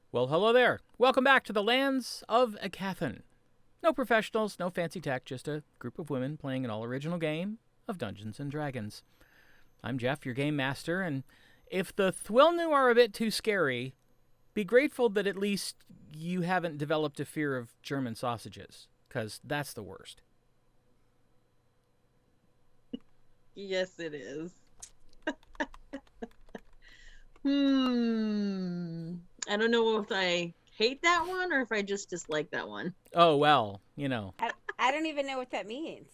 Well, hello there. Welcome back to the lands of Aecathan. No professionals, no fancy tech, just a group of women playing an all-original game of Dungeons & Dragons. I'm Jeff, your game master, and if the Thuilnu are a bit too scary, be grateful that at least you haven't developed a fear of German sausages, because that's the worst. Yes, it is. I don't know if I hate that one or if I just dislike that one. Oh, well, you know. I don't even know what that means.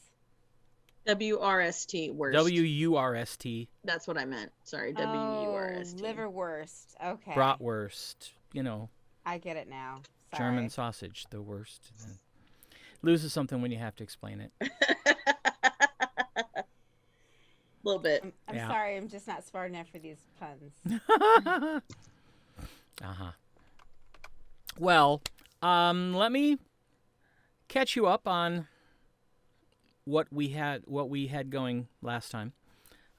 WRST, worst. W-U-R-S-T. That's what I meant. Sorry, WURST. Liverwurst. Okay. Bratwurst, you know. I get it now. Sorry. German sausage, the worst. Loses something when you have to explain it. A little bit. I'm sorry, I'm just not smart enough for these puns. Well, let me catch you up on what we had going last time.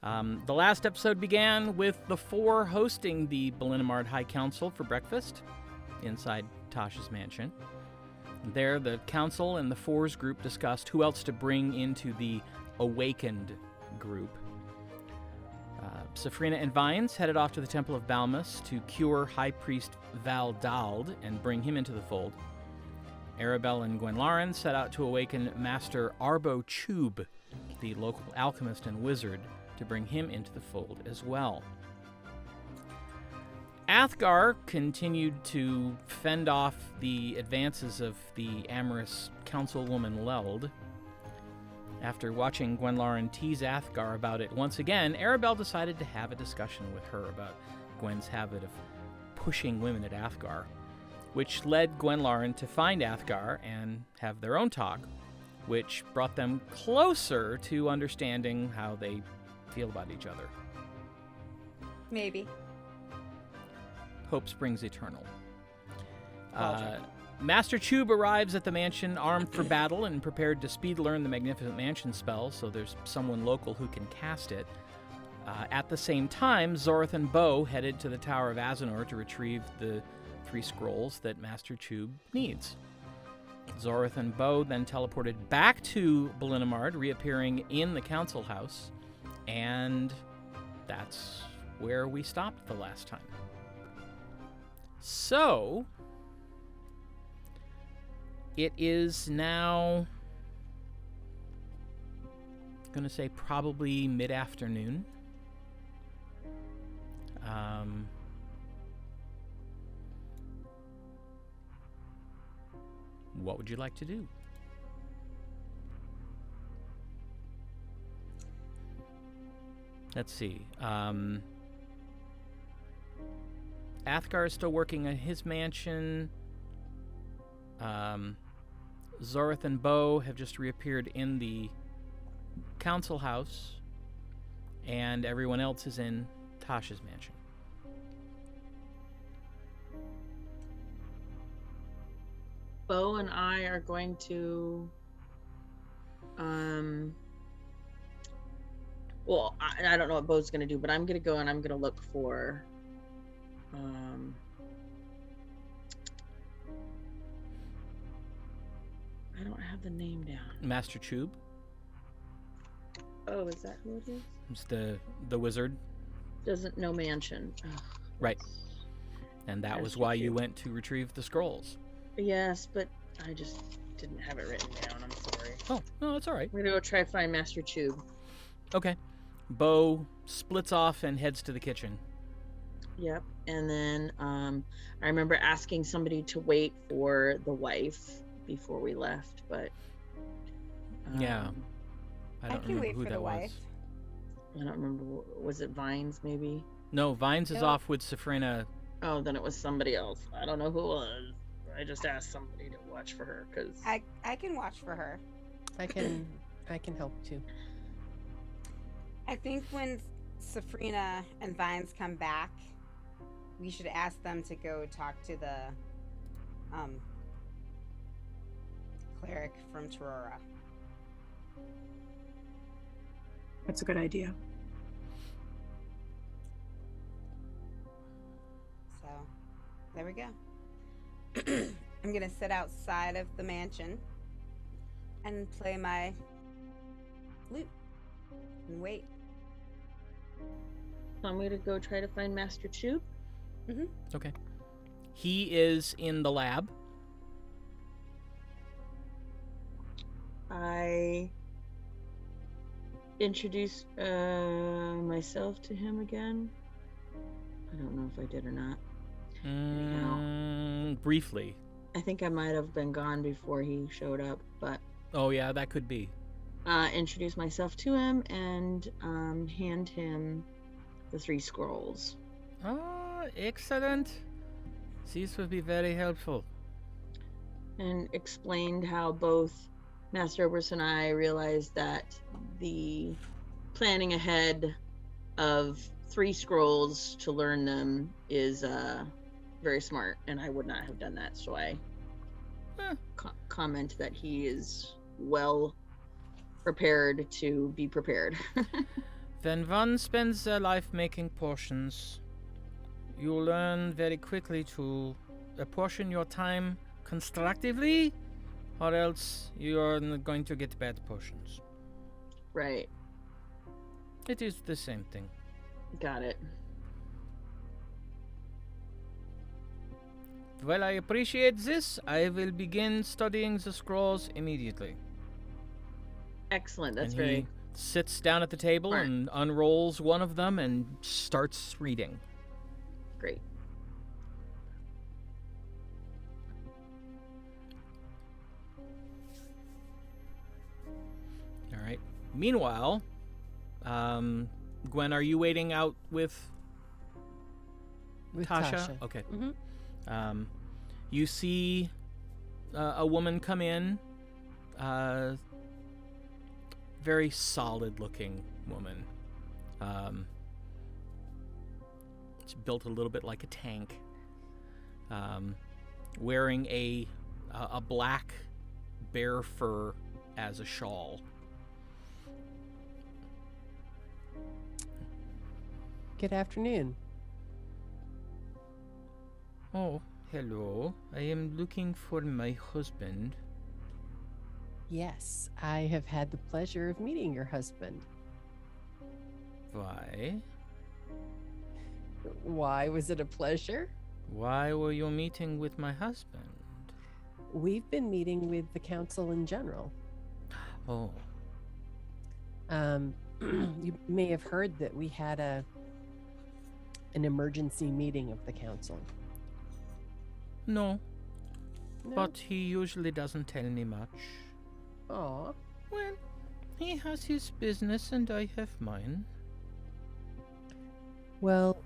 The last episode began with the four hosting the Ballinamard High Council for breakfast inside Tasha's mansion. There, the council and the Fours group discussed who else to bring into the awakened group. Sefryna and Vines headed off to the Temple of Balmous to cure High Priest Val Dald and bring him into the fold. Arabelle and Gwenlaren set out to awaken Master Arbo Chube, the local alchemist and wizard, to bring him into the fold as well. Athgar continued to fend off the advances of the amorous councilwoman Leld. After watching Gwenlaren tease Athgar about it once again, Arabelle decided to have a discussion with her about Gwen's habit of pushing women at Athgar, which led Gwenlaren to find Athgar and have their own talk, which brought them closer to understanding how they feel about each other. Maybe. Hope springs eternal. Master Chube arrives at the mansion armed for battle and prepared to speed learn the Magnificent Mansion spell, so there's someone local who can cast it. At the same time, Zorith and Bo headed to the Tower of Azanor to retrieve the 3 scrolls that Master Chube needs. Zorith and Bo then teleported back to Ballinamard, reappearing in the council house, and that's where we stopped the last time. So, it is now, I'm going to say probably mid-afternoon. What would you like to do? Let's see. Athgar is still working at his mansion. Zorith and Bo have just reappeared in the council house, and everyone else is in Tasha's mansion. Bo and I are going to well, I don't know what Bo's gonna do, but I'm gonna go and I'm gonna look for I don't have the name down. Master Chube. Oh, is that who it is? It's the wizard. Doesn't know mansion. Ugh. Right. And that was Master why you Chube. went to retrieve the scrolls. Yes, but I just didn't have it written down. I'm sorry. Oh, no, that's all right. We're gonna go try to find Master Chube. Okay. Bo splits off and heads to the kitchen. Yep. And then I remember asking somebody to wait for the wife before we left, but Yeah. I I don't can remember wait who for that the was. wife. I don't remember. Was it Vines maybe? No, Vines is No. off with Sefryna. Oh, then it was somebody else. I don't know who it was. I just asked somebody to watch for her because I can watch for her. I can help too. I think when Sefryna and Vines come back, we should ask them to go talk to the cleric from Torora. That's a good idea. So, there we go. I'm gonna sit outside of the mansion and play my flute and wait. I'm going to go try to find Master Chu. Okay. He is in the lab. I introduced myself to him again. I don't know if I did or not. Briefly. I think I might have been gone before he showed up, but Oh, yeah, that could be. introduce myself to him and hand him the 3 scrolls. Oh, excellent. These will be very helpful. And explained how both Master Oberst and I realized that the planning ahead of 3 scrolls to learn them is very smart, and I would not have done that, so I comment that he is well prepared to be prepared. When one spends their life making potions, you learn very quickly to apportion your time constructively, or else you're going to get bad potions. Right. It is the same thing. Got it. Well, I appreciate this. I will begin studying the scrolls immediately. Excellent. That's and very he sits down at the table smart. and unrolls one of them and starts reading. Great. All right. Meanwhile, Gwen, are you waiting out with Tasha? Okay. Mm-hmm. You see a woman come in, very solid-looking woman. It's built a little bit like a tank, wearing a black bear fur as a shawl. Good afternoon. Oh, hello. I am looking for my husband. Yes, I have had the pleasure of meeting your husband. Why? Why was it a pleasure? Why were you meeting with my husband? We've been meeting with the council in general. Oh, You may have heard that we had an emergency meeting of the council. no. No? But he usually doesn't tell me much. Aw. Well, he has his business and I have mine. Well,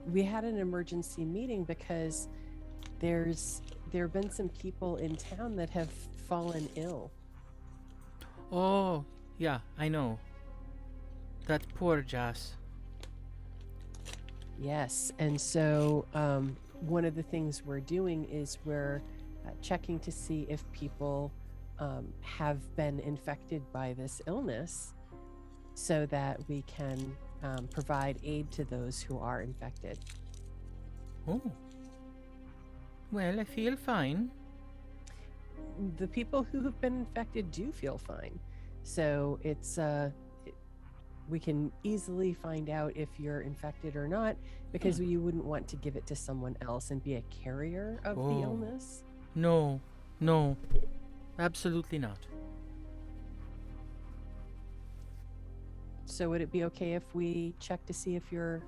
we had an emergency meeting because there have been some people in town that have fallen ill. Oh, yeah, I know. That poor Jas. Yes, and so one of the things we're doing is we're checking to see if people have been infected by this illness so that we can provide aid to those who are infected. Oh. Well, I feel fine. The people who have been infected do feel fine. So it's we can easily find out if you're infected or not, because you wouldn't want to give it to someone else and be a carrier of the Oh. illness. No, no. Absolutely not. So would it be okay if we check to see if you're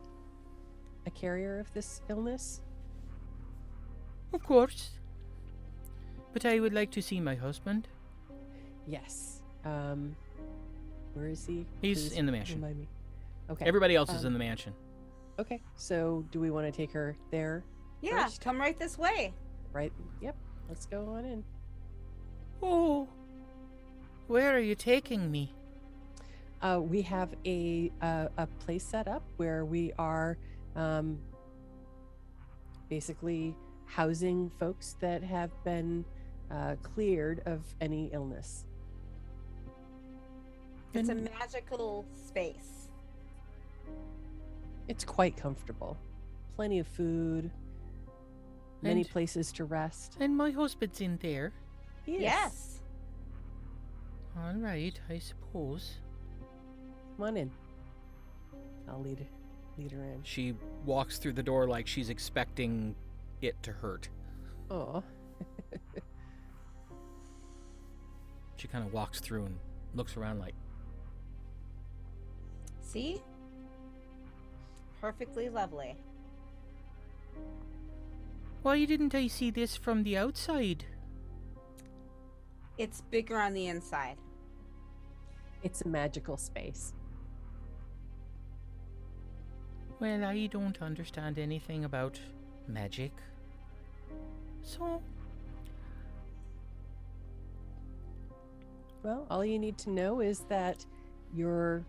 a carrier of this illness? Of course. But I would like to see my husband. Yes. Where is he? He's Please in the mansion. remind me. Okay. Everybody else is in the mansion. Okay. So do we want to take her there? Yeah, First? come right this way. Right. Yep. Let's go on in. Oh. Where are you taking me? We have a place set up where we are basically housing folks that have been cleared of any illness. It's a magical space. It's quite comfortable. Plenty of food. many And- places to rest. And my husband's in there. Yes. All right, I suppose. Come on in. I'll lead her in. She walks through the door like she's expecting it to hurt. Oh, She kind of walks through and looks around like, See? Perfectly lovely. why didn't I see this from the outside? It's bigger on the inside. it's a magical space. Well, I don't understand anything about magic. So, Well, all you need to know is that you're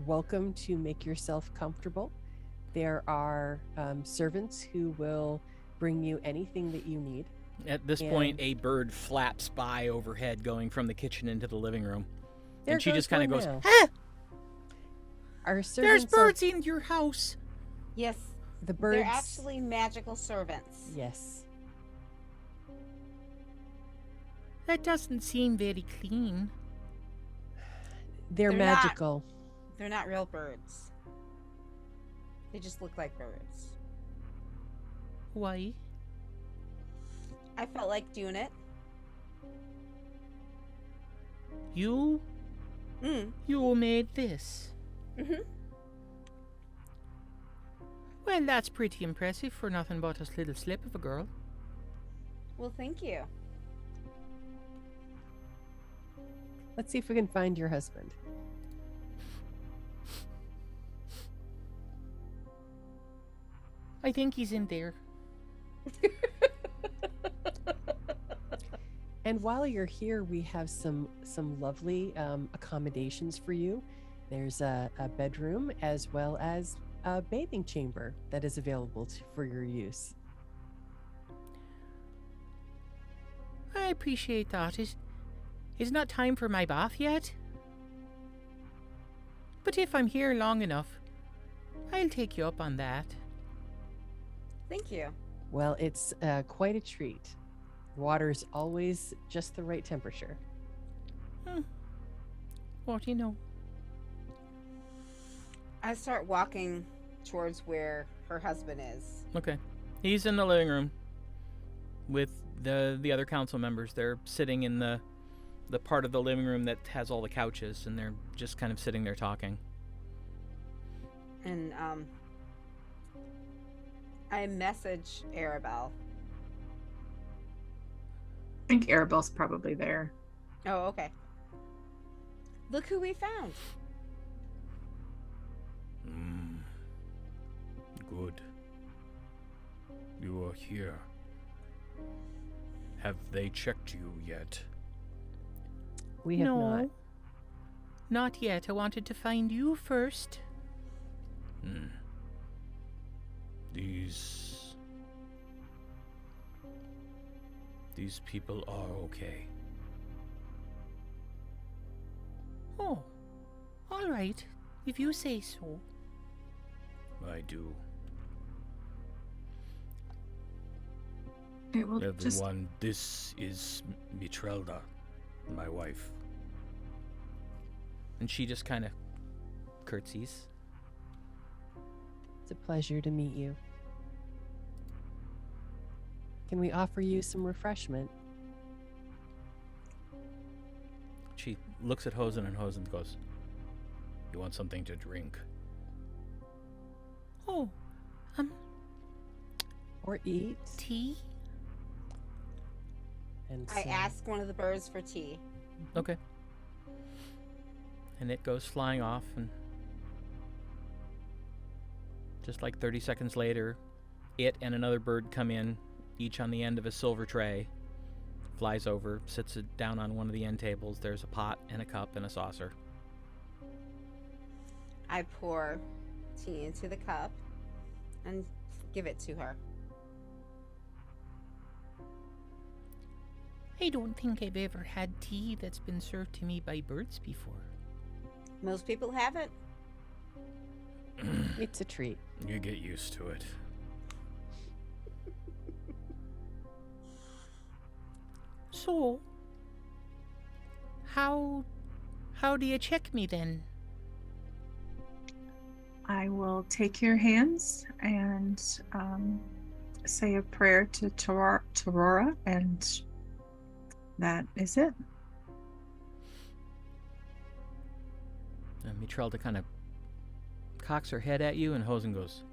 welcome to make yourself comfortable. There are servants who will bring you anything that you need. at this And- point, a bird flaps by overhead, going from the kitchen into the living room. There And she just kind of one goes, now. "Ah, Our there's servants birds in your house." Yes, the birds. they're actually magical servants. Yes. That doesn't seem very clean. They're They're not. magical. They're not real birds. They just look like birds. Why? I felt like doing it. You Mm. made this. Mm-hmm. Well, that's pretty impressive for nothing but a little slip of a girl. Well, thank you. Let's see if we can find your husband. I think he's in there. And while you're here, we have some lovely accommodations for you. There's a bedroom as well as a bathing chamber that is available for your use. I appreciate that. Is not time for my bath yet? But if I'm here long enough, I'll take you up on that. Thank you. Well, it's quite a treat. Water's always just the right temperature. What do you know? I start walking towards where her husband is. Okay. He's in the living room with the other council members. They're sitting in the part of the living room that has all the couches, and they're just kind of sitting there talking. And I message Arabelle. I think Arabelle's probably there. Oh, okay. Look who we found. Good. You are here. Have they checked you yet? We have no, not. not yet. I wanted to find you first. These people are okay. Oh, all right. If you say so. I do. Okay, well, just Everyone, this is Mytrelda, my wife. And she just kind of curtsies. It's a pleasure to meet you. Can we offer you some refreshment? She looks at Hozen, and Hozen goes, "You want something to drink?" Oh, Or eat? tea? And I so- ask one of the birds for tea. Okay. And it goes flying off, and just like 30 seconds later, it and another bird come in, each on the end of a silver tray, flies over, sits it down on one of the end tables. There's a pot and a cup and a saucer. I pour tea into the cup and give it to her. I don't think I've ever had tea that's been served to me by birds before. Most people haven't. It's a treat. You get used to it. So, how do you check me then? I will take your hands and say a prayer to Torora, and that is it. And Mytrelda kind of cocks her head at you, and Hozen goes,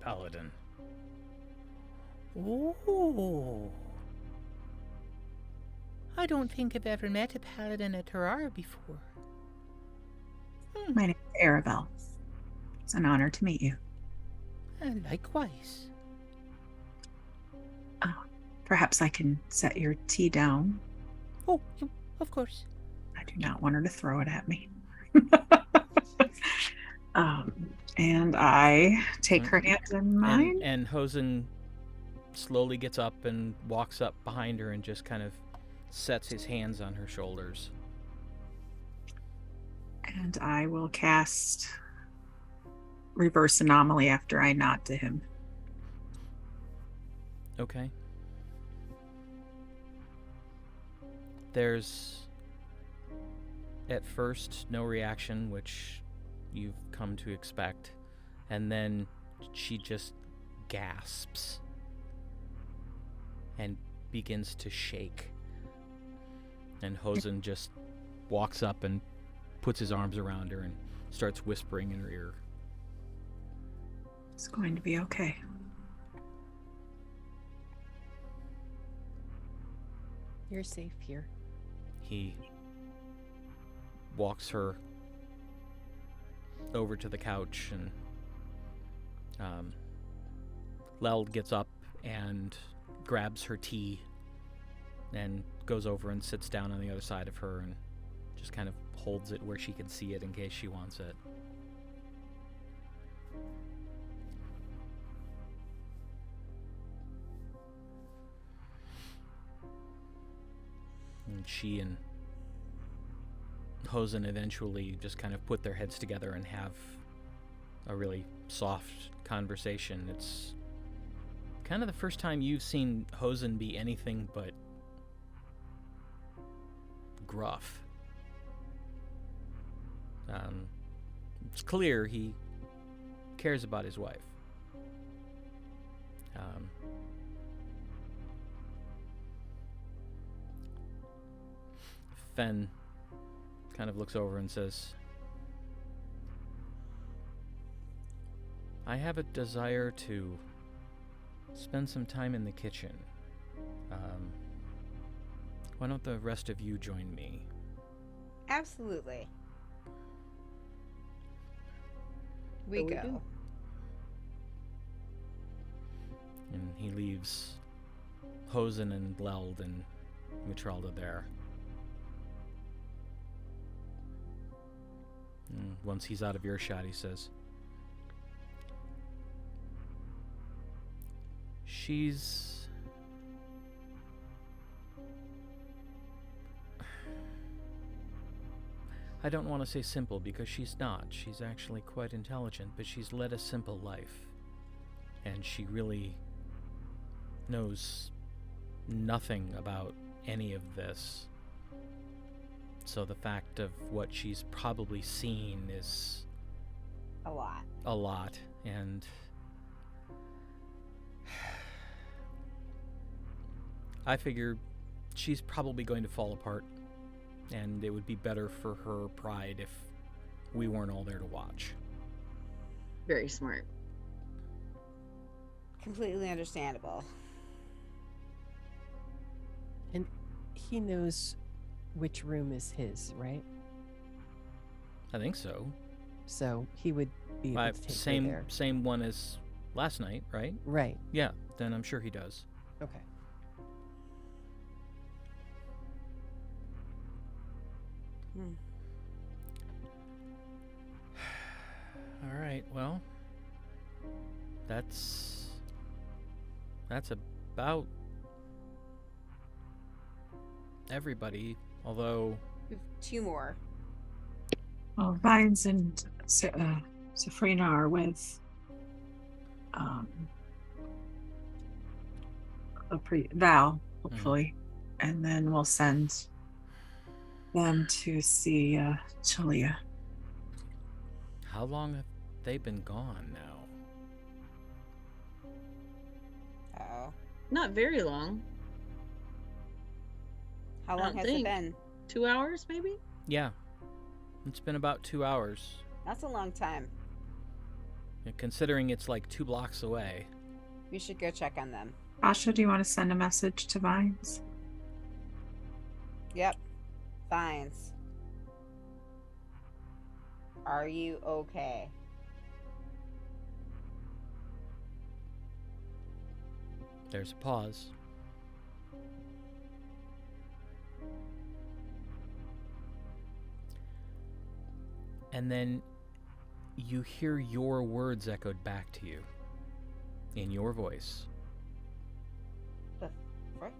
Paladin. Oh. I don't think I've ever met a paladin at Terrar before. My name is Arabelle. It's an honor to meet you. And likewise. Perhaps I can set your tea down. Oh, of course. I do not want her to throw it at me. And I take her hands in mine. And Hozen slowly gets up and walks up behind her and just kind of sets his hands on her shoulders. And I will cast Reverse Anomaly after I nod to him. Okay. There's, at first, no reaction, which you've come to expect, and then she just gasps and begins to shake. And Hozen just walks up and puts his arms around her and starts whispering in her ear. It's going to be okay. You're safe here. He walks her over to the couch, and Leld gets up and grabs her tea and goes over and sits down on the other side of her and just kind of holds it where she can see it in case she wants it. And she and Hozen eventually just kind of put their heads together and have a really soft conversation. It's kind of the first time you've seen Hozen be anything but gruff. It's clear he cares about his wife. Fen kind of looks over and says, I have a desire to spend some time in the kitchen. Why don't the rest of you join me? Absolutely. We So we go. do. And he leaves Hozen and Leld and Mytrelda there. And once he's out of earshot, he says, She's... I don't want to say simple because she's not. She's actually quite intelligent, but she's led a simple life. And she really knows nothing about any of this. So the fact of what she's probably seen is A lot. a lot, and I figure she's probably going to fall apart, and it would be better for her pride if we weren't all there to watch. Very smart. Completely understandable. And he knows which room is his, right? I think so. So he would be able to take her there. Same one as last night, right? Right. Yeah, then I'm sure he does. Okay. Hmm. All right, well, that's about everybody, although We have 2 more. Well, Vines and Sefryna are with Val, hopefully. and then we'll send them to see Chalia. How long have they been gone now? Uh-oh. Not very long. How I long don't has think. it been? 2 hours, maybe? Yeah. It's been about 2 hours. That's a long time. Considering it's like 2 blocks away. We should go check on them. Asha, do you want to send a message to Vines? Yep. Vines. Are you okay? There's a pause. And then you hear your words echoed back to you in your voice. The frick?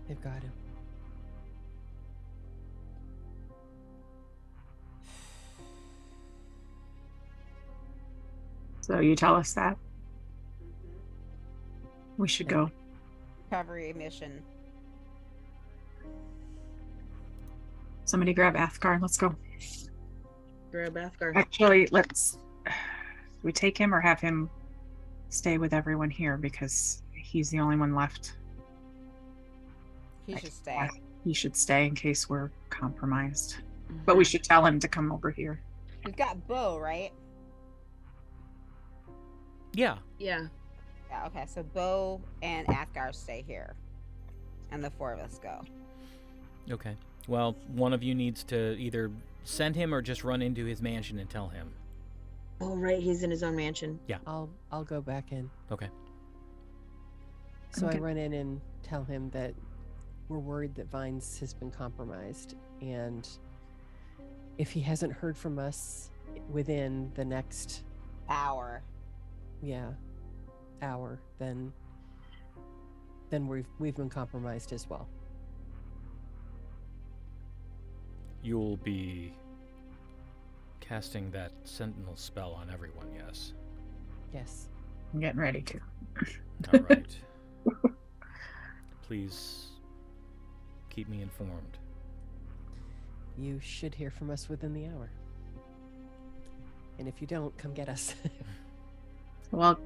They've got him. So you tell us that. We should go. Recovery mission. Somebody grab Athgar. Let's go. Grab Athgar. Actually, we take him or have him stay with everyone here because he's the only one left. He should stay. He should stay in case we're compromised. But we should tell him to come over here. We've got Bo, right? Yeah. Yeah. Yeah, okay. So Bo and Athgar stay here. And the 4 of us go. Okay. Well, one of you needs to either send him or just run into his mansion and tell him. Oh, right. He's in his own mansion. Yeah. I'll go back in. Okay. So Okay. I run in and tell him that we're worried that Vines has been compromised, and if he hasn't heard from us within the next Hour. hour, then we've been compromised as well. You'll be casting that sentinel spell on everyone, yes? Yes. I'm getting ready to. All right. Please keep me informed. You should hear from us within the hour. And if you don't, come get us. Well,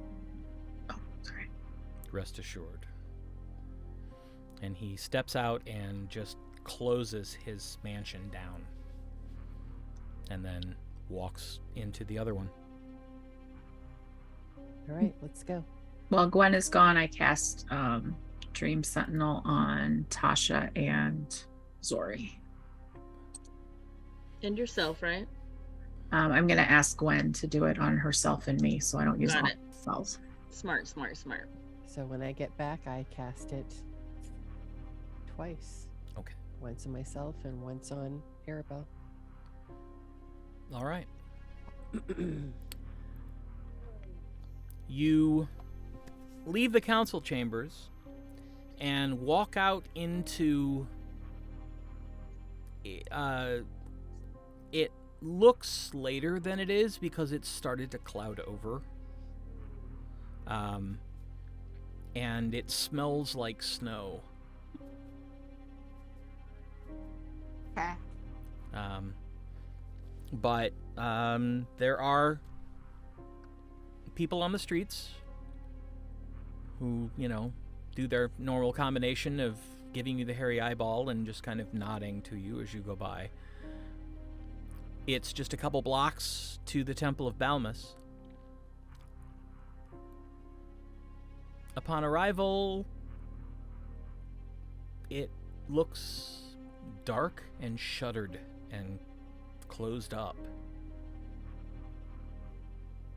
sorry. Rest assured. And he steps out and just closes his mansion down. And then walks into the other one. All right, let's go. While Gwen is gone, I cast Dream Sentinel on Tasha and Zori. And yourself, right? I'm going to ask Gwen to do it on herself and me so I don't use Got all it. spells. Smart. So when I get back, I cast it twice. Okay. Once on myself and once on Arabelle. All right. You leave the council chambers and walk out into it looks later than it is because it's started to cloud over. And it smells like snow. Okay. But there are people on the streets who, do their normal combination of giving you the hairy eyeball and just kind of nodding to you as you go by. It's just a couple blocks to the Temple of Balmous. Upon arrival, it looks dark and shuttered and closed up.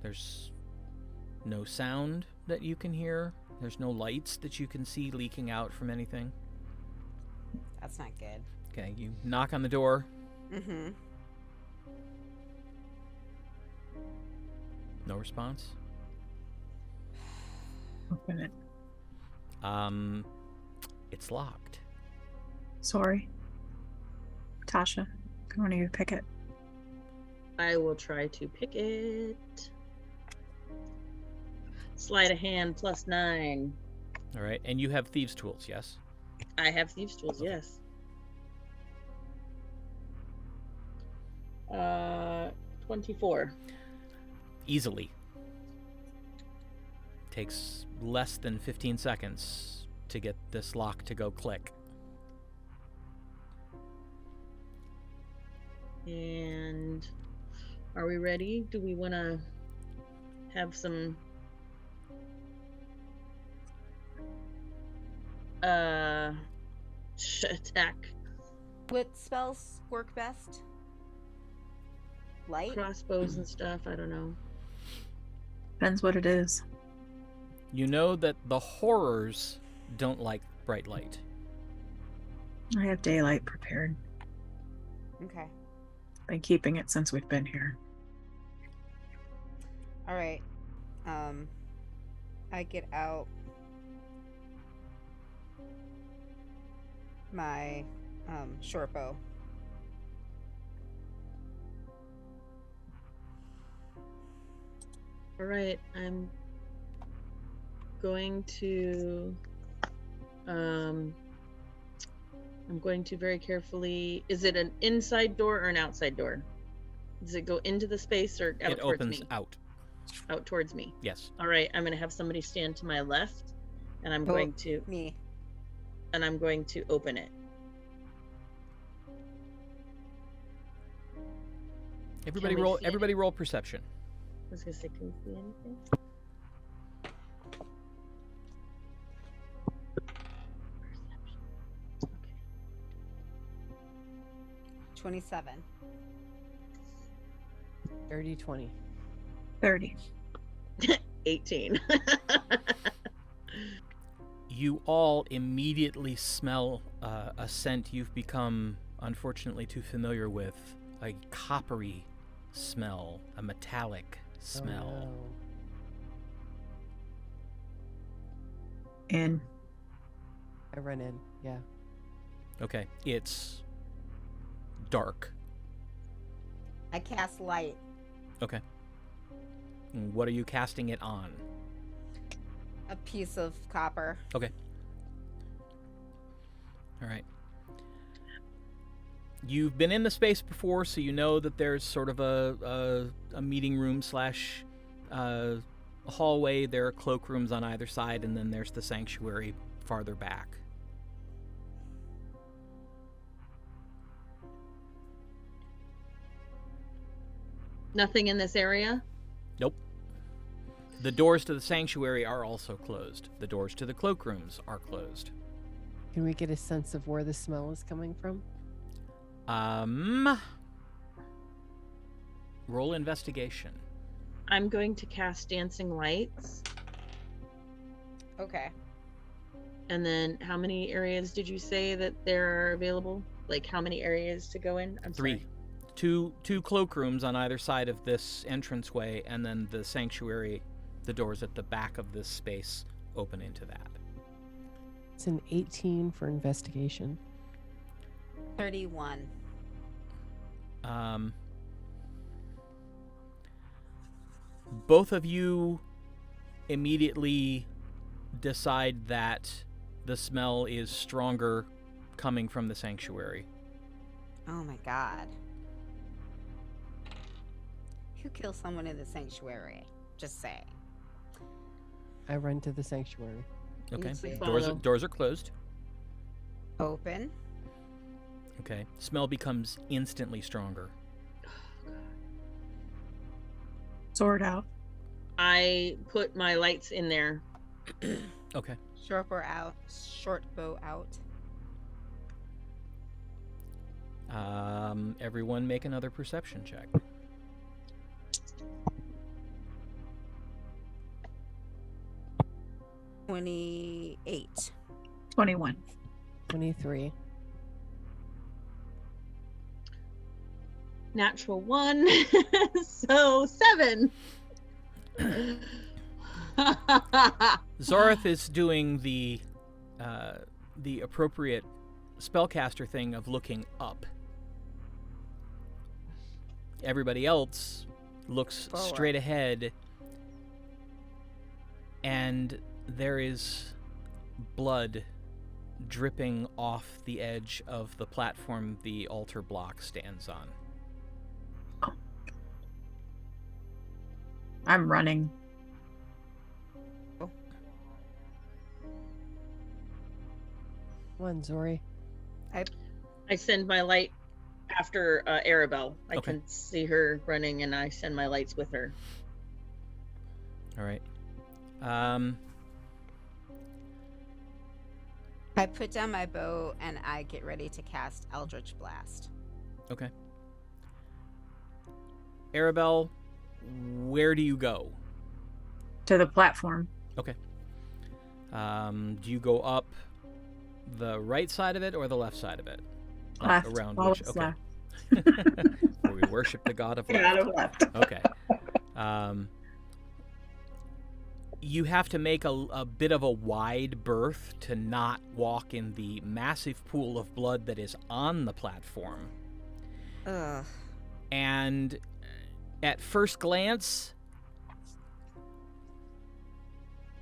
There's no sound that you can hear. There's no lights that you can see leaking out from anything. That's not good. Okay, you knock on the door. Mm-hmm. No response. Open it. It's locked. Sorry. Tasha, come on, you pick it. I will try to pick it. Sleight of hand +9. All right, and you have thieves' tools, yes? I have thieves' tools, Okay. yes. 24. Easily. Takes less than 15 seconds to get this lock to go click. And are we ready? Do we want to have some attack What spells work best? Light? crossbows and stuff? I don't know. Depends what it is. You know that the horrors don't like bright light. I have daylight prepared. Okay. Been keeping it since we've been here. All right. I get out my short bow. All right, I'm going to very carefully. Is it an inside door or an outside door? Does it go into the space or out It towards opens me? out. Out towards me. Yes. All right, I'm going to have somebody stand to my left, and I'm going to Me. open it. Everybody we roll. see Everybody roll perception. I was going to say, can we see anything? Perception. Okay. 27. 30, 20. 30. 18. You all immediately smell a scent you've become, unfortunately, too familiar with. A coppery smell, a metallic smell. Oh, In. no. I run in. Yeah. Okay, it's dark. I cast light. Okay. And what are you casting it on? A piece of copper. Okay. All right. You've been in the space before, so you know that there's sort of a meeting room slash hallway. There are cloakrooms on either side, and then there's the sanctuary farther back. Nothing in this area? Nope. The doors to the sanctuary are also closed. The doors to the cloakrooms are closed. Can we get a sense of where the smell is coming from? Roll investigation. I'm going to cast dancing lights. Okay. And then how many areas did you say that there are available? Like how many areas to go in? I'm 3. sorry. Two cloakrooms on either side of this entranceway, and then the sanctuary, the doors at the back of this space open into that. It's an 18 for investigation. 31. Both of you immediately decide that the smell is stronger coming from the sanctuary. Oh my god. Who kills someone in the sanctuary? Just saying. I run to the sanctuary. Okay. too. Doors are closed. Open. Okay. Smell becomes instantly stronger. Sword out. I put my lights in there. Okay. Short bow out. Everyone make another perception check. 28. 21. 23. Natural 1. So 7. Zoreth is doing the appropriate spellcaster thing of looking up. Everybody else looks Forward. straight ahead and there is blood dripping off the edge of the platform the altar block stands on. I'm running. One, Zori. I send my light after Arabelle. I Okay. can see her running, and I send my lights with her. All right. I put down my bow and I get ready to cast Eldritch Blast. Okay. Arabelle, where do you go? To the platform. Okay. Do you go up the right side of it or the left side of it? Left. Around Always which? Okay. left. Where we worship the god of left. God of left. Okay. You have to make a bit of a wide berth to not walk in the massive pool of blood that is on the platform. Ugh. And at first glance,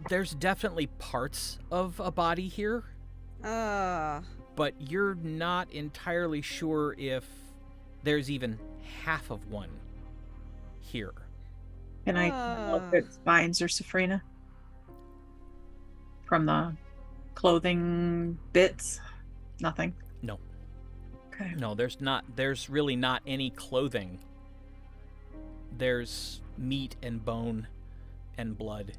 there's definitely parts of a body here, Ugh. but you're not entirely sure if there's even half of one here. Can I tell if it's Vines or Sefryna? From the clothing bits? Nothing? No. Okay. No, there's really not any clothing. There's meat and bone and blood.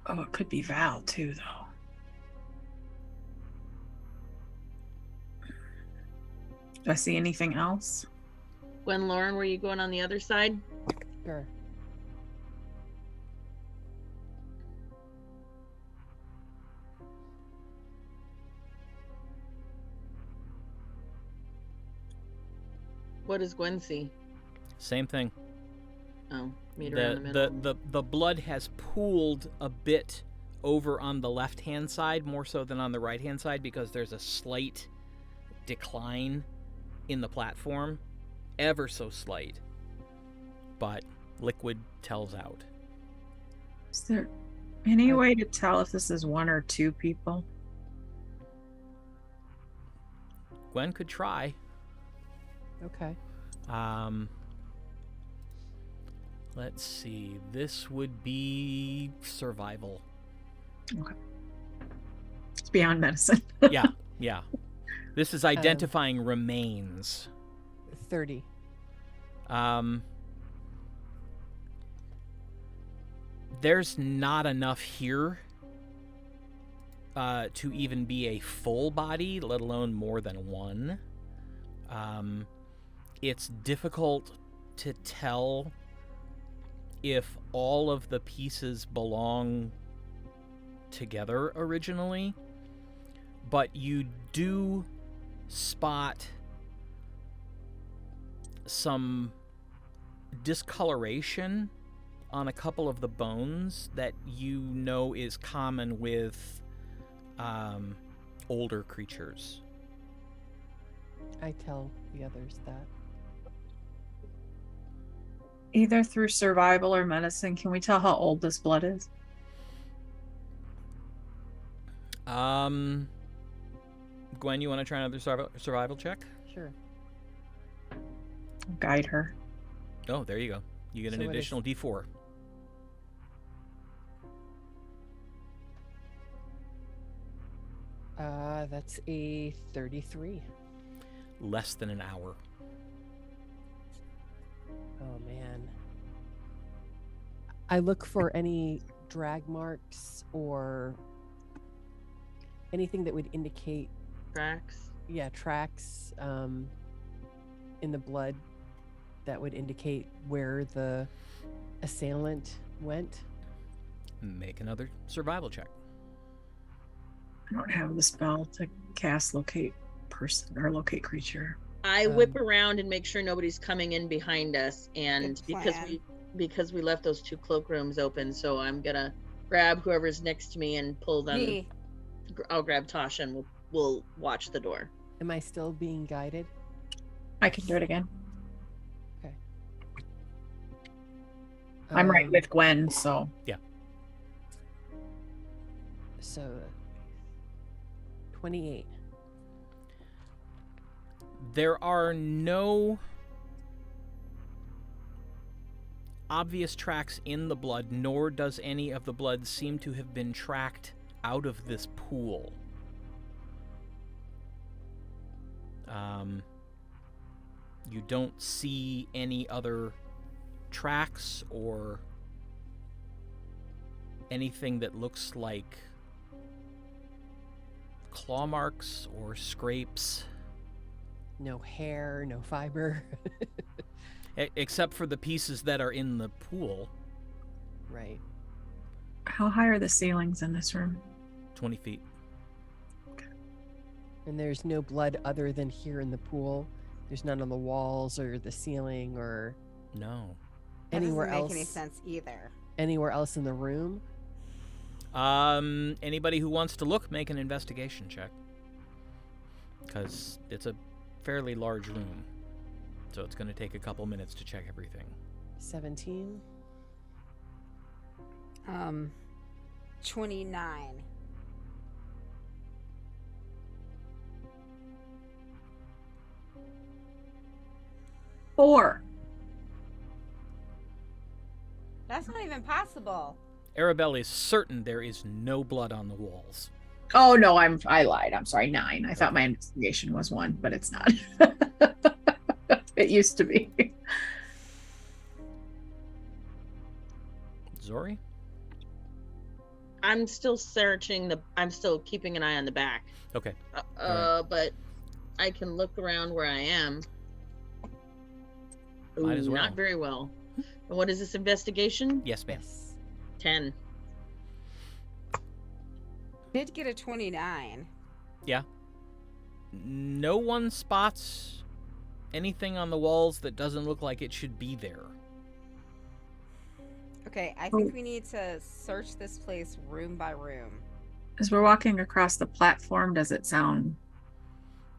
Oh, it could be Val too, though. Do I see anything else? Gwen Lauren, were you going on the other side? Sure. What does Gwen see? Same thing. Oh, meet her in the middle. The blood has pooled a bit over on the left-hand side, more so than on the right-hand side, because there's a slight decline in the platform, ever so slight, but liquid tells out. Is there any way to tell if this is one or two people? Gwen could try. Okay. Let's see. This would be survival. Okay. It's beyond medicine. Yeah. This is identifying remains. 30. There's not enough here to even be a full body, let alone more than one. It's difficult to tell if all of the pieces belong together originally, but you do spot some discoloration on a couple of the bones that you know is common with older creatures. I tell the others that. Either through survival or medicine, can we tell how old this blood is? Gwen, you want to try another survival check? Sure. I'll guide her. Oh, there you go. You get So an what is- additional D4. That's a 33. Less than an hour. Oh man. I look for any drag marks or anything that would indicate, Tracks. tracks in the blood that would indicate where the assailant went. Make another survival check. I don't have the spell to cast locate person or locate creature. I whip around and make sure nobody's coming in behind us, and Good plan. because we left those two cloakrooms open, so I'm gonna grab whoever's next to me and pull them. Me. I'll grab Tasha and we'll watch the door. Am I still being guided? I can do it again. I'm right with Gwen, so. So 28. There are no obvious tracks in the blood, nor does any of the blood seem to have been tracked out of this pool. You don't see any other tracks or anything that looks like claw marks or scrapes. No hair, no fiber. Except for the pieces that are in the pool. Right. How high are the ceilings in this room? 20 feet. And there's no blood other than here in the pool. There's none on the walls or the ceiling or No. That anywhere doesn't else. make any sense either. Anywhere else in the room? Anybody who wants to look, make an investigation check. Because it's a fairly large room. So it's going to take a couple minutes to check everything. 17. 29. Four. That's not even possible. Arabelle is certain there is no blood on the walls. Oh no, I lied. I'm sorry, 9. I thought my investigation was 1, but it's not. It used to be. Zori? I'm still searching I'm still keeping an eye on the back. Okay. But I can look around where I am. Might as well. Not very well. And what is this investigation? Yes, ma'am. Yes. 10. Did get a 29. Yeah. No one spots anything on the walls that doesn't look like it should be there. Okay, I think we need to search this place room by room. As we're walking across the platform, does it sound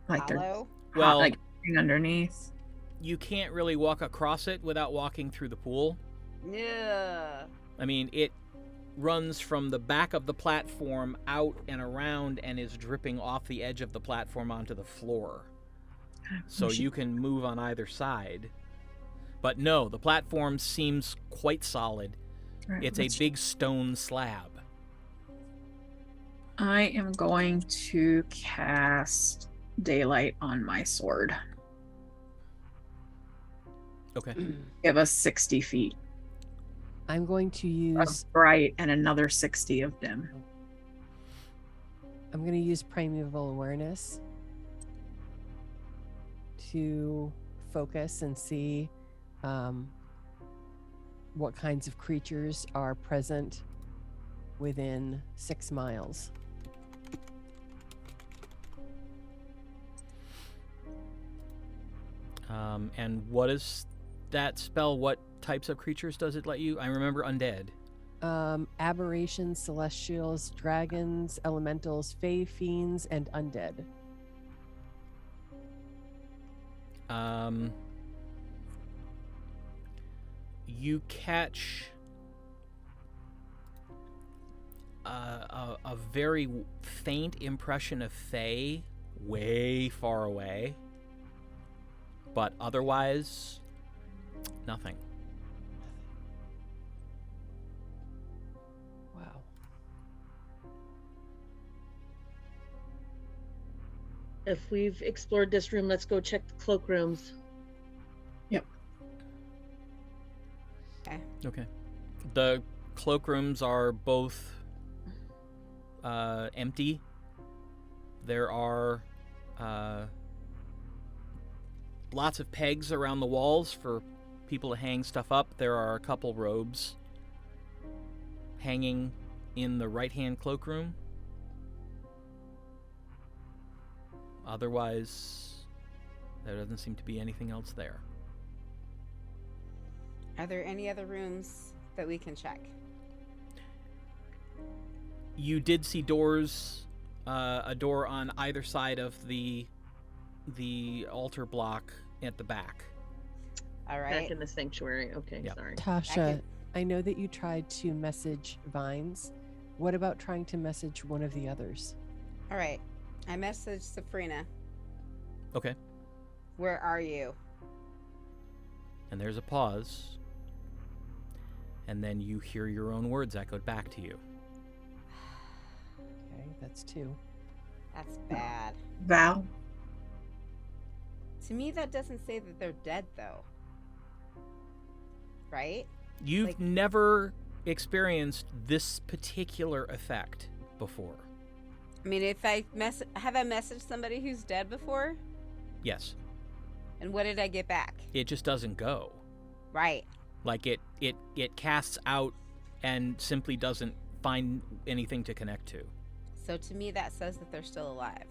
like Hollow? Well, like underneath? you can't really walk across it without walking through the pool. Yeah. I mean, it runs from the back of the platform out and around and is dripping off the edge of the platform onto the floor. So you can move on either side. But no, the platform seems quite solid. Right, It's a big stone slab. I am going to cast daylight on my sword. Okay. Give us 60 feet I'm going to of use bright and another 60 of dim. I'm going to use primeval awareness to focus and see what kinds of creatures are present within 6 miles. And what is that spell? What types of creatures does it let you? I remember undead. Aberrations, celestials, dragons, elementals, fae, fiends, and undead. You catch a very faint impression of fae way far away, but otherwise, nothing. Wow. If we've explored this room, let's go check the cloakrooms. Yep. Okay. The cloakrooms are both empty. There are lots of pegs around the walls for people to hang stuff up. There are a couple robes hanging in the right-hand cloakroom. Otherwise, there doesn't seem to be anything else there. Are there any other rooms that we can check? You did see doors, a door on either side of the altar block at the back. All right. Back in the sanctuary. Okay, Yeah. sorry. Tasha, I know that you tried to message Vines. What about trying to message one of the others? All right. I messaged Sefryna. Okay. Where are you? And there's a pause. And then you hear your own words echoed back to you. Okay, that's 2. That's bad. Val. To me, that doesn't say that they're dead, though. Right? You've never experienced this particular effect before. I mean, if I have I messaged somebody who's dead before? Yes. And what did I get back? It just doesn't go. Right. Like it casts out and simply doesn't find anything to connect to. So to me, that says that they're still alive.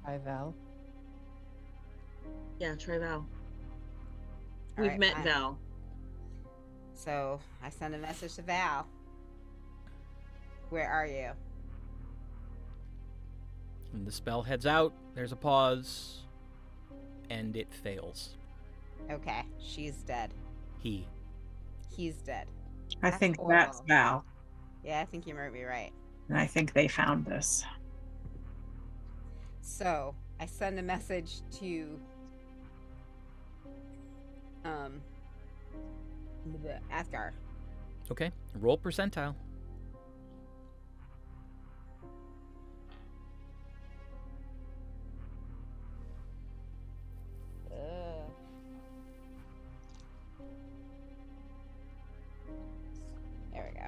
Hi, Val. Yeah, try Val. All We've right, met fine. Val. So I send a message to Val. Where are you? And the spell heads out, there's a pause, and it fails. Okay, she's dead. He's dead. I That's think horrible. that's Val. Yeah, I think you might be right. And I think they found this. So I send a message to the Athgar. Okay, roll percentile. There we go.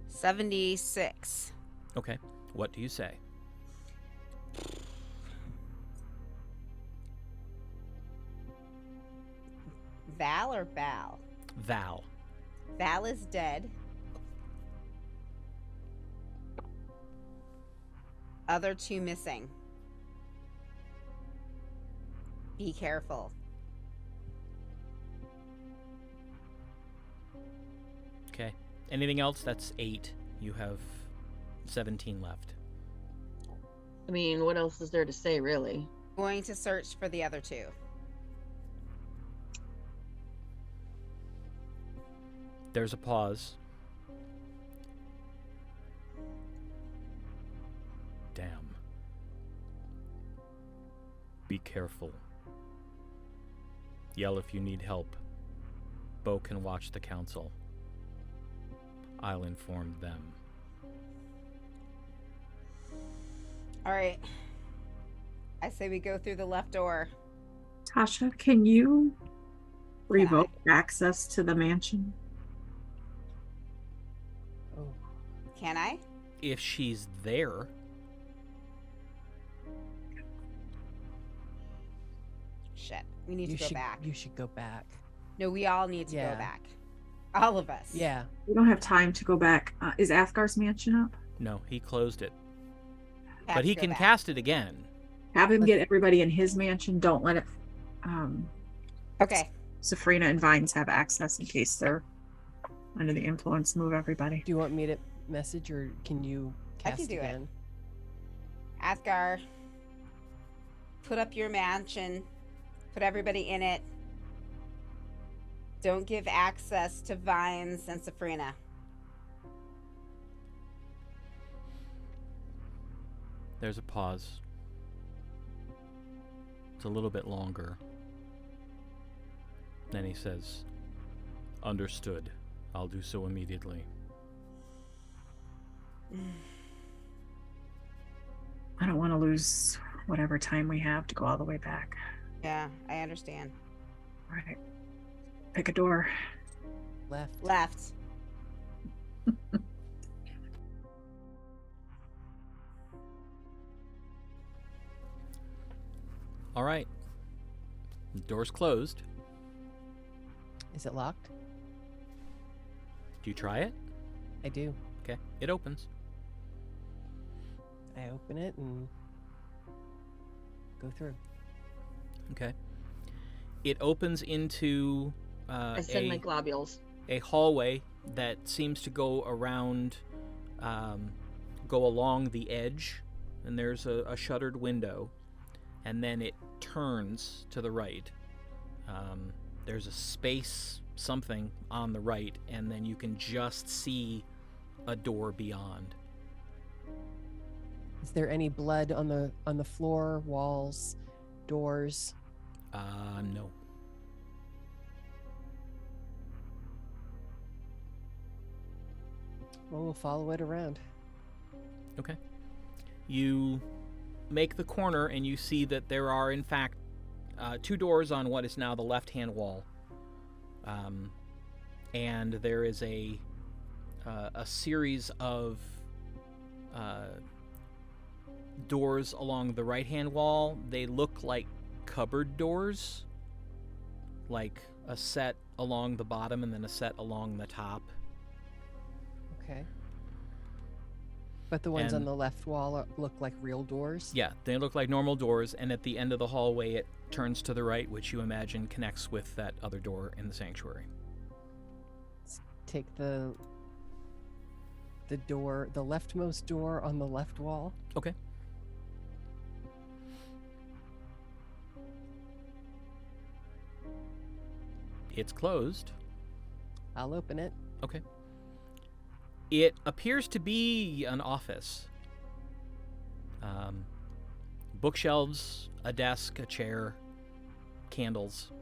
76. Okay, what do you say? Val or Val? Val. Val is dead. Other 2 missing. Be careful. Okay. Anything else? That's 8. You have 17 left. I mean, what else is there to say, really? Going to search for the other 2. There's a pause. Damn. Be careful. Yell if you need help. Bo can watch the council. I'll inform them. All right. I say we go through the left door. Tasha, can you revoke access to the mansion? Oh, Can I? If she's there, Shit. We need you to go should back. you should go back. No, we all need to Yeah. go back. All of us. Yeah. We don't have time to go back. Is Athgar's mansion up? no, he closed it. Have But to he go can back. cast it again. Have him Let's- get everybody in his mansion. Don't let it. Okay. Sefryna and Vines have access in case they're under the influence. Move everybody. Do you want me to message or can you I cast can do it. again? Athgar, put up your mansion. Put everybody in it. Don't give access to Vines and Sefryna. There's a pause. It's a little bit longer. Then he says, "Understood. I'll do so immediately." I don't want to lose whatever time we have to go all the way back. Yeah, I understand. All right. Pick a door. Left. Left. All right. The door's closed. Is it locked? Do you try it? I do. Okay. It opens. I open it and go through. Okay. It opens into I send my globules. a hallway that seems to go around, go along the edge, and there's a shuttered window, and then it turns to the right. There's a space, something on the right, and then you can just see a door beyond. Is there any blood on the floor, walls, doors? No. Well, we'll follow it around. Okay. You make the corner and you see that there are, in fact, 2 doors on what is now the left-hand wall. And there is a series of doors along the right-hand wall. They look like cupboard doors, like a set along the bottom and then a set along the top. Okay. But the ones on And- the left wall look like real doors? Yeah, they look like normal doors, and at the end of the hallway it turns to the right, which you imagine connects with that other door in the sanctuary. Let's take the door, the leftmost door on the left wall. Okay. It's closed. I'll open it. Okay. It appears to be an office. Bookshelves, a desk, a chair, candles.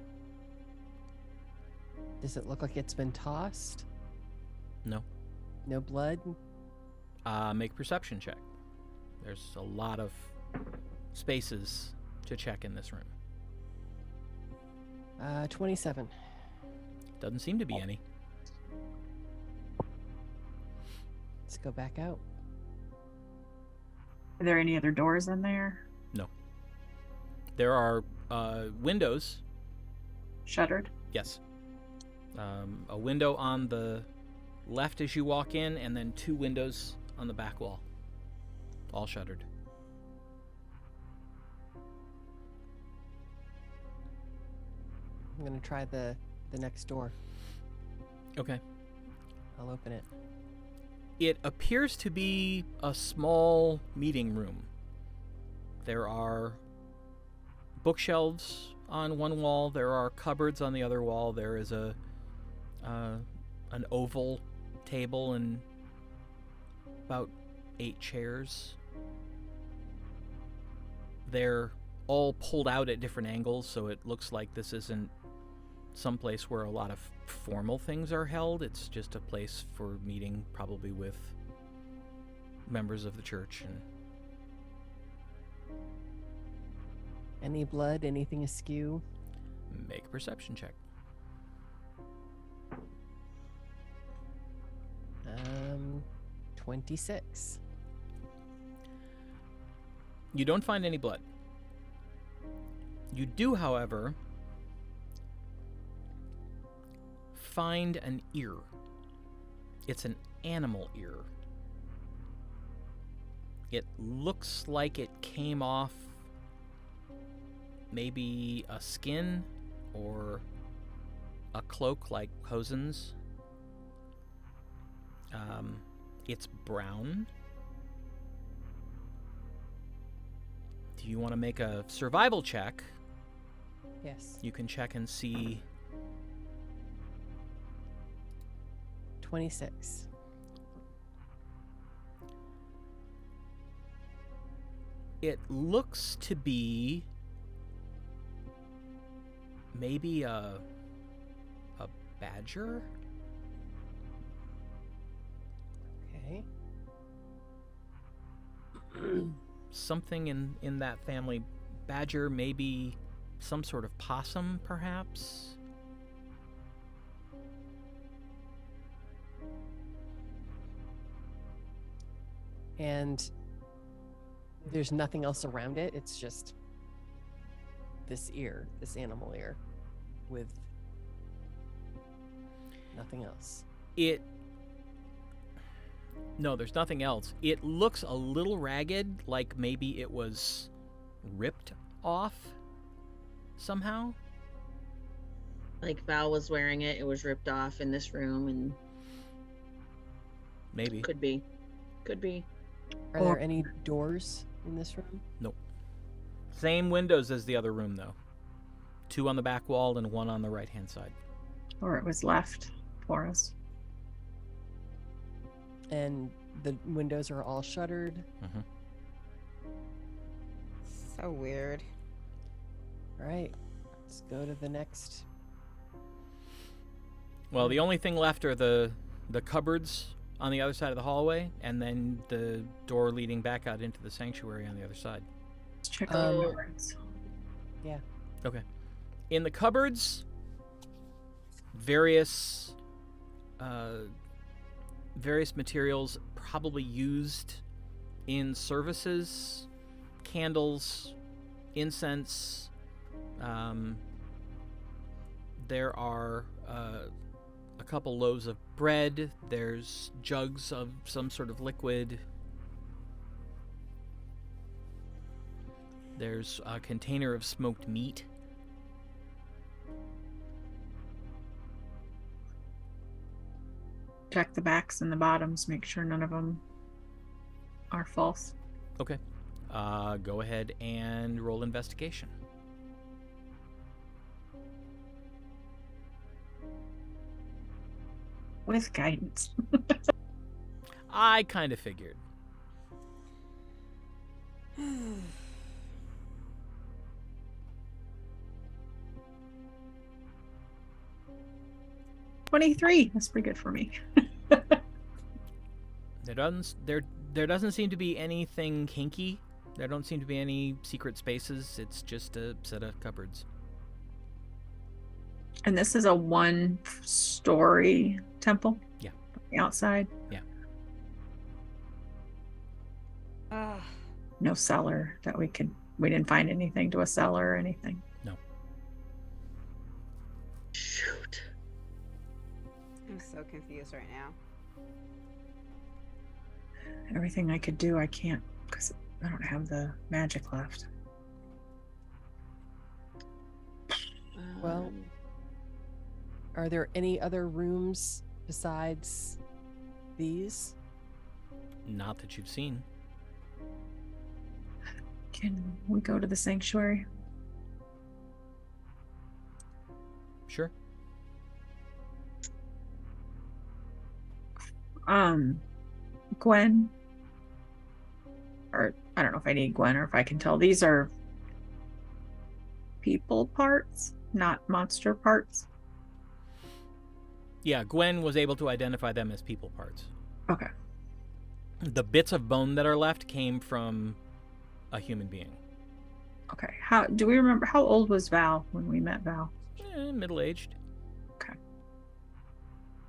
Does it look like it's been tossed? No. No blood? Make a perception check. There's a lot of spaces to check in this room. 27. Doesn't seem to be any. Let's go back out. Are there any other doors in there? There are windows. Shuttered? Yes. A window on the left as you walk in, and then 2 windows on the back wall. All shuttered. I'm going to try the next door. Okay. I'll open it. It appears to be a small meeting room. There are bookshelves on one wall. There are cupboards on the other wall. There is an oval table and about 8 chairs. They're all pulled out at different angles, so it looks like this isn't someplace where a lot of formal things are held. It's just a place for meeting, probably with members of the church. And Any blood? Anything askew? make a perception check. 26. You don't find any blood. You do, however, find an ear. It's an animal ear. It looks like it came off maybe a skin or a cloak like Hozen's. It's brown. Do you want to make a survival check? Yes. You can check and see. 26. It looks to be maybe a badger. Okay. Something in that family. Badger, maybe some sort of possum, perhaps. And there's nothing else around it. It's just this ear, this animal ear, with nothing else. No, there's nothing else. It looks a little ragged, like maybe it was ripped off somehow. Like Val was wearing it, it was ripped off in this room, and Maybe. could be. Are there any doors in this room? Same windows as the other room, though. 2 on the back wall and 1 on the right-hand side. Or it was left for us. And the windows are all shuttered. Mm-hmm. So weird. All right, let's go to the next. Well, the only thing left are the cupboards on the other side of the hallway, and then the door leading back out into the sanctuary on the other side. Let's check out the cupboards. Yeah. Okay. In the cupboards, various materials probably used in services, candles, incense. There are a couple loaves of bread. There's jugs of some sort of liquid. There's a container of smoked meat. Check the backs and the bottoms, make sure none of them are false. Okay. Go ahead and roll investigation. With guidance. I kind of figured. 23. That's pretty good for me. There doesn't seem to be anything kinky. There don't seem to be any secret spaces. It's just a set of cupboards. And this is a 1-story temple? Yeah. On the outside? Yeah. No cellar that we didn't find anything to a cellar or anything. No. Shoot. I'm so confused right now. Everything I could do, I can't because I don't have the magic left. Well, are there any other rooms besides these? Not that you've seen. Can we go to the sanctuary? Sure. Gwen, or I don't know if I need Gwen or if I can tell. These are people parts, not monster parts. Yeah, Gwen was able to identify them as people parts. Okay. The bits of bone that are left came from a human being. Okay. How do we remember how old was Val when we met Val? Middle-aged. Okay.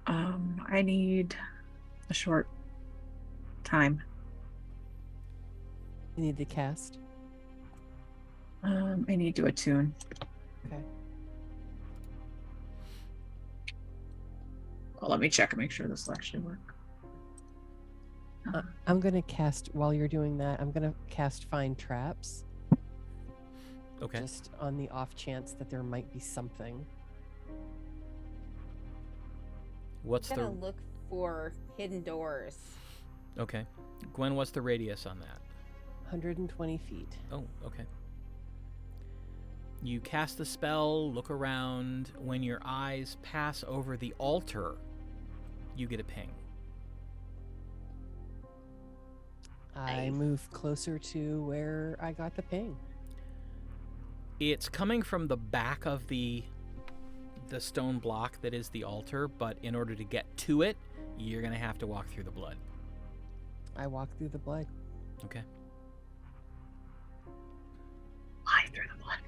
I need a short time. You need to cast. I need to attune. Okay. Well, let me check and make sure this will actually work. I'm gonna cast while you're doing that. I'm gonna cast Find Traps. Okay. Just on the off chance that there might be something. What's I'm the... gonna look for hidden doors. Okay. Gwen, what's the radius on that? 120 feet. Oh, okay. You cast the spell, look around. When your eyes pass over the altar, you get a ping. I move closer to where I got the ping. It's coming from the back of the stone block that is the altar, but in order to get to it, you're going to have to walk through the blood. I walk through the blood. Okay. Fly through the blood.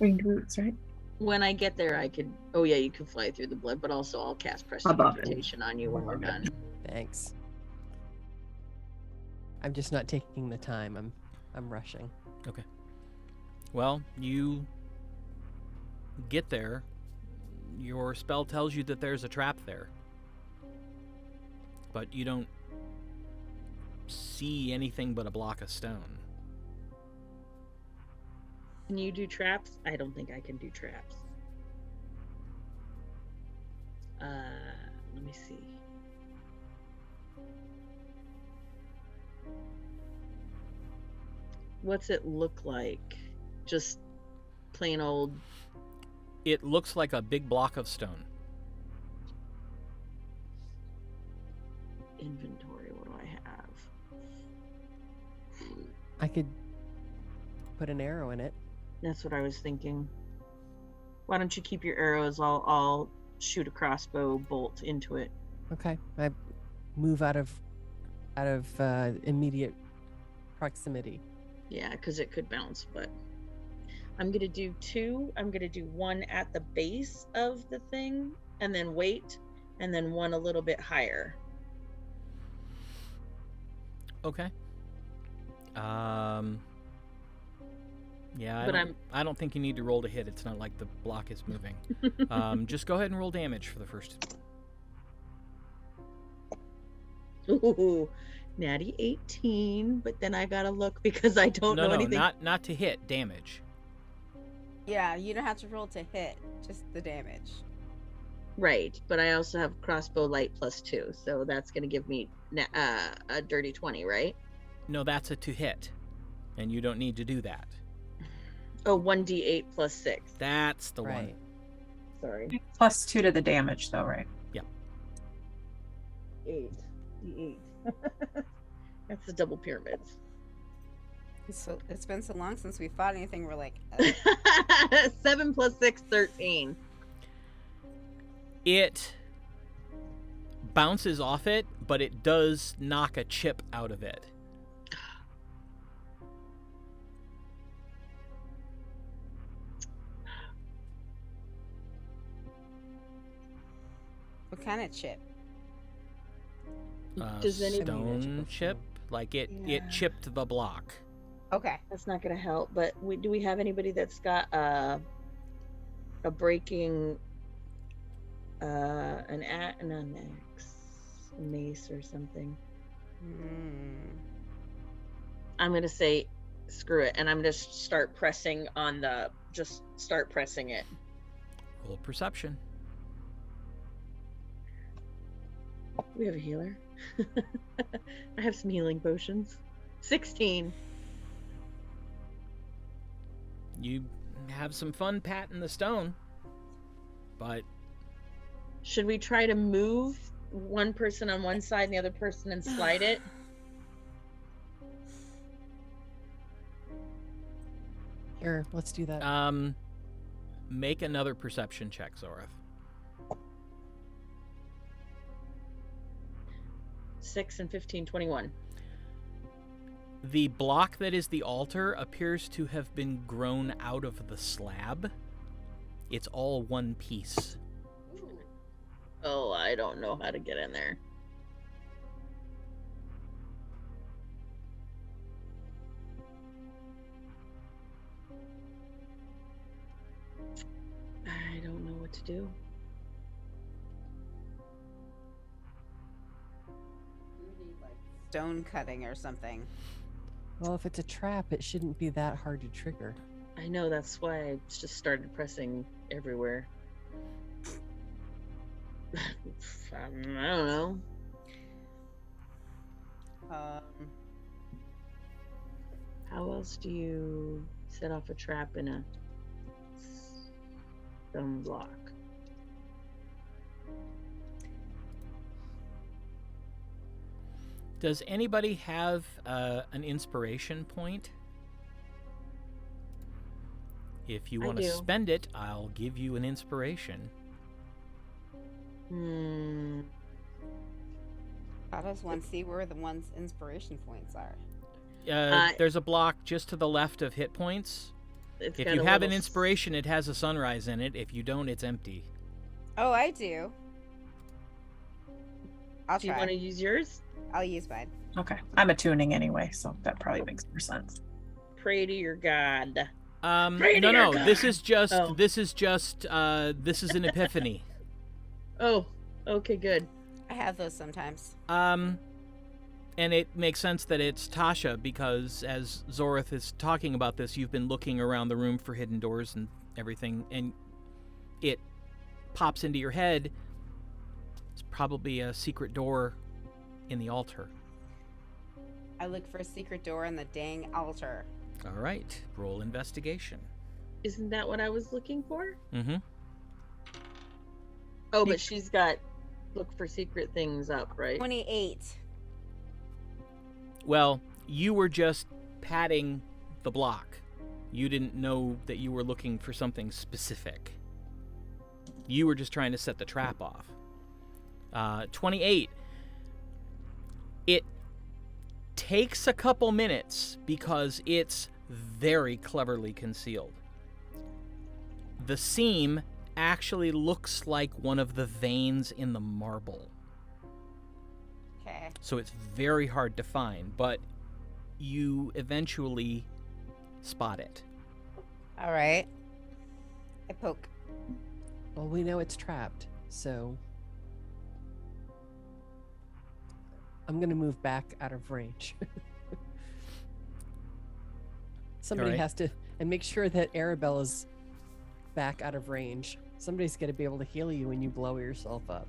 Winged boots, right? When I get there, I could. Oh yeah, you can fly through the blood, but also I'll cast Above it. prestidigitation on you when we're done. Thanks. I'm just not taking the time. I'm rushing. Okay. Well, you get there. Your spell tells you that there's a trap there. But you don't see anything but a block of stone. Can you do traps? I don't think I can do traps. Let me see. What's it look like? Just plain old. It looks like a big block of stone. Inventory. What do I have? I could put an arrow in it. That's what I was thinking. Why don't you keep your arrows? I'll shoot a crossbow bolt into it. Okay. I move out of immediate proximity. Yeah, because it could bounce, but I'm going to do 2. I'm going to do 1 at the base of the thing, and then wait, and then 1 a little bit higher. Okay. Yeah, But I don't think you need to roll to hit. It's not like the block is moving. Just go ahead and roll damage for the first. Ooh, natty 18, but then I gotta look because I don't know anything. not to hit, damage. Yeah, you don't have to roll to hit, just the damage. Right, but I also have crossbow light +2, so that's gonna give me a dirty 20, right? No, that's a to hit, and you don't need to do that. Oh, 1d8 +6. That's the one. Right. Sorry. +2 to the damage, though, right? 8. D8. That's the double pyramids. It's been so long since we fought anything. We're like, 7 + 6, 13. It bounces off it, but it does knock a chip out of it. what kind of chip? Does anybody Stone chip? Like it chipped the block. Okay. That's not gonna help. But do we have anybody that's got a breaking an axe, a mace or something? I'm gonna say screw it, and I'm gonna start pressing on start pressing it. Roll perception. We have a healer. I have some healing potions. 16. You have some fun patting the stone, but Should we try to move one person on one side and the other person and slide it? Here, let's do that. make another perception check, Zorath. 6 and 15, 21. The block that is the altar appears to have been grown out of the slab. It's all one piece. Oh, I don't know how to get in there. I don't know what to do. Stone cutting or something. Well, if it's a trap, it shouldn't be that hard to trigger. I know, that's why I just started pressing everywhere. I don't know. How else do you set off a trap in a stone block? Does anybody have an inspiration point? If you I want to do. spend it, I'll give you an inspiration. How does one see where the one's inspiration points are? There's a block just to the left of hit points. It's If got you a have an little inspiration, it has a sunrise in it. If you don't, it's empty. Oh, I do. I'll Do you try. want to use yours? I'll use mine. Okay. I'm attuning anyway, so that probably makes more sense. Pray to your god. No, Pray to your no. God. This is just. Oh. This is just. This is an epiphany. Oh, okay, good. I have those sometimes. And it makes sense that it's Tasha because as Zorath is talking about this, you've been looking around the room for hidden doors and everything, and it pops into your head. It's probably a secret door in the altar. I look for a secret door in the dang altar. All right, roll investigation. Isn't that what I was looking for? Mm-hmm. Oh, but she's got look for secret things up, right? 28. Well, you were just patting the block. You didn't know that you were looking for something specific. You were just trying to set the trap off. 28. It takes a couple minutes because it's very cleverly concealed. The seam actually looks like one of the veins in the marble. Okay. So it's very hard to find, but you eventually spot it. All right. I poke. Well, we know it's trapped, so I'm going to move back out of range. Somebody Alright. has to, and make sure that Arabella's back out of range. Somebody's going to be able to heal you when you blow yourself up.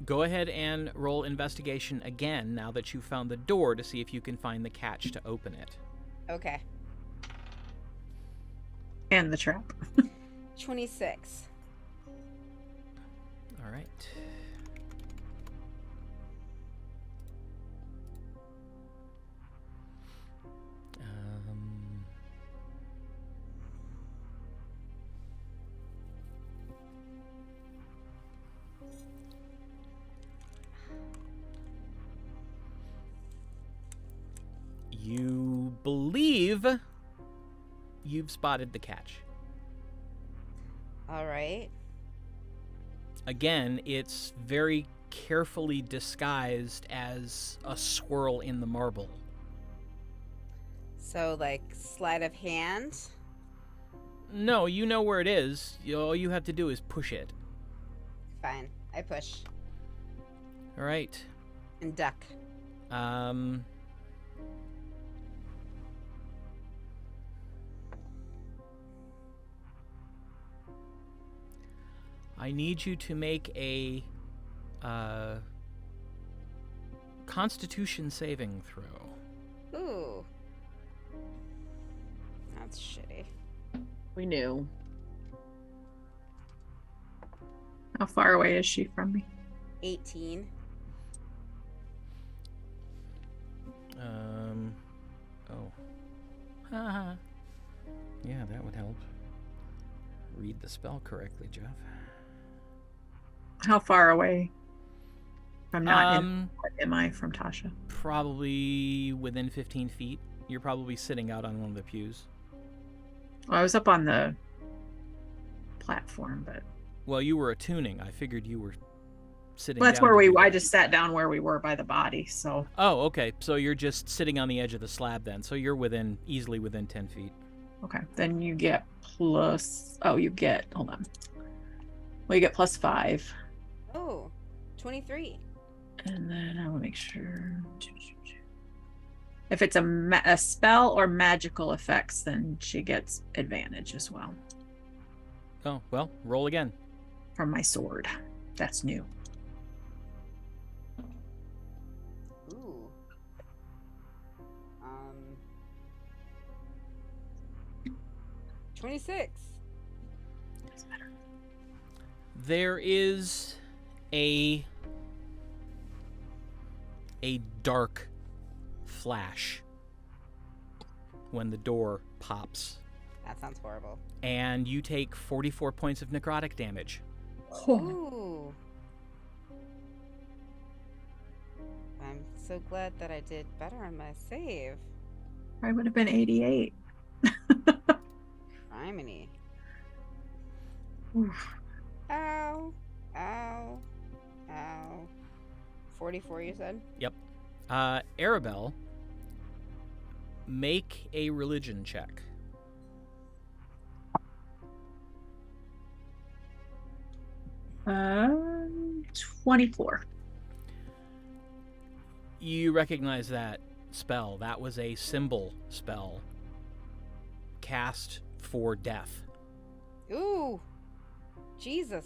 Go ahead and roll investigation again now that you've found the door to see if you can find the catch to open it. Okay. And the trap. 26. All right. You believe you've spotted the catch. All right. Again, it's very carefully disguised as a swirl in the marble. So, like, sleight of hand? No, you know where it is. All you have to do is push it. Fine. I push. All right. And duck. I need you to make a Constitution saving throw. Ooh. That's shitty. We knew. How far away is she from me? 18. Oh. Haha. Yeah, that would help. Read the spell correctly, Jeff. How far away? I'm not what am I from Tasha? Probably within 15 feet. You're probably sitting out on one of the pews. Well, I was up on the platform, but Well, you were attuning. I figured you were sitting well, that's down where to do I that. just sat down where we were by the body, so Oh, okay. So you're just sitting on the edge of the slab then. So you're easily within 10 feet. okay. Then you get plus hold on. Well, you get plus 5. Oh, 23. And then I will make sure. If it's a spell or magical effects, then she gets advantage as well Oh, well, roll again. from my sword. That's new. Ooh. 26. That's better. There is a dark flash when the door pops, That sounds horrible. and you take 44 points of necrotic damage. Oh, Ooh. I'm so glad that I did better on my save. I would have been 88. Criminy. Oof. Ow. Ow. Ow. 44, you said? Arabelle, make a religion check. Uh, 24. You recognize that spell. That was a symbol spell cast for death. Ooh. Jesus.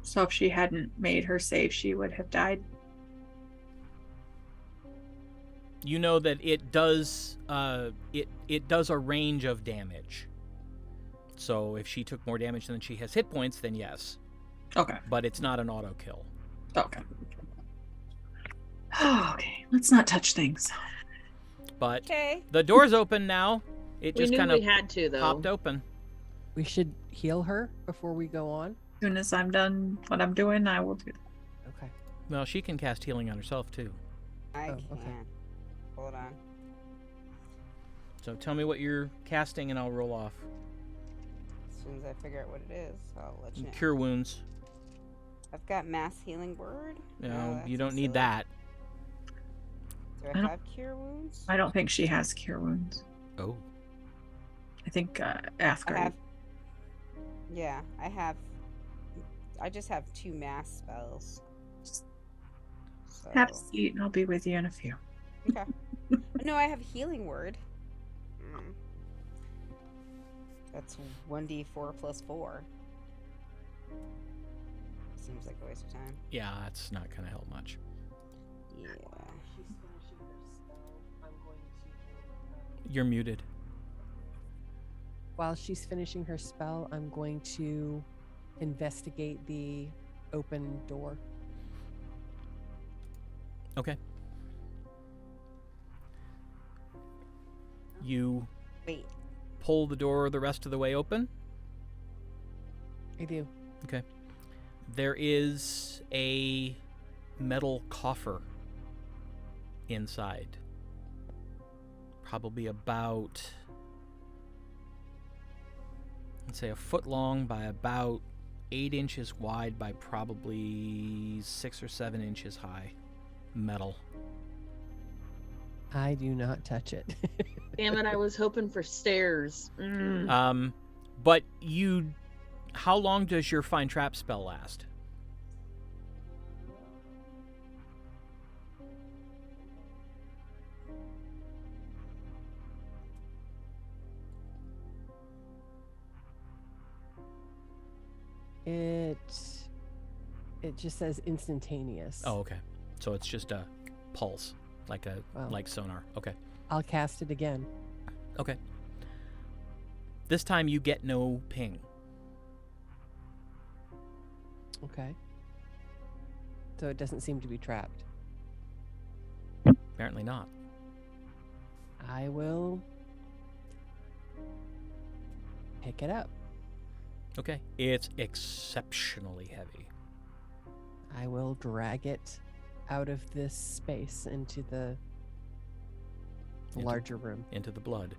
So if she hadn't made her save, she would have died. You know that it does it does a range of damage. So if she took more damage than she has hit points, then yes. Okay. But it's not an auto kill. Okay. Okay, let's not touch things. But Okay. the door's open now. It We just knew kind of we had to, though. popped open. We should heal her before we go on. As soon as I'm done what I'm doing, I will do that. Okay. Well, she can cast healing on herself too. I Oh, can. okay. Hold on. So tell me what you're casting and I'll roll off. As soon as I figure out what it is, I'll let you know. Cure wounds. I've got mass healing word. No, that's you don't need silly. that. Do I I don't- have cure wounds? I don't think she has cure wounds. Oh. I think I Athgar. have. Yeah, I have. I just have 2 mass spells. So. Have a seat and I'll be with you in a few. Okay. No, I have healing word. That's 1d4 plus 4. Seems like a waste of time. Yeah, that's not going to help much. Yeah. She's finishing her spell. I'm going to. You're muted. While she's finishing her spell, I'm going to investigate the open door. Okay. You Wait. pull the door the rest of the way open. I do. Okay. There is a metal coffer inside. Probably about, let's say, a foot long by about 8 inches wide by probably 6 or 7 inches high. Metal. I do not touch it. Damn it, I was hoping for stairs. But you, how long does your find trap spell last? It just says instantaneous. Oh, okay. So it's just a pulse, like a Wow. like sonar. Okay. I'll cast it again. Okay. This time you get no ping. Okay. So it doesn't seem to be trapped. Apparently not. I will pick it up. Okay. It's exceptionally heavy. I will drag it out of this space into the Into- larger room. Into the blood.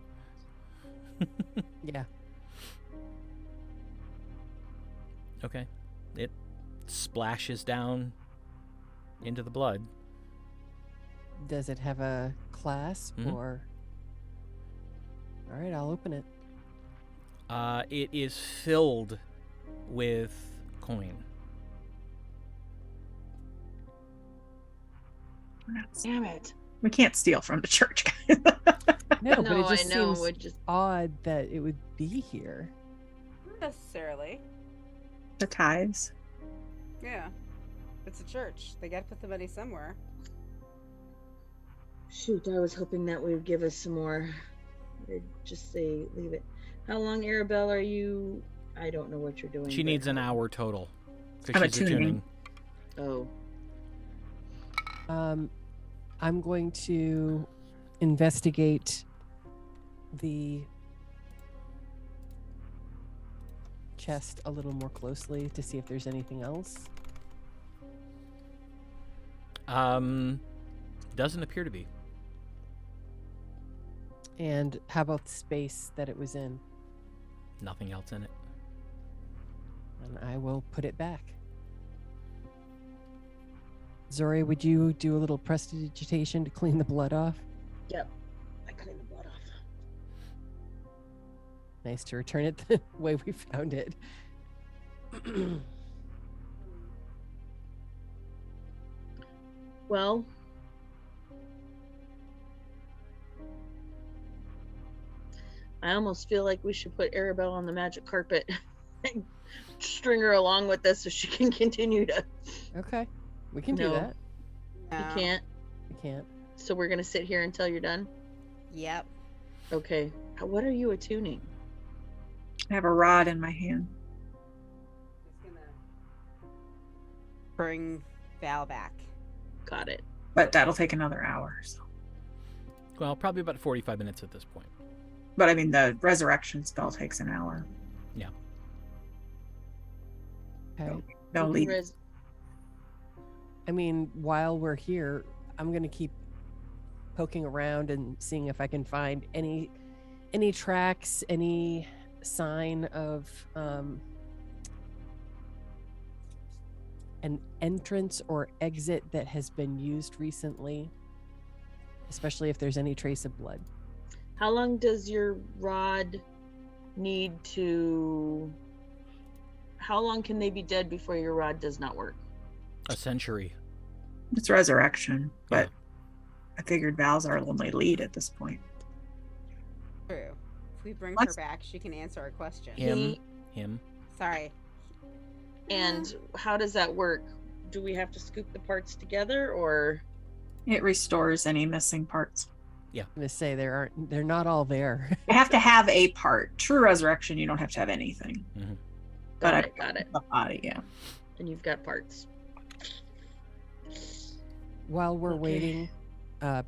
Yeah. Okay. It splashes down into the blood. Does it have a clasp Mhm. or? All right, I'll open it. It is filled with coin. Damn it. We can't steal from the church. No, but No, it just I know. seems It just odd that it would be here. Not necessarily. The tithes. Yeah. It's a church. They gotta put the money somewhere. shoot. I was hoping that would give us some more. They'd just say leave it. How long, Arabelle, are you? I don't know what you're doing. She but needs an how- hour total. I'm Because she's attuning. attuning. Oh, I'm going to investigate the chest a little more closely to see if there's anything else. Doesn't appear to be. And how about the space that it was in? Nothing else in it. And I will put it back. Zori, would you do a little prestidigitation to clean the blood off? yep. I cleaned the blood off. Nice to return it the way we found it. Well, I almost feel like we should put Arabelle on the magic carpet and string her along with us so she can continue to. Okay, we can do No. that. You can't. We can't. So we're gonna sit here until you're done? Yep. Okay. What are you attuning? I have a rod in my hand. Just gonna bring Val back. Got it. But that'll take another hour. So. Well, probably about 45 minutes at this point. But I mean, the resurrection spell takes an hour. Yeah. Okay. No lead. I mean, while we're here, I'm going to keep poking around and seeing if I can find any tracks, any sign of an entrance or exit that has been used recently, especially if there's any trace of blood. How long does your rod need to... How long can they be dead before your rod does not work? A century. It's resurrection, but I figured Val's our only lead at this point. True. If we bring Let's- her back, she can answer our question. Him. Sorry. And how does that work? Do we have to scoop the parts together, or... It restores any missing parts. I'm going to say they're not all there. You have to have a part. True resurrection, you don't have to have anything. Mm-hmm. Got it. The body, yeah. And you've got parts. While we're Okay. waiting,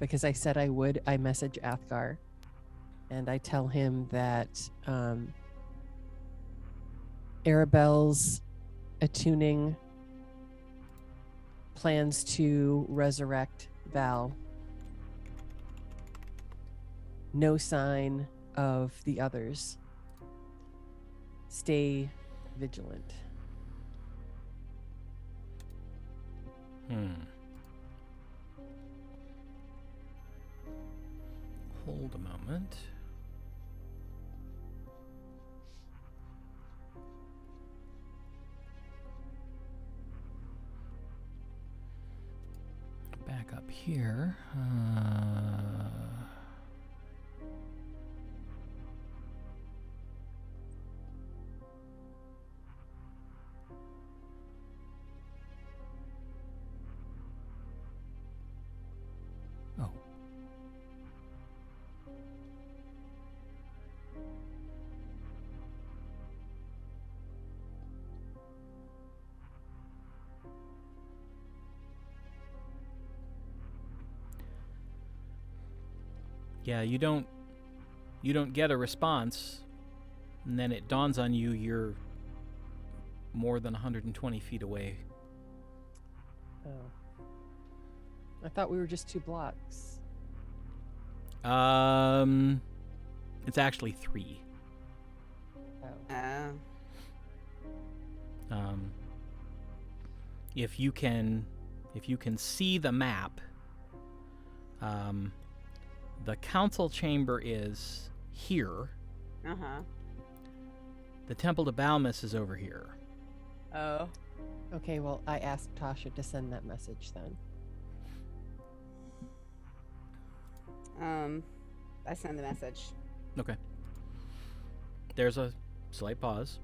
because I said I would, I message Athgar and I tell him that Arabelle's attuning plans to resurrect Val. No sign of the others. Stay vigilant. Hold a moment. Back up here. Oh. Yeah, you don't get a response, and then it dawns on you you're more than 120 feet away. Oh. I thought we were just 2 blocks. It's actually 3. Oh. If you can see the map, the council chamber is here. Uh-huh. The temple to Balmous is over here. Oh. Okay, well, I asked Tasha to send that message then. I send the message. Okay. There's a slight pause.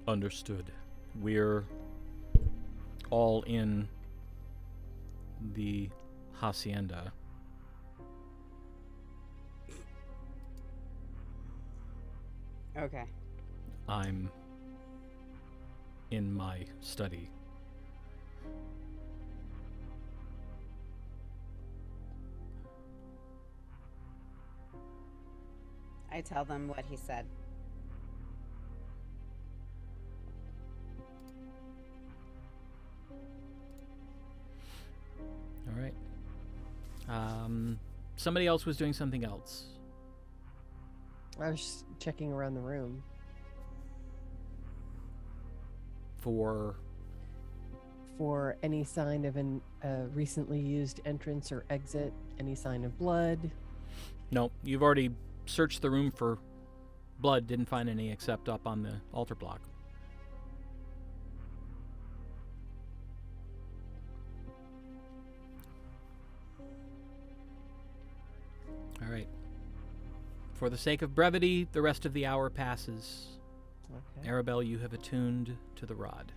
Understood. We're all in the hacienda. Okay. I'm in my study. I tell them what he said. All right. Somebody else was doing something else. I was just checking around the room. For any sign of a recently used entrance or exit, any sign of blood. No, you've already searched the room for blood, didn't find any except up on the altar block. All right. For the sake of brevity, the rest of the hour passes. Okay. Arabelle, you have attuned to the rod.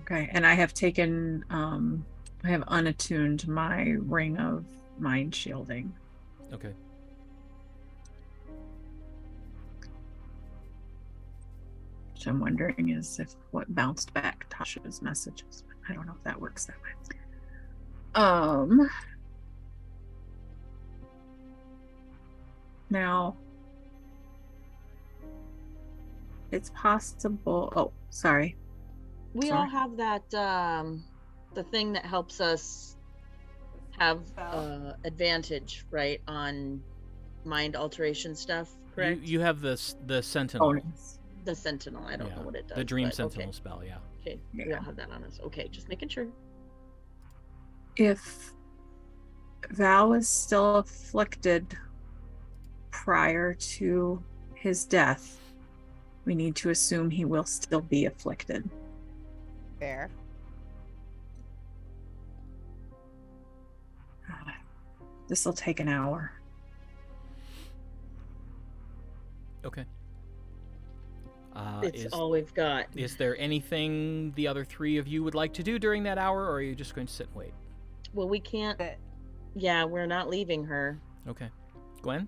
Okay, and I have taken I have unattuned my ring of mind shielding. Okay. Which I'm wondering is if what bounced back Tasha's messages. But I don't know if that works that way. Now it's possible. Oh, sorry. We all have that the thing that helps us have advantage, right, on mind alteration stuff, correct? You have the sentinel. Bonus. The sentinel. I don't know what it does. The dream but sentinel okay. spell, yeah. Okay, we all have that on us. Okay, just making sure. If Val is still afflicted prior to his death, we need to assume he will still be afflicted. Fair. This will take an hour. Okay. It's all we've got. Is there anything the other three of you would like to do during that hour, or are you just going to sit and wait? Well, we can't. Yeah, we're not leaving her. Okay. Gwen?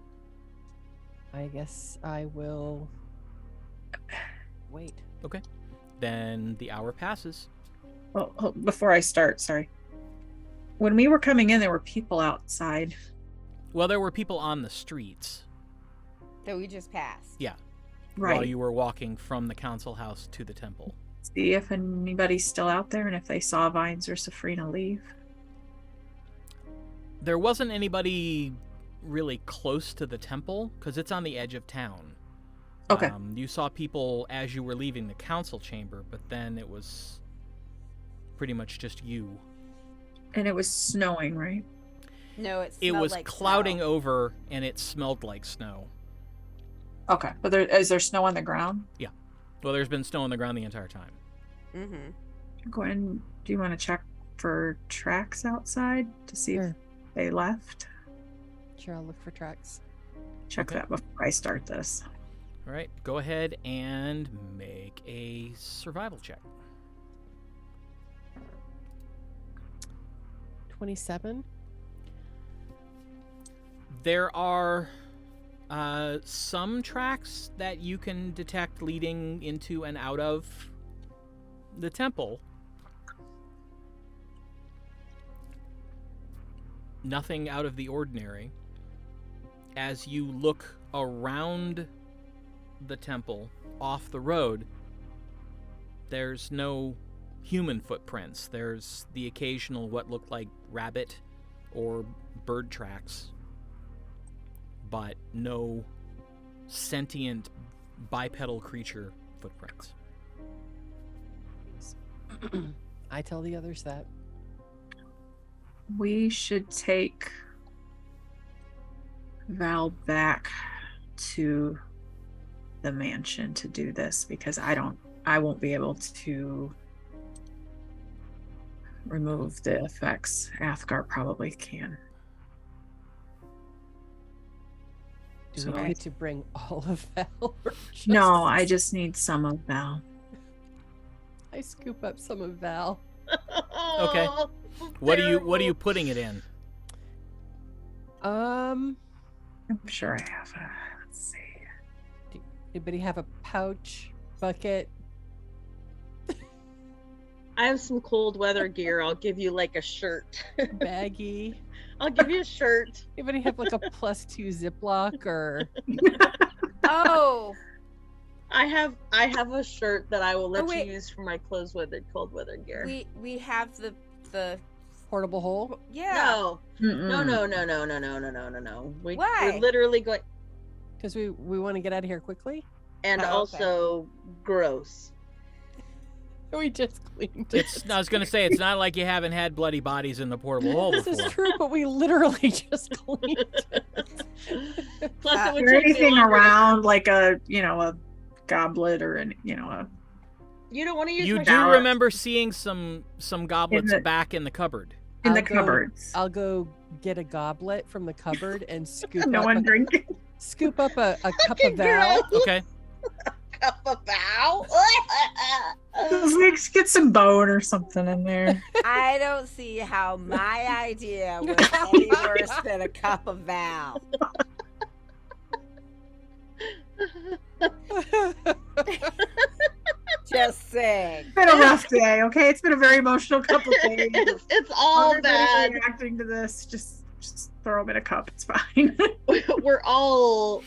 I guess I will wait. Okay. Then the hour passes. Well, before I start, sorry. When we were coming in, there were people outside. Well, there were people on the streets. That we just passed. Yeah. Right. While you were walking from the council house to the temple. See if anybody's still out there and if they saw Vines or Sefryna leave. There wasn't anybody really close to the temple because it's on the edge of town. Okay. You saw people as you were leaving the council chamber, but then it was pretty much just you. And it was snowing, right? No, It was like clouding snow. over, and it smelled like snow. Okay. But is there snow on the ground? Well, there's been snow on the ground the entire time. Mm-hmm. Gwen, do you want to check for tracks outside to see if they left? Sure, I'll look for tracks. Check that before I start this. All right, go ahead and make a survival check. 27. There are some tracks that you can detect leading into and out of the temple. Nothing out of the ordinary. As you look around the temple off the road, there's no human footprints. There's the occasional what looked like rabbit or bird tracks, but no sentient bipedal creature footprints. I tell the others that. We should take Val back to the mansion to do this because I won't be able to remove the effects. Athgar probably can. Do we need to bring all of Val? No, I just need some of Val. I scoop up some of Val. Okay. What are you putting it in? I'm sure I have a. Let's see. Anybody have a pouch, bucket? I have some cold weather gear. I'll give you like a shirt. Baggie? I'll give you a shirt. Anybody have like a +2 Ziploc or? Oh, I have a shirt that I will let wait. you use for my cold weather gear. we have the Portable hole? yeah. No. Mm-mm. No. Why? We're literally going, Because we want to get out of here quickly? and Oh, okay. also gross. We just cleaned it. I was going to say, it's not like you haven't had bloody bodies in the portable hole This before. is true, but we literally just cleaned it. Plus, it would Is there take me anything longer to- around like a goblet or a You don't want to use You my do shirt. remember seeing some goblets the- back in the cupboard. in the I'll go- cupboards? I'll go get a goblet from the cupboard and scoop No up one drinking. scoop up a cup Fucking of Val. girl. Okay. Cup of Val. Let's get some bone or something in there. I don't see how my idea was any worse than a cup of Val. Just saying. It's been a rough day, okay? It's been a very emotional couple days. It's all Everybody bad. reacting to this. Just throw them in a cup. It's fine. We're all,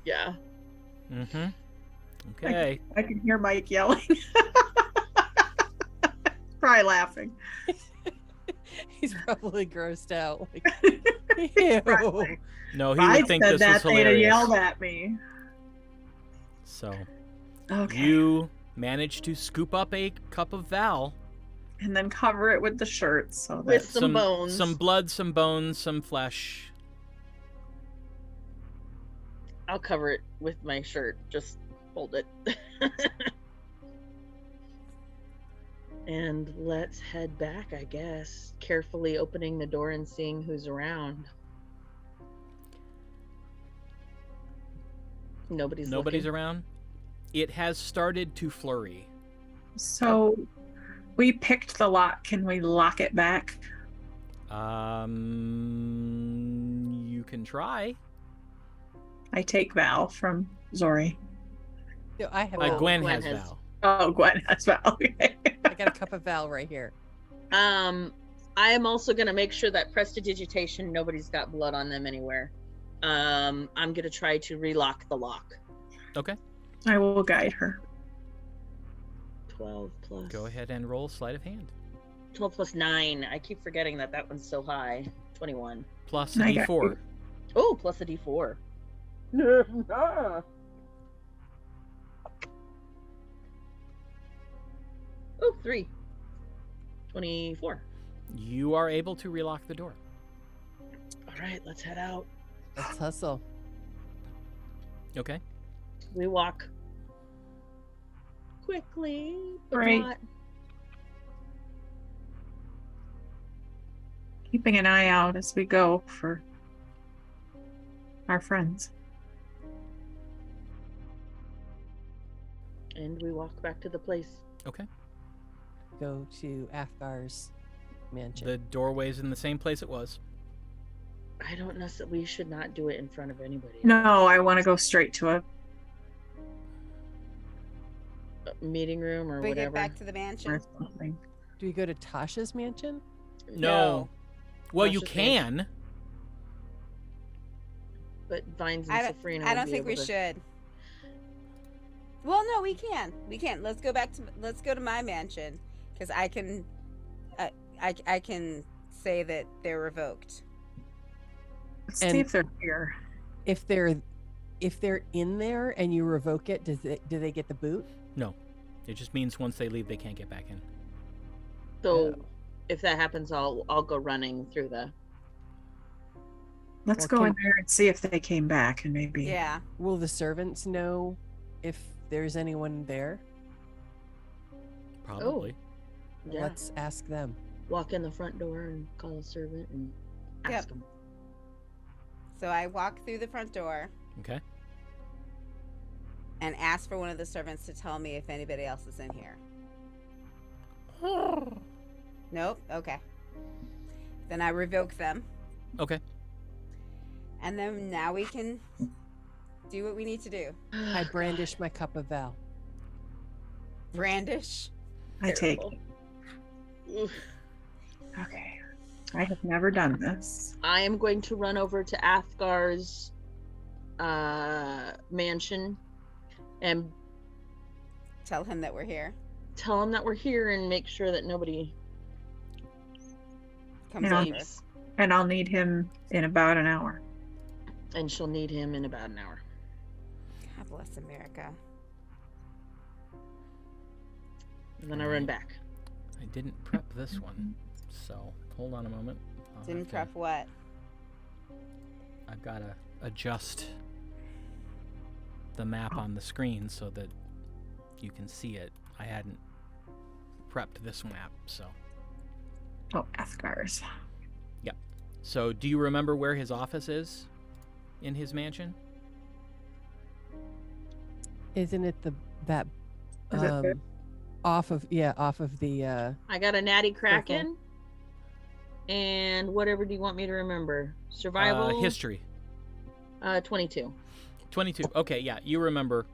yeah. Mm-hmm. Okay. I can hear Mike yelling. Probably laughing. He's probably grossed out. Like, ew. Probably. No, he If I'd would think said this that, was they'd have hilarious. yelled at me. So Okay. you managed to scoop up a cup of Val. And then cover it with the shirt so that With some bones. Some blood, some bones, some flesh. I'll cover it with my shirt. Just hold it. And let's head back, I guess. Carefully opening the door and seeing who's around. Nobody's looking. around. It has started to flurry. So we picked the lock. Can we lock it back? You can try. I take Val from Zori. No, I have. Oh, Gwen Gwen has has- Val. Oh, Gwen has Val. Okay. I got a cup of Val right here. I am also gonna make sure that prestidigitation, nobody's got blood on them anywhere. I'm gonna try to relock the lock. Okay. I will guide her. 12 plus. Go ahead and roll sleight of hand. 12 plus 9. I keep forgetting that one's so high. 21. Plus a I got D4. you. Oh, plus a D4. Oh, 3. 24. You are able to relock the door. All right, let's head out. Let's hustle. Okay. We walk quickly, but Right. not. Keeping an eye out as we go for our friends. And we walk back to the place. Okay. Go to Athgar's mansion. The doorway's in the same place it was. I don't know. We should not do it in front of anybody. No, I want to go straight to a Meeting room or We whatever. get back to the mansion. or something. Do we go to Tasha's mansion? No. Well, you Tasha's can. But Vines I and don't, Sefryna I would don't be think we able to- should. Well, no, we can. We can. Let's go to my mansion because I can say that they're revoked. Let's And- see if they're here. If they're in there and you revoke it, do they get the boot? No. It just means once they leave, they can't get back in. So if that happens, I'll go running through the. Let's Well, go can- in there and see if they came back and maybe. Yeah. Will the servants know if there's anyone there? Probably. Yeah. Let's ask them. Walk in the front door and call a servant and ask Yep. them. So I walk through the front door Okay. and ask for one of the servants to tell me if anybody else is in here. Nope. Okay. Then I revoke them, Okay. and then now we can do what we need to do. I brandish my cup of Val. Brandish. I take Terrible. it. Oof. Okay. I have never done this. I am going to run over to Athgar's mansion and Tell him that we're here. tell him that we're here and make sure that nobody Comes Yeah. over. leaves. And I'll need him in about an hour. And she'll need him in about an hour. God bless America. And then I run back. I didn't prep this one, so hold on a moment. I'll Didn't have to- prep what? I've got to adjust the map on the screen so that you can see it. I hadn't prepped this map, so. Oh, Athgar's. So, do you remember where his office is in his mansion? Isn't it that Is it there? Off of the I got a natty kraken. And whatever do you want me to remember? Survival? History. 22. 22. Okay, yeah, you remember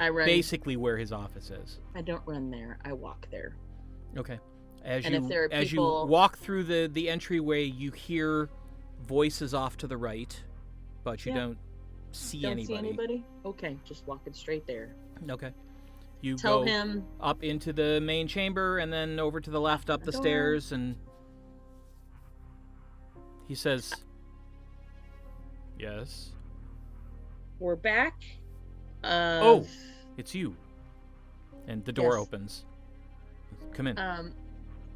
I run. basically where his office is. I don't run there. I walk there. Okay. As And if there are you people- walk through the entryway, you hear voices off to the right, but you Yeah. don't see Don't anybody. see anybody? Okay, just walking straight there. Okay. You Tell go him up into the main chamber and then over to the left up the door. stairs, and he says, "Yes." we're back. Oh, it's you. And the door Yes. opens. Come in.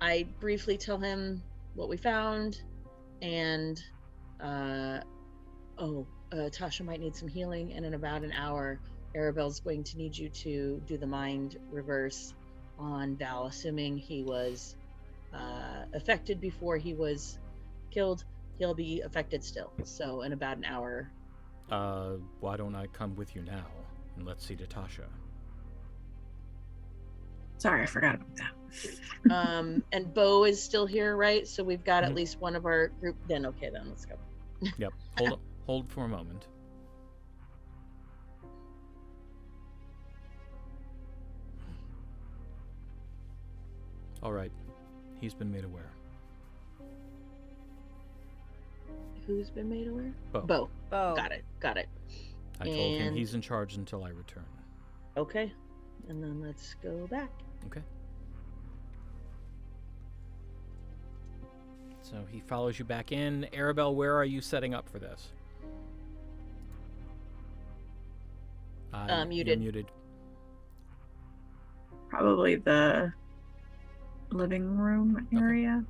I briefly tell him what we found, and Tasha might need some healing, and in about an hour, Arabelle's going to need you to do the mind reverse on Val, assuming he was affected before he was killed. He'll be affected still. So in about an hour. Why don't I come with you now and let's see to Tasha? Sorry, I forgot about that. And Bo is still here, right? So we've got at least one of our group. Then okay, then let's go. Yep. Hold for a moment. All right. He's been made aware. Who's been made aware? Bo. Bo. Oh, Got it. I told him And- he's in charge until I return. Okay. And then let's go back. Okay. So he follows you back in. Arabelle, where are you setting up for this? Muted. You're muted. Probably the living room area.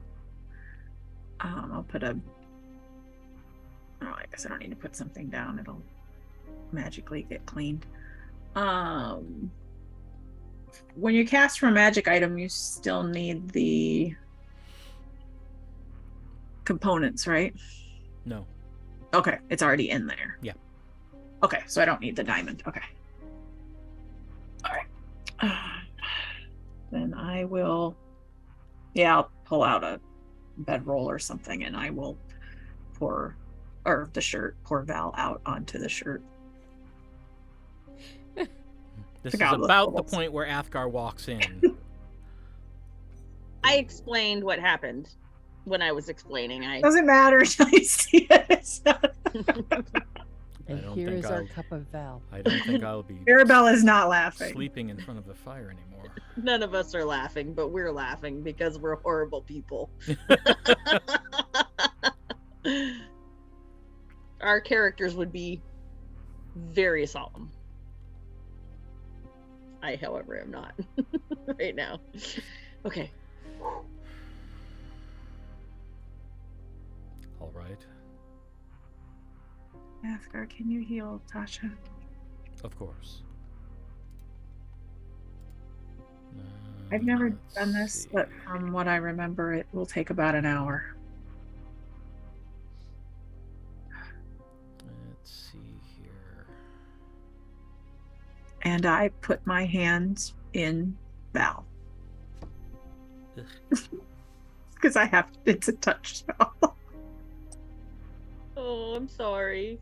I'll put a. Oh, I guess I don't need to put something down. It'll magically get cleaned. When you cast from a magic item, you still need the components, right? No. Okay, it's already in there. Yeah. Okay, so I don't need the diamond. Okay. All right. Then I will. Yeah, I'll pull out a bedroll or something, and I will pour Val out onto the shirt. This Forgot is about about the those. point where Athgar walks in. I explained what happened when I was explaining. Doesn't matter until you see it. It's not... and don't here think is our I'll- cup of Val. I don't think I'll be Arabelle is not laughing. sleeping in front of the fire anymore. None of us are laughing, but we're laughing because we're horrible people. Our characters would be very solemn. I, however, am not right now. Okay. All right. Athgar, can you heal Tasha? Of course. I've never Let's done this, see. but from what I remember, it will take about an hour. Let's see here. And I put my hands in Val. Ugh. Because it's a touch spell. Oh, I'm sorry.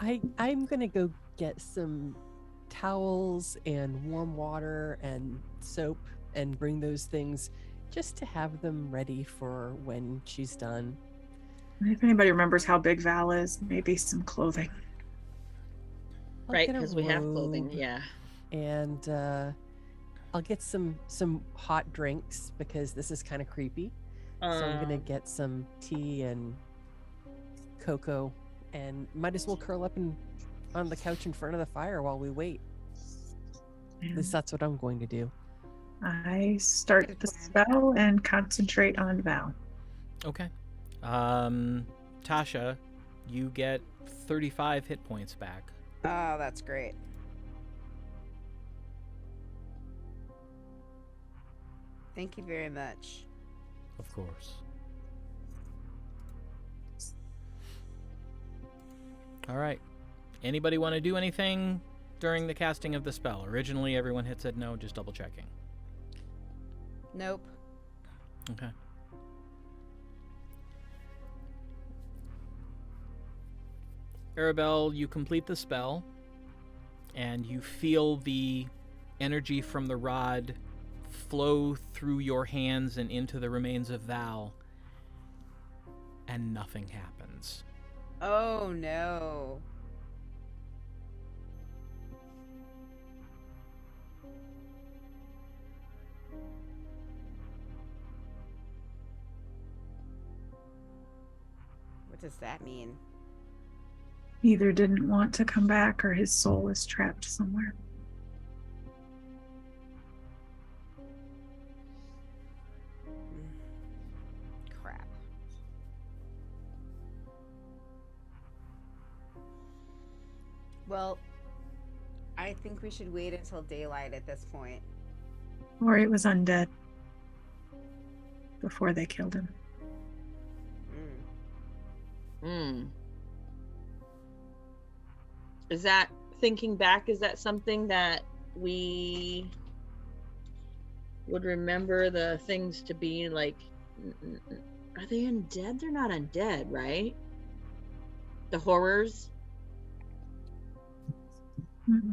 I'm gonna go get some towels and warm water and soap and bring those things just to have them ready for when she's done. If anybody remembers how big Val is, maybe some clothing. I'll Right, get a because we have clothing. robe, Yeah. and I'll get some hot drinks because this is kind of creepy. So I'm gonna get some tea and cocoa, and might as well curl up on the couch in front of the fire while we wait. At least that's what I'm going to do. I start Good the plan. spell and concentrate on Val. Okay. Tasha, you get 35 hit points back. Oh, that's great. Thank you very much. Of course. All right. Anybody want to do anything during the casting of the spell? Originally, everyone had said no, just double checking. Nope. Okay. Arabelle, you complete the spell, and you feel the energy from the rod flow through your hands and into the remains of Val, and nothing happens. Oh no. What does that mean? Either didn't want to come back or his soul is trapped somewhere. Crap. Well, I think we should wait until daylight at this point. Or it was undead before they killed him. Hmm. Is that, thinking back, is that something that we would remember the things to be like? Are they undead? They're not undead, right? The horrors? Mm-hmm.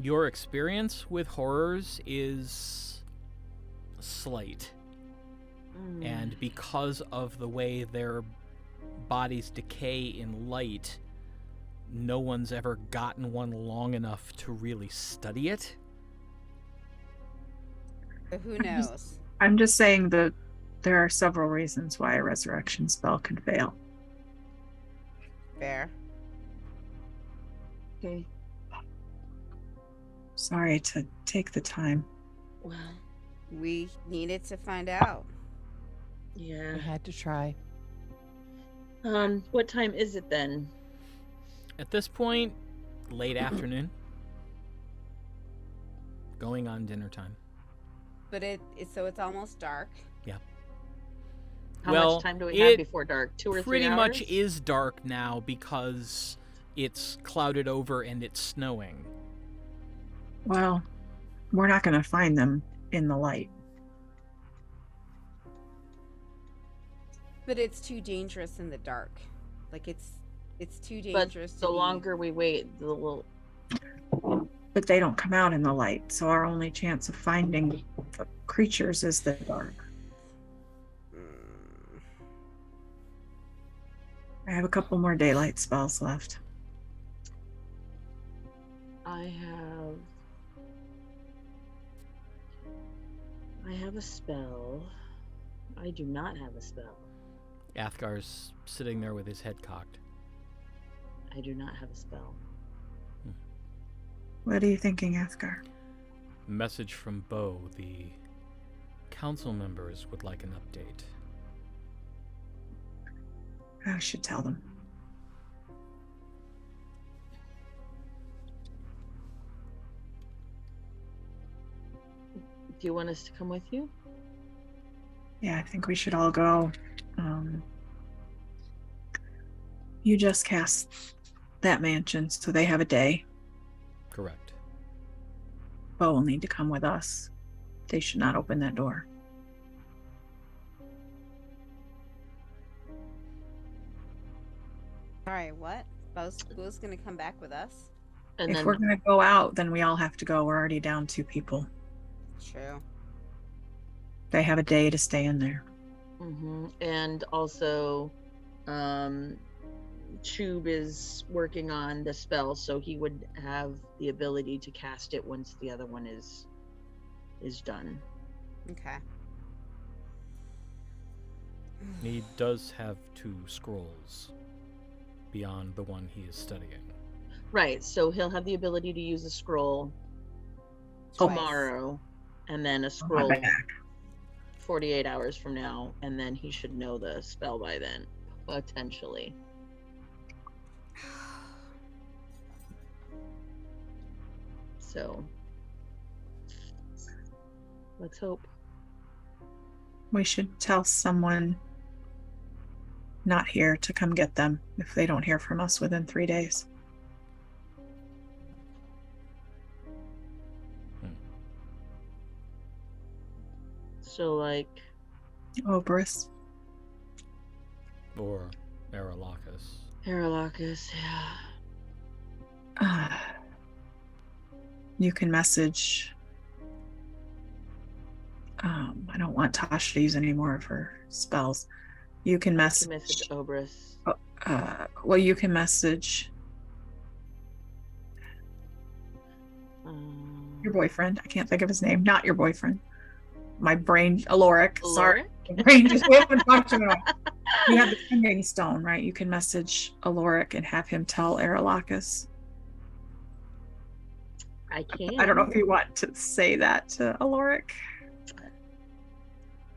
Your experience with horrors is slight. And because of the way their bodies decay in light, no one's ever gotten one long enough to really study it. But who knows? I'm just saying that there are several reasons why a resurrection spell can fail. Fair. Okay. Sorry to take the time. Well, We needed to find out. yeah. I had to try. What time is it then? At this point, late afternoon. Going on dinner time. But so it's almost dark. How Well, much time do we have it before dark? 2 or 3 Pretty hours? much is dark now because it's clouded over and it's snowing. Well, we're not going to find them in the light. But it's too dangerous in the dark. Like it's too But dangerous. the longer we wait, the little. But they don't come out in the light, so our only chance of finding the creatures is the dark. I have a couple more daylight spells left. I have a spell. I do not have a spell. Athgar's sitting there with his head cocked. I do not have a spell. What are you thinking, Athgar? Message from Bo. The council members would like an update. I should tell them. Do you want us to come with you? Yeah, I think we should all go. You just cast that mansion, so they have a day. Correct. Bo will need to come with us. They should not open that door. Sorry, what? Bo's gonna come back with us? And If then we're going to go out, then we all have to go. We're already down 2 people. True. They have a day to stay in there. And also, Chube is working on the spell, so he would have the ability to cast it once the other one is done. Okay. He does have 2 scrolls beyond the one he is studying. Right, so he'll have the ability to use a scroll Twice. tomorrow, and then a I'm scroll back. 48 hours from now, and then he should know the spell by then, potentially. So, let's hope. We should tell someone not here to come get them if they don't hear from us within 3 days. So, like, Oberus. Or Aralakis. Heralds, yeah. You can message. I don't want Tasha to use any more of her spells. You can I message. can message Oberus. Well, you can message your boyfriend. I can't think of his name. Not your boyfriend. My brain, Aloric. Sorry. Aloric? Brain just we haven't talked to him. You have the sending stone, right? You can message Aloric and have him tell Aralakis. I can. I don't know if you want to say that to Aloric.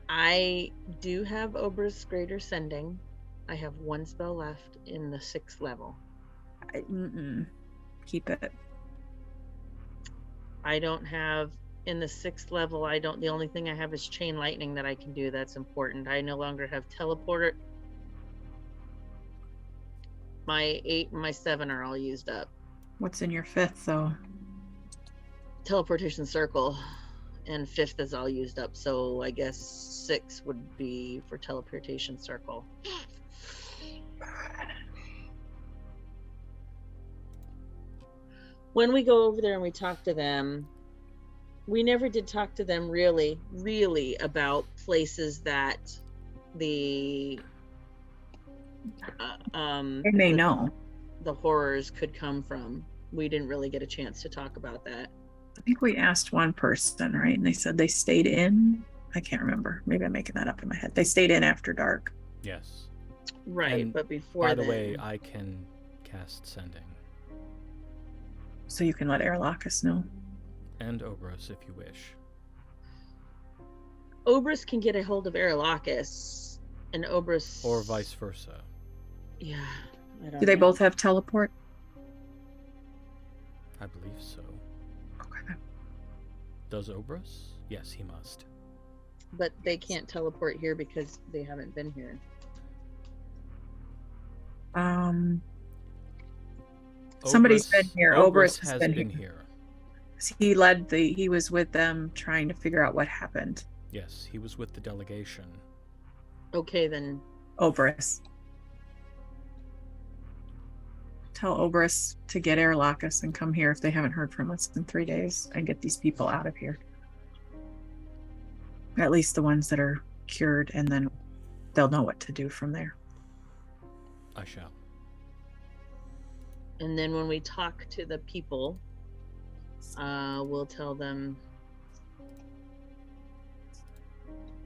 I do have Oberus Greater Sending. I have one spell left in the 6th level. Keep it. I don't have in the 6th level. The only thing I have is Chain Lightning that I can do. That's important. I no longer have Teleporter. My 8 and my 7 are all used up. What's in your 5th, though? Teleportation Circle, and 5th is all used up. So I guess 6 would be for Teleportation Circle. When we go over there and we talk to them, we never did talk to them really about places that the They may know. the horrors could come from. We didn't really get a chance to talk about that. I think we asked one person, right? And they said they stayed in. I can't remember. Maybe I'm making that up in my head. They stayed in after dark. Yes. Right, And but before By the then, way, I can cast Sending. So you can let Aralakis know. And Oberus if you wish. Oberus can get a hold of Aralakis, and Oberus... Or vice versa. Yeah, I don't Do they know. both have teleport? I believe so. Okay. Does Oberus? Yes, he must. But they can't teleport here because they haven't been here. Somebody's been here. Oberus Oberus has been here. He was with them trying to figure out what happened. Yes, he was with the delegation. Okay, then. Oberus. Tell Oberus to get Aralakis and come here if they haven't heard from us in 3 days and get these people out of here. At least the ones that are cured, and then they'll know what to do from there. I shall. And then when we talk to the people, we'll tell them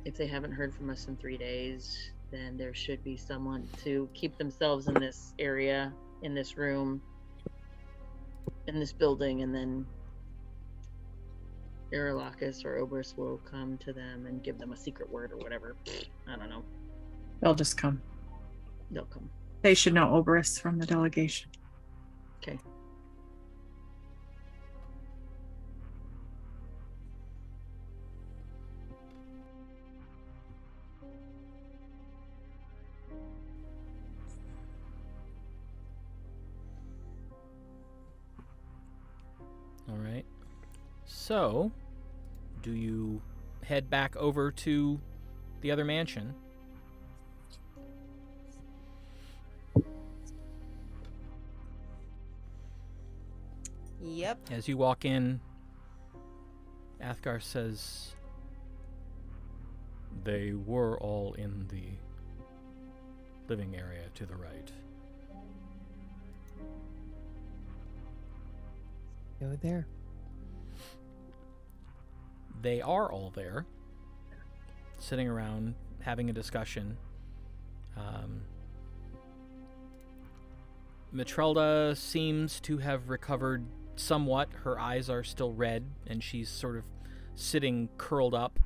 if they haven't heard from us in 3 days, then there should be someone to keep themselves in this area, in this room, in this building, and then Aralakis or Oberus will come to them and give them a secret word or whatever. I don't know. They'll just come. They'll come. They should know Oberus from the delegation. Okay. All right. So, do you head back over to the other mansion? Yep. As you walk in, Athgar says, they were all in the living area to the right. Go there. They are all there, sitting around, having a discussion. Mytrelda seems to have recovered somewhat. Her eyes are still red, and she's sort of sitting curled up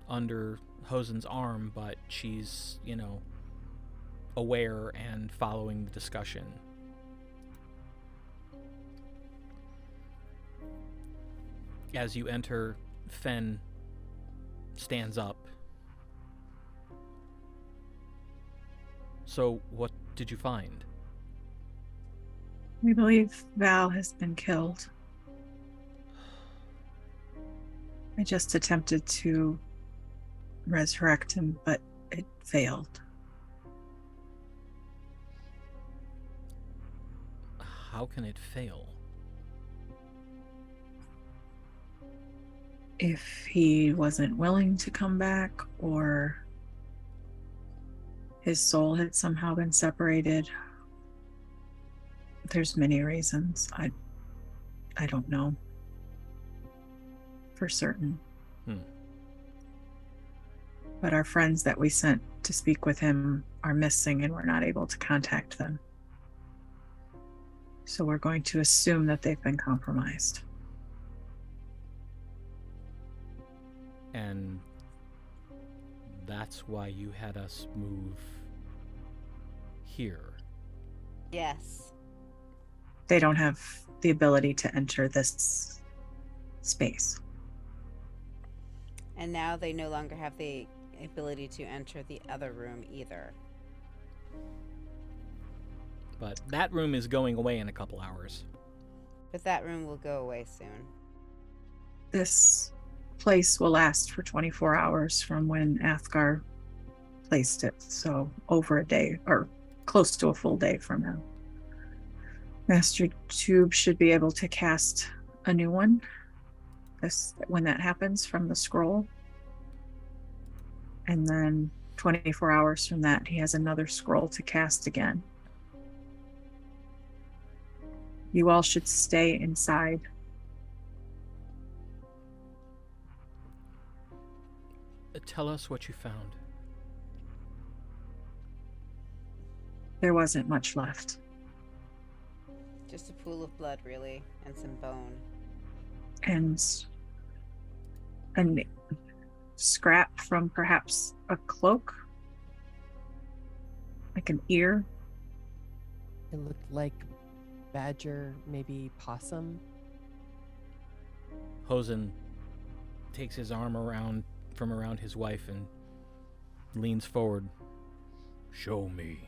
under Hozen's arm, but she's, aware and following the discussion. As you enter, Fen stands up. So, what did you find? We believe Val has been killed. I just attempted to resurrect him, but it failed. How can it fail? If he wasn't willing to come back, or his soul had somehow been separated. There's many reasons. I don't know for certain. But our friends that we sent to speak with him are missing, and we're not able to contact them. So we're going to assume that they've been compromised. And that's why you had us move here. Yes. They don't have the ability to enter this space. And now they no longer have the ability to enter the other room either. But that room is going away in a couple hours. But that room will go away soon. This place will last for 24 hours from when Athgar placed it. So over a day, or close to a full day from now. Master Tube should be able to cast a new one when that happens from the scroll. And then 24 hours from that, he has another scroll to cast again. You all should stay inside. Tell us what you found. There wasn't much left. Just a pool of blood, really, and some bone. And a scrap from perhaps a cloak, like an ear. It looked like badger, maybe possum. Hozen takes his arm from around his wife and leans forward. Show me.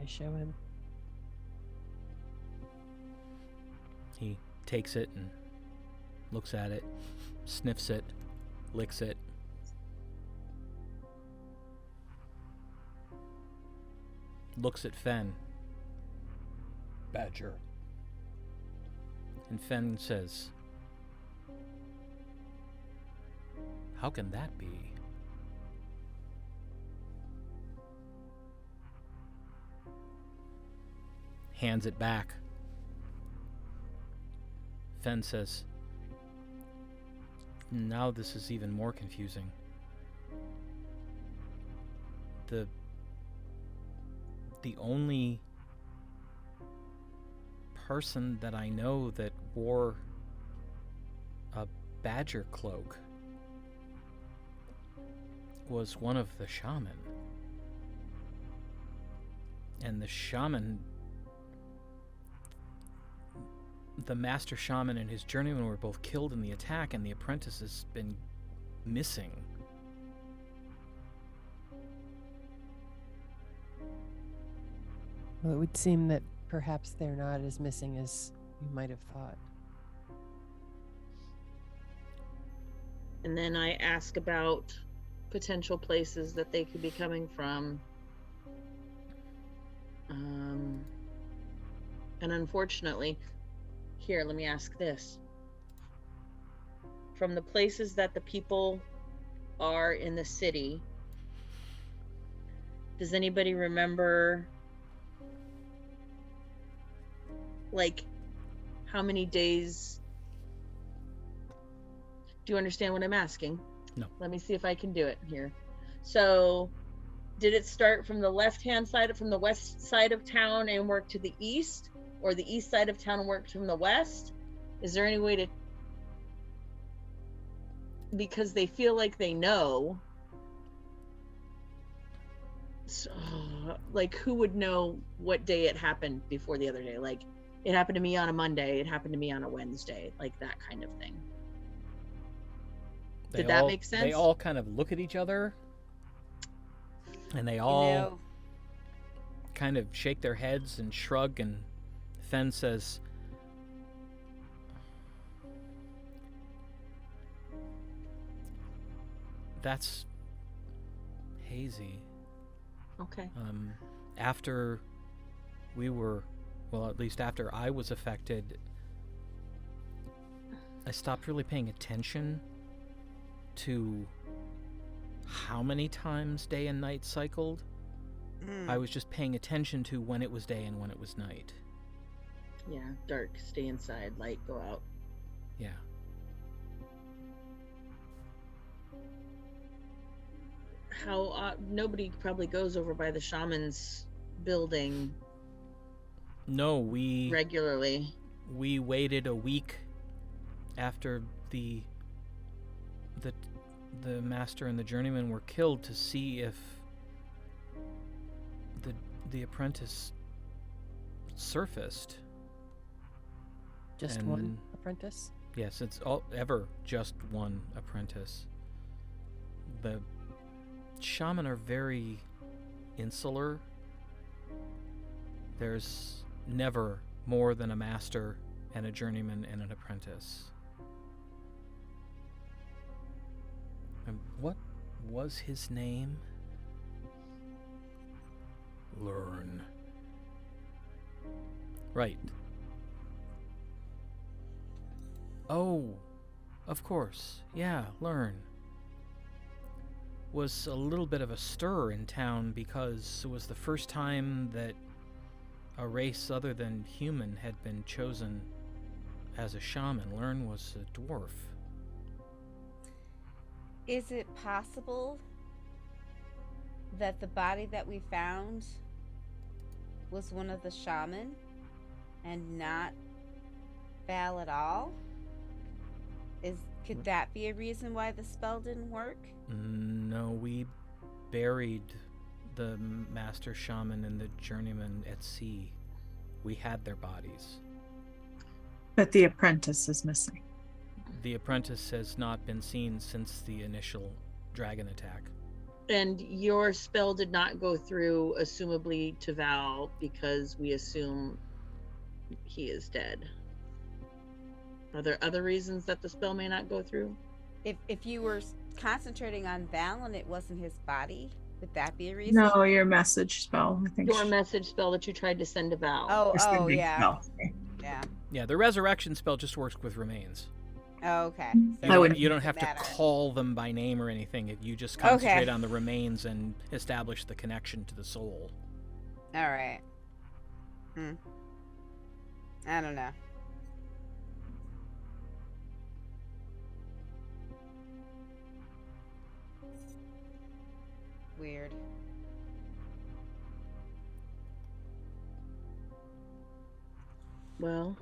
I show him. He takes it and looks at it, sniffs it, licks it. Looks at Fen. Badger. And Fen says, how can that be? Hands it back. Fen says, now this is even more confusing. The only person that I know that wore a badger cloak was one of the shaman. And the shaman, the master shaman and his journeyman were both killed in the attack, and the apprentice has been missing. Well, it would seem that perhaps they're not as missing as you might have thought. And then I ask about potential places that they could be coming from. And unfortunately, here, let me ask this. From the places that the people are in the city, does anybody remember, like, how many days? Do you understand what I'm asking? No. Let me see if I can do it here. So, did it start from the left-hand side, from the west side of town and work to the east? Or the east side of town and work from the west? Is there any way to... Because they feel like they know. So, like, who would know what day it happened before the other day? Like, it happened to me on a Monday, it happened to me on a Wednesday, like that kind of thing. Did that make sense? They all kind of look at each other, and they all kind of shake their heads and shrug, and Fen says, That's hazy. Okay. After we were, well, at least after I was affected, I stopped really paying attention to how many times day and night cycled. I was just paying attention to when it was day and when it was night. Yeah, dark, stay inside, light, go out. Yeah. How nobody probably goes over by the shaman's building No, we regularly. waited a week after the master and the journeyman were killed to see if the apprentice surfaced. Just And- one apprentice? Yes, it's ever just one apprentice. The shaman are very insular. There's never more than a master and a journeyman and an apprentice. And what was his name? Learn. Right. Oh, of course. Yeah, Learn. Was a little bit of a stir in town because it was the first time that a race other than human had been chosen as a shaman. Learn was a dwarf. Is it possible that the body that we found was one of the shaman and not Val at all? Could that be a reason why the spell didn't work? No, we buried the master shaman and the journeyman at sea. We had their bodies. But the apprentice is missing. The apprentice has not been seen since the initial dragon attack. And your spell did not go through, assumably, to Val because we assume he is dead. Are there other reasons that the spell may not go through? If you were concentrating on Val and it wasn't his body, would that be a reason? No, your message spell. I think Your message spell that you tried to send to Val. Oh, your sending yeah. spell. Yeah. Yeah, the resurrection spell just works with remains. Oh, okay. You don't have to call them by name or anything. You just concentrate on the remains and establish the connection to the soul. All right. I don't know. Weird. Well,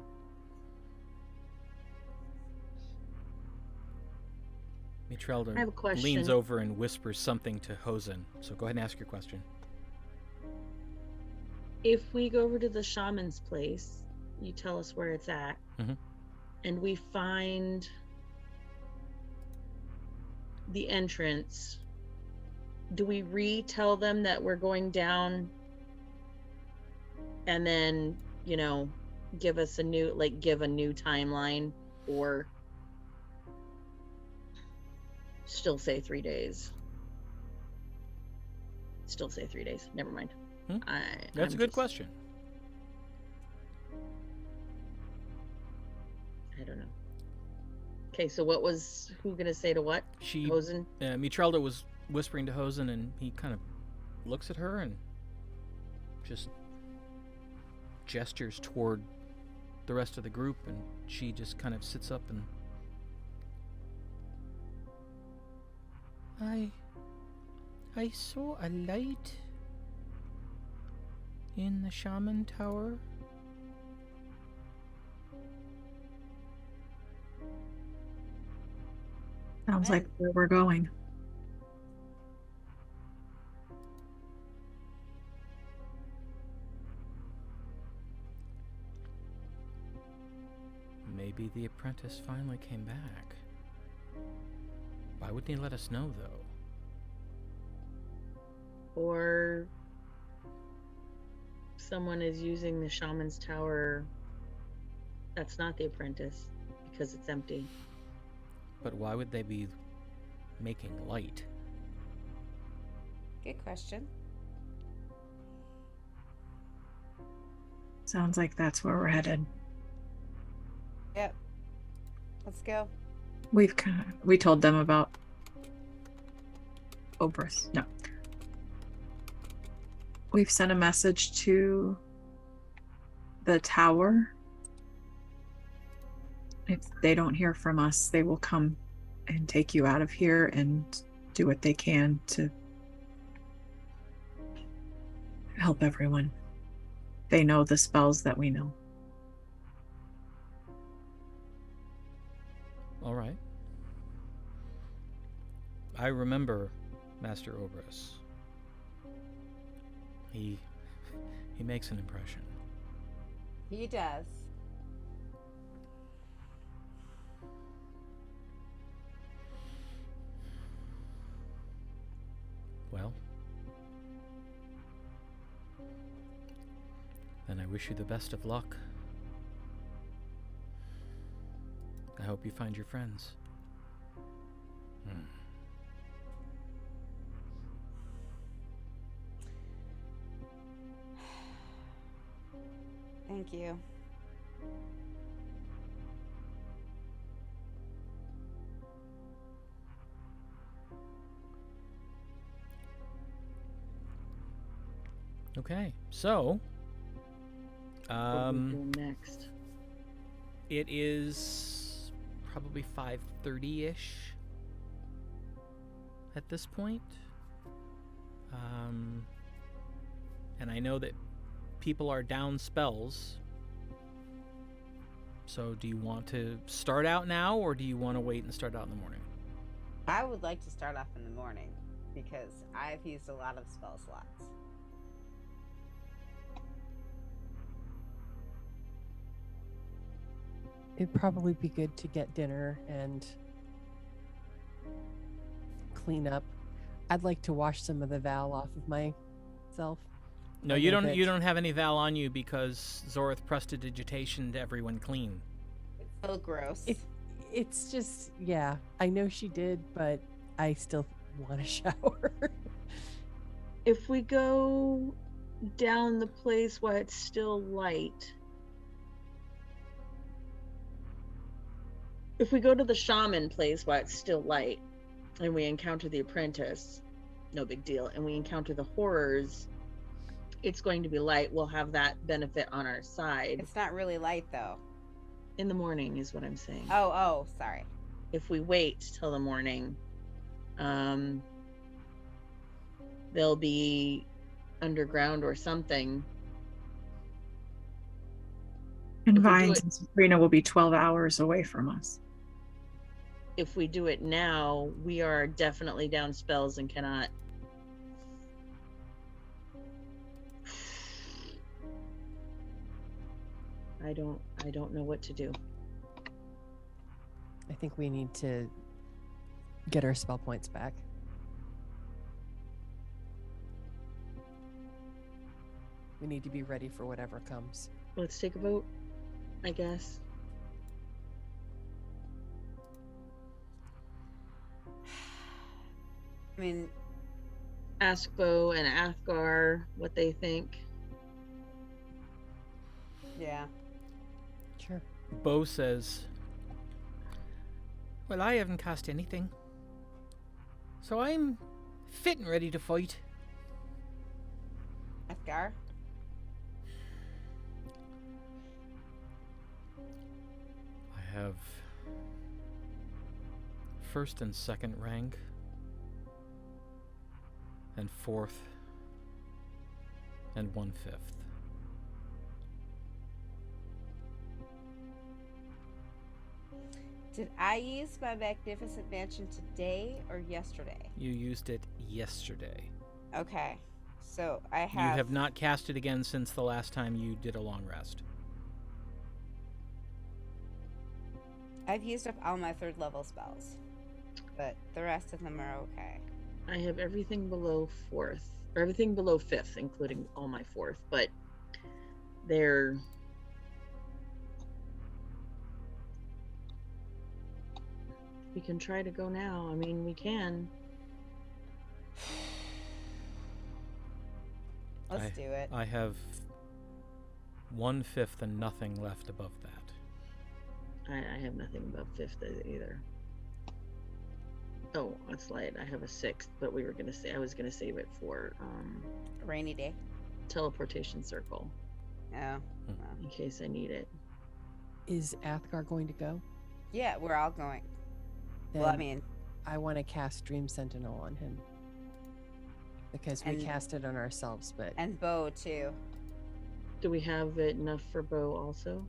Mytrelda I have a question. leans over and whispers something to Hozen. So go ahead and ask your question. if we go over to the shaman's place, you tell us where it's at, and we find the entrance, do we retell them that we're going down and then, you know, give us a new, like, give a new timeline, or still say 3 days? Still say 3 days. Never mind. That's a good question. I don't know. Okay, so who gonna say to what? Hozen? Mytrelda was whispering to Hozen, and he kind of looks at her and just gestures toward the rest of the group, and she just kind of sits up and I saw a light in the shaman tower. Sounds like where we're going. Maybe the apprentice finally came back. Why wouldn't he let us know, though? Or someone is using the shaman's tower that's not the apprentice because it's empty. But why would they be making light? Good question. Sounds like that's where we're headed. Yep. Let's go. We told them about Obrus. No. We've sent a message to the tower. If they don't hear from us, they will come and take you out of here and do what they can to help everyone. They know the spells that we know. All right. I remember Master Obrus. He makes an impression. He does. Well, then I wish you the best of luck. I hope you find your friends. Thank you. Okay, so What are we doing next? it is probably 5:30-ish at this point. And I know that people are down spells. So do you want to start out now, or do you want to wait and start out in the morning? I would like to start off in the morning because I've used a lot of spell slots. It'd probably be good to get dinner and clean up. I'd like to wash some of the Val off of myself. No, A you little don't. bit. You don't have any Val on you because Zorith prestidigitation to everyone clean. It's so gross. It's just, yeah, I know she did, but I still want to shower. If we go down the place while it's still light, if we go to the shaman place while it's still light, and we encounter the apprentice, no big deal, and we encounter the horrors, it's going to be light. We'll have that benefit on our side. It's not really light though. In the morning is what I'm saying. Oh, sorry. If we wait till the morning, they'll be underground or something. And If we do Vines it- and Sefryna will be 12 hours away from us. If we do it now, we are definitely down spells and cannot. I don't know what to do. I think we need to get our spell points back. We need to be ready for whatever comes. Let's take a vote, I guess. I mean, Ask Bo and Athgar what they think. yeah. Sure. Bo says, "Well, I haven't cast anything, so I'm fit and ready to fight." Athgar? I have first and second rank, and fourth and 1/5. Did I use my magnificent mansion today or yesterday? You used it yesterday. Okay. So I You have not cast it again since the last time you did a long rest. I've used up all my 3rd level spells. But the rest of them are okay. I have everything below 4th, or everything below 5th, including all my 4th, but they're We can try to go now. I mean, we can. Let's do it. I have 1/5 and nothing left above that. I have nothing above 5th either. Oh, that's light. I have a 6th, but I was gonna save it for Rainy day. teleportation circle Oh. in case I need it. Is Athgar going to go? Yeah, we're all going. Then Well, I mean, I want to cast Dream Sentinel on him. Because we And- cast it on ourselves, but and Bo too. Do we have it enough for Bo also?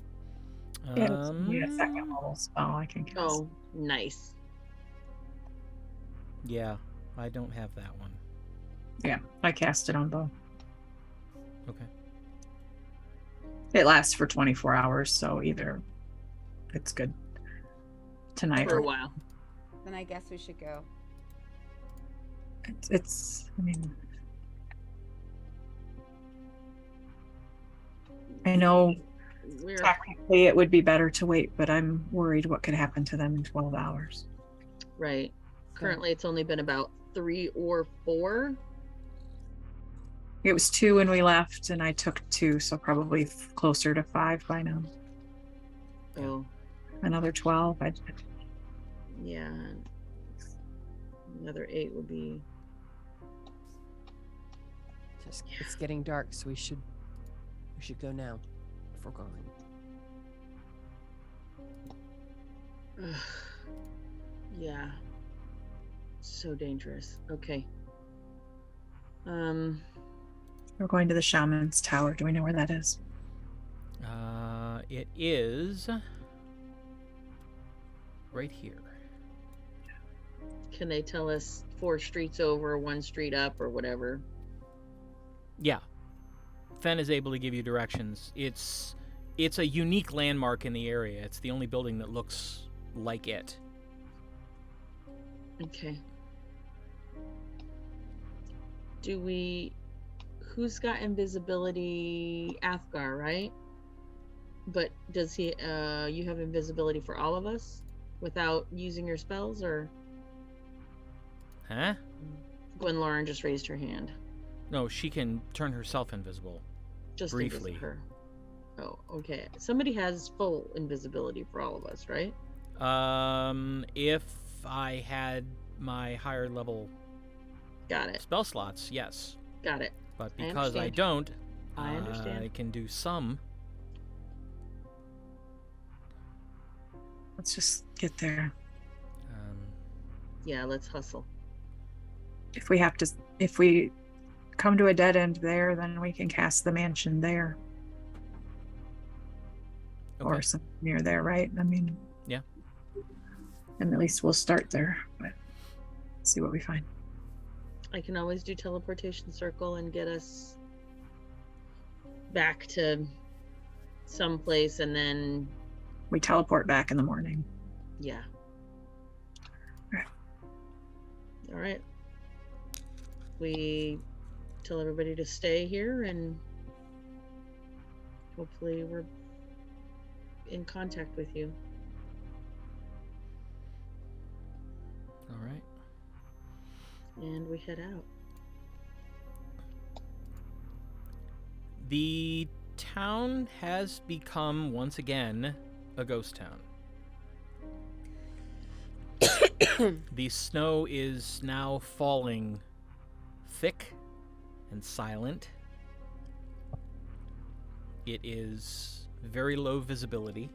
Yeah, a second level spell I can cast. Oh, nice. Yeah, I don't have that one. Yeah, I cast it on Bo. Okay. It lasts for 24 hours, so either it's good tonight For or a while. Then I guess we should go. I mean, I know We're technically it would be better to wait, but I'm worried what could happen to them in 12 hours. right. Currently, it's only been about 3 or 4. It was 2 when we left, and I took 2, so probably closer to 5 by now. Oh, Another 12. yeah. Another 8 would be. it's getting dark, so we should go now if we're going. Yeah. So dangerous. Okay. We're going to the Shaman's Tower. Do we know where that is? It is right here. Can they tell us 4 streets over, 1 street up, or whatever? Yeah. Fen is able to give you directions. It's a unique landmark in the area. It's the only building that looks like it. Okay. Who's got invisibility? Athgar, right? But does he, you have invisibility for all of us without using your spells, or? Huh? Gwenlauren just raised her hand. No, she can turn herself invisible. Just Briefly. Her. Oh, okay. Somebody has full invisibility for all of us, right? If I had my higher level Got it. spell slots, yes. Got it. But I because I understand. don't, I understand. I can do some. Let's just get there. Yeah, let's hustle. If we come to a dead end there, then we can cast the mansion there. Okay. Or some near there, right? I mean, Yeah. And at least we'll start there, but see what we find. I can always do teleportation circle and get us back to some place, and then We teleport back in the morning. yeah. Alright. All right. We tell everybody to stay here, and hopefully we're in contact with you. All right. And we head out. The town has become, once again, a ghost town. The snow is now falling thick and silent. It is very low visibility.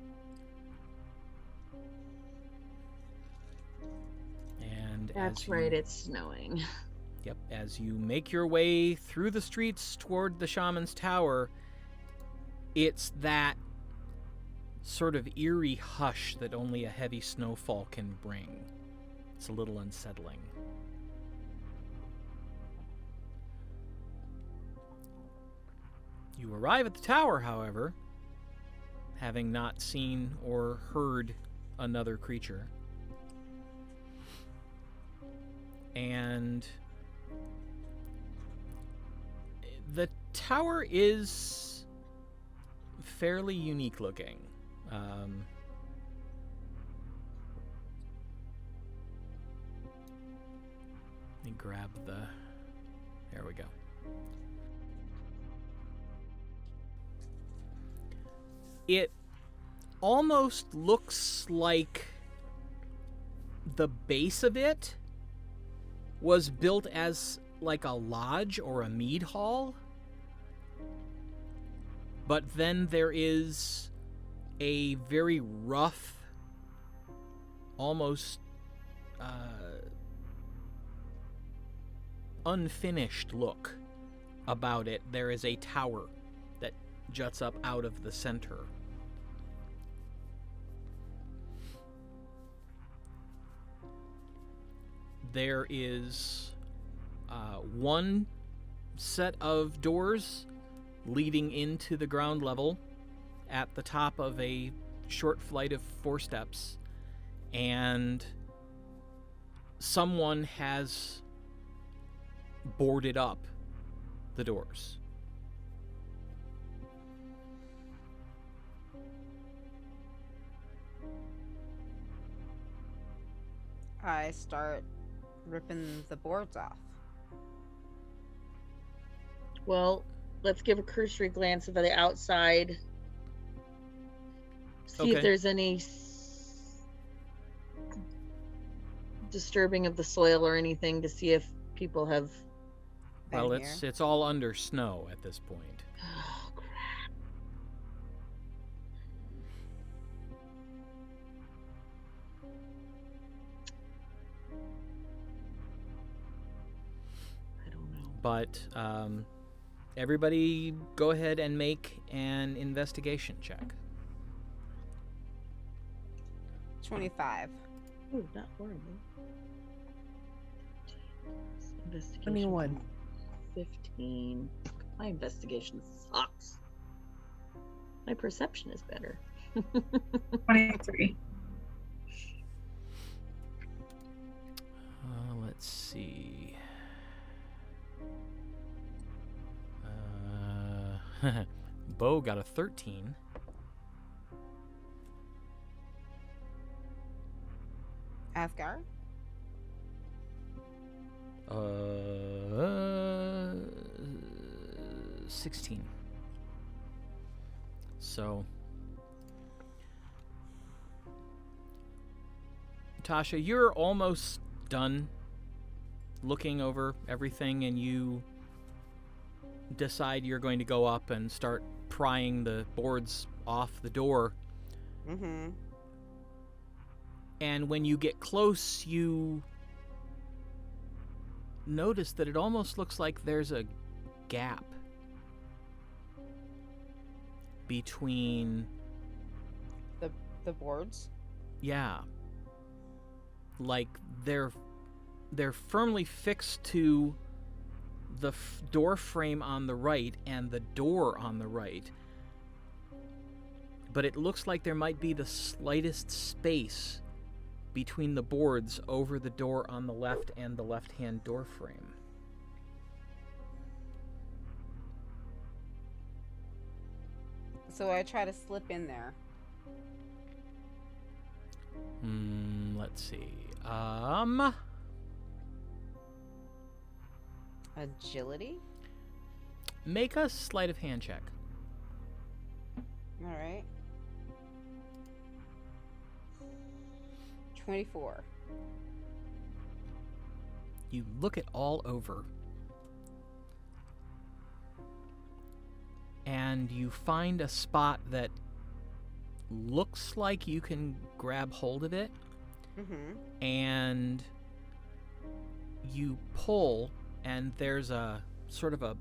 And That's as you- right, it's snowing. Yep, as you make your way through the streets toward the Shaman's Tower, it's that sort of eerie hush that only a heavy snowfall can bring. It's a little unsettling. You arrive at the tower, however, having not seen or heard another creature. And the tower is fairly unique looking. grab the... There we go. It almost looks like the base of it was built as like a lodge or a mead hall. But then there is a very rough, almost unfinished look about it. There is a tower that juts up out of the center. There is one set of doors leading into the ground level at the top of a short flight of 4 steps, and someone has boarded up the doors. I start ripping the boards off. Well, let's give a cursory glance at the outside. See Okay. if there's any disturbing of the soil or anything, to see if people have... Well, Been it's all under snow at this point. Oh, crap. I don't know. But everybody go ahead and make an investigation check. 25. Ooh, not horrible. Investigation. 21. 15. My investigation sucks. My perception is better. 23. Let's see. Bo got a 13. Athgar? 16. So, Tasha, you're almost done looking over everything, and you decide you're going to go up and start prying the boards off the door. Mm-hmm. And when you get close, you notice that it almost looks like there's a gap between... The boards? Yeah. Like they're firmly fixed to the door frame on the right and the door on the right. But it looks like there might be the slightest space between the boards over the door on the left and the left-hand door frame. So I try to slip in there. Let's see. Agility? Make a sleight of hand check. Alright. 24. You look it all over, and you find a spot that looks like you can grab hold of it, Mm-hmm. and you pull, and there's a sort of a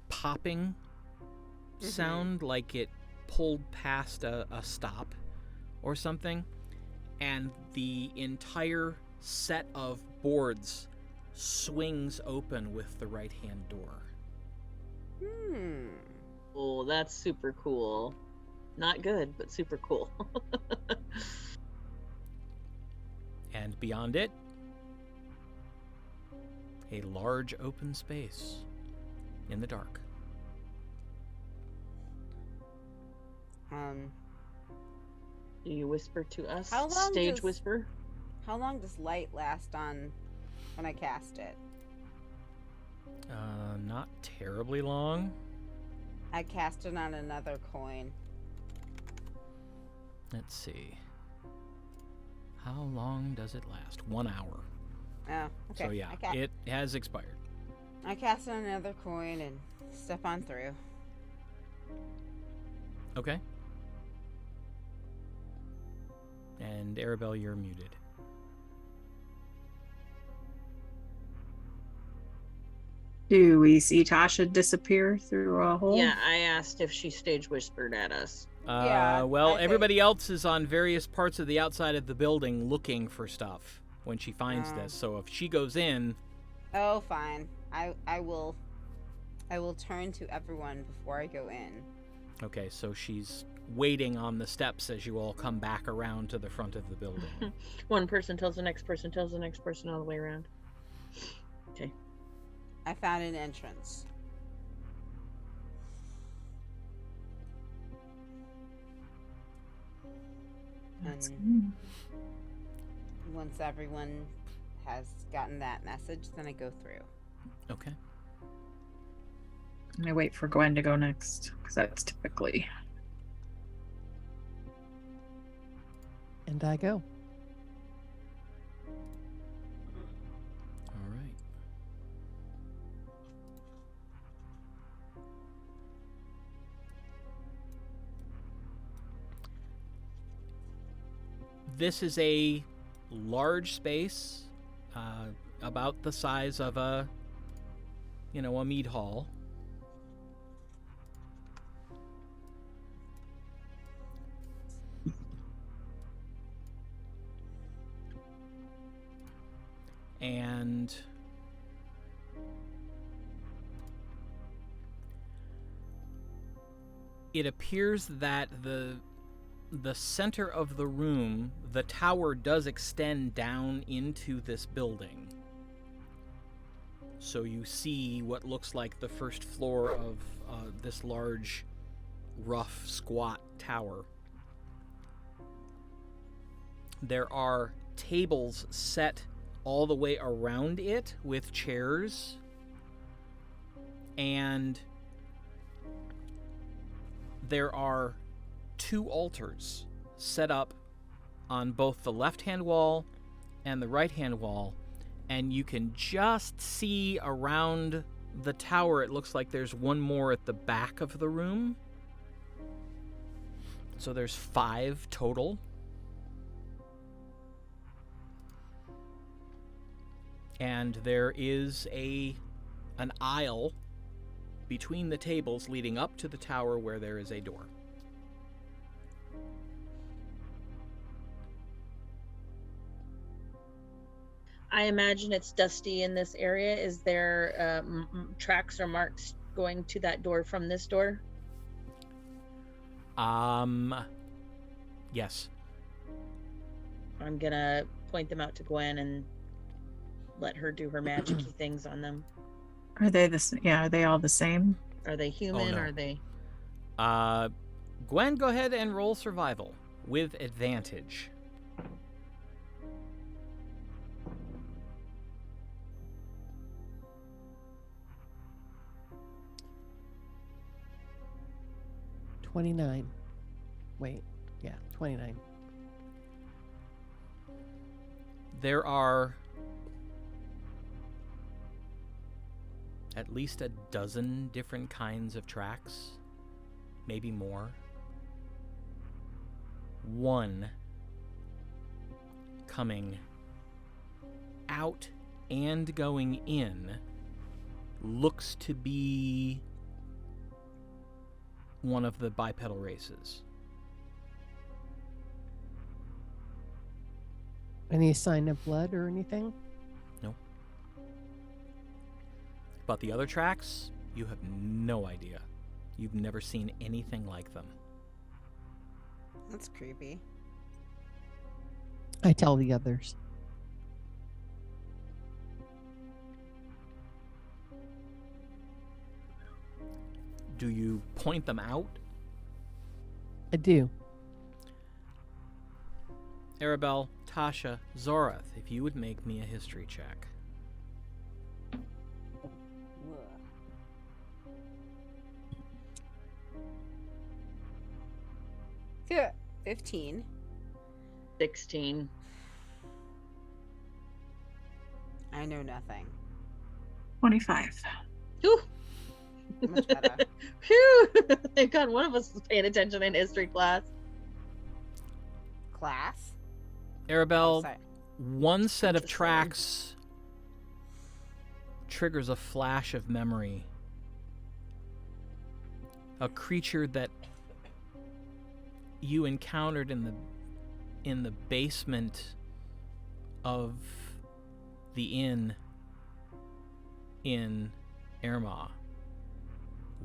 popping sound, like it pulled past a stop or something, and the entire set of boards swings open with the right-hand door. Oh, that's super cool. Not good, but super cool. And beyond it, a large open space in the dark. Do you whisper to us? How long Stage does- whisper? How long does light last on when I cast it? Not terribly long. I cast it on another coin. Let's see. How long does it last? 1 hour. Oh, okay. So yeah, it has expired. I cast it on another coin and step on through. Okay. And Arabelle, you're muted. Do we see Tasha disappear through a hole? Yeah, I asked if she stage whispered at us. Yeah, Well, I think- everybody else is on various parts of the outside of the building looking for stuff when she finds this. So if she goes in, Oh, fine. I will turn to everyone before I go in. okay, so she's waiting on the steps as you all come back around to the front of the building. One person tells the next person, tells the next person all the way around. Okay. I found an entrance. That's And good. once everyone has gotten that message, then I go through. Okay. I wait for Gwen to go next, because that's typically. And I go. All right. This is a large space, about the size of a mead hall. And it appears that the center of the room, the tower does extend down into this building. So you see what looks like the first floor of this large, rough, squat tower. There are tables set all the way around it with chairs, and there are 2 altars set up on both the left-hand wall and the right-hand wall, and you can just see around the tower. It looks like there's one more at the back of the room. So there's 5 total. And there is an aisle between the tables leading up to the tower where there is a door. I imagine it's dusty in this area. Is there tracks or marks going to that door from this door? Yes. I'm gonna point them out to Gwen and let her do her magic-y things on them. Are they are they all the same? Are they human? no. Are they? Gwen, go ahead and roll survival with advantage. $29. Wait, yeah, 29. There are at least a dozen different kinds of tracks, maybe more. One coming out and going in looks to be one of the bipedal races. Any sign of blood or anything? No. But the other tracks, you have no idea. You've never seen anything like them. That's creepy. I tell the others. Do you point them out? I do. Arabelle, Tasha, Zorath, if you would make me a history check. Yeah. 15. 16. I know nothing. 25. Whew. Much better. Phew! Thank God one of us was paying attention in history class. Class? Arabelle, sorry. one set of Just saying. tracks triggers a flash of memory. A creature that you encountered in the basement of the inn in Erma.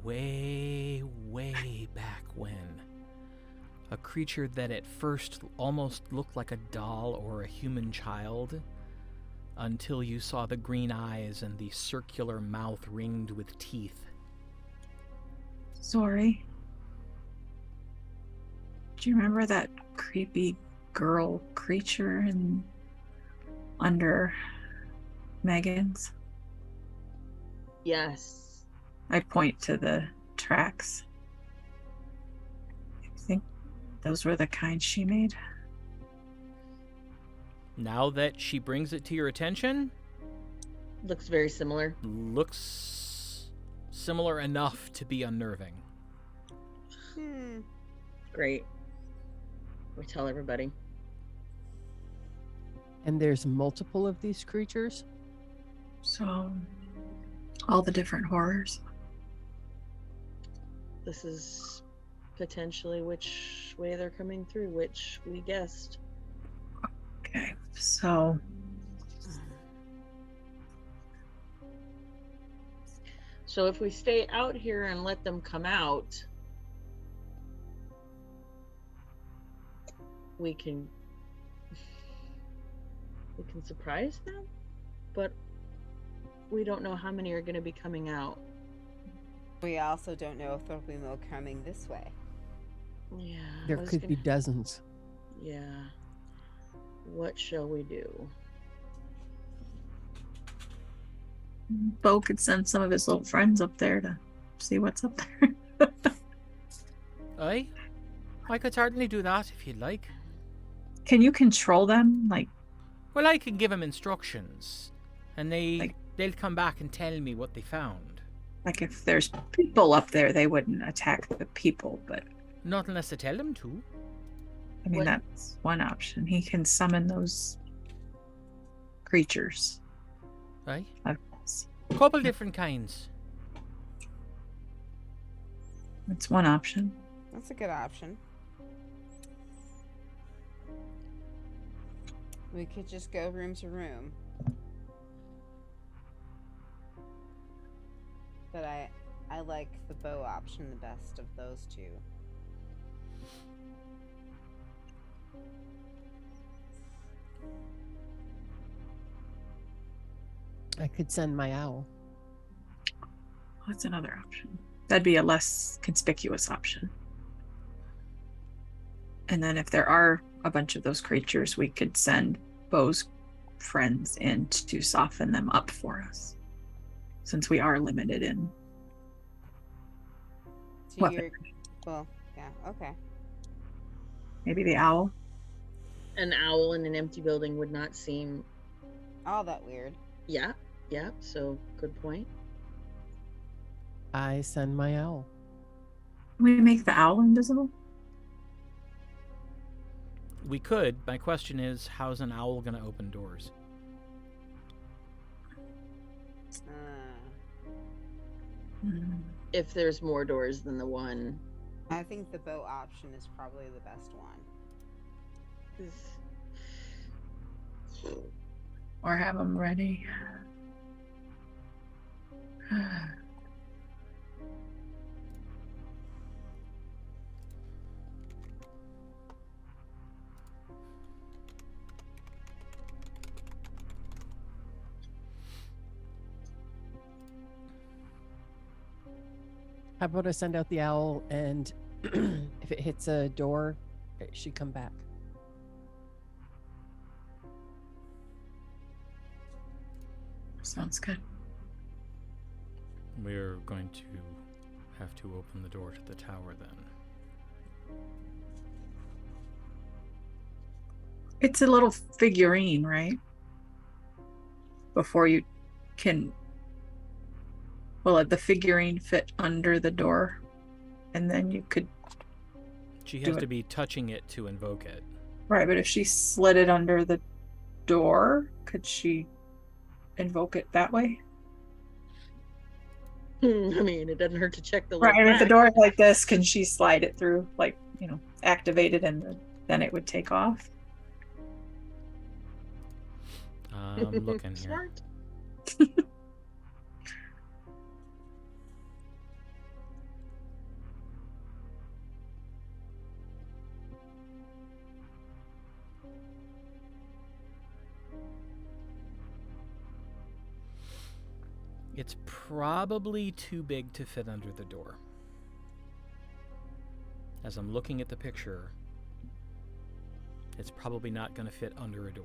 Way, way back when. A creature that at first almost looked like a doll or a human child, until you saw the green eyes and the circular mouth ringed with teeth. Sorry. Do you remember that creepy girl creature under Megan's? Yes. I point to the tracks. I think those were the kind she made. Now that she brings it to your attention, Looks very similar. looks similar enough to be unnerving. Great. We tell everybody. And there's multiple of these creatures? So, all the different horrors. This is potentially which way they're coming through, which we guessed. Okay, so So if we stay out here and let them come out, we can surprise them, but we don't know how many are going to be coming out. We also don't know if there'll be more coming this way. Yeah. There could be dozens. Yeah. What shall we do? Bo could send some of his little friends up there to see what's up there. Aye, I could certainly do that if you'd like. Can you control them? Like, Well, I can give them instructions, and they'll come back and tell me what they found. like if there's people up there, they wouldn't attack the people, but Not unless I tell them to. I mean, What- that's one option. He can summon those creatures. Aye, I guess. couple different kinds. That's one option. That's a good option. We could just go room to room. But I like the bow option the best of those two. I could send my owl. What's another option? That'd be a less conspicuous option. And then if there are a bunch of those creatures, we could send Bo's friends in to soften them up for us. Since we are limited in To What? your, well, yeah, okay. maybe the owl. An owl in an empty building would not seem. All that weird. Yeah. So good point. I send my owl. Can we make the owl invisible? We could. My question is, how's an owl going to open doors? If there's more doors than the one. I think the bow option is probably the best one. Or have them ready. How about I send out the owl, and if it hits a door, it should come back. Sounds good. We're going to have to open the door to the tower then. It's a little figurine, right? Before you can... Will the figurine fit under the door? And then you could... She has to be touching it to invoke it. Right, but if she slid it under the door, could she invoke it that way? I mean, it doesn't hurt to check the Right, and if the back. door is like this, can she slide it through, like, activate it, and then it would take off? I'm looking here. Smart. It's probably too big to fit under the door. As I'm looking at the picture, it's probably not going to fit under a door.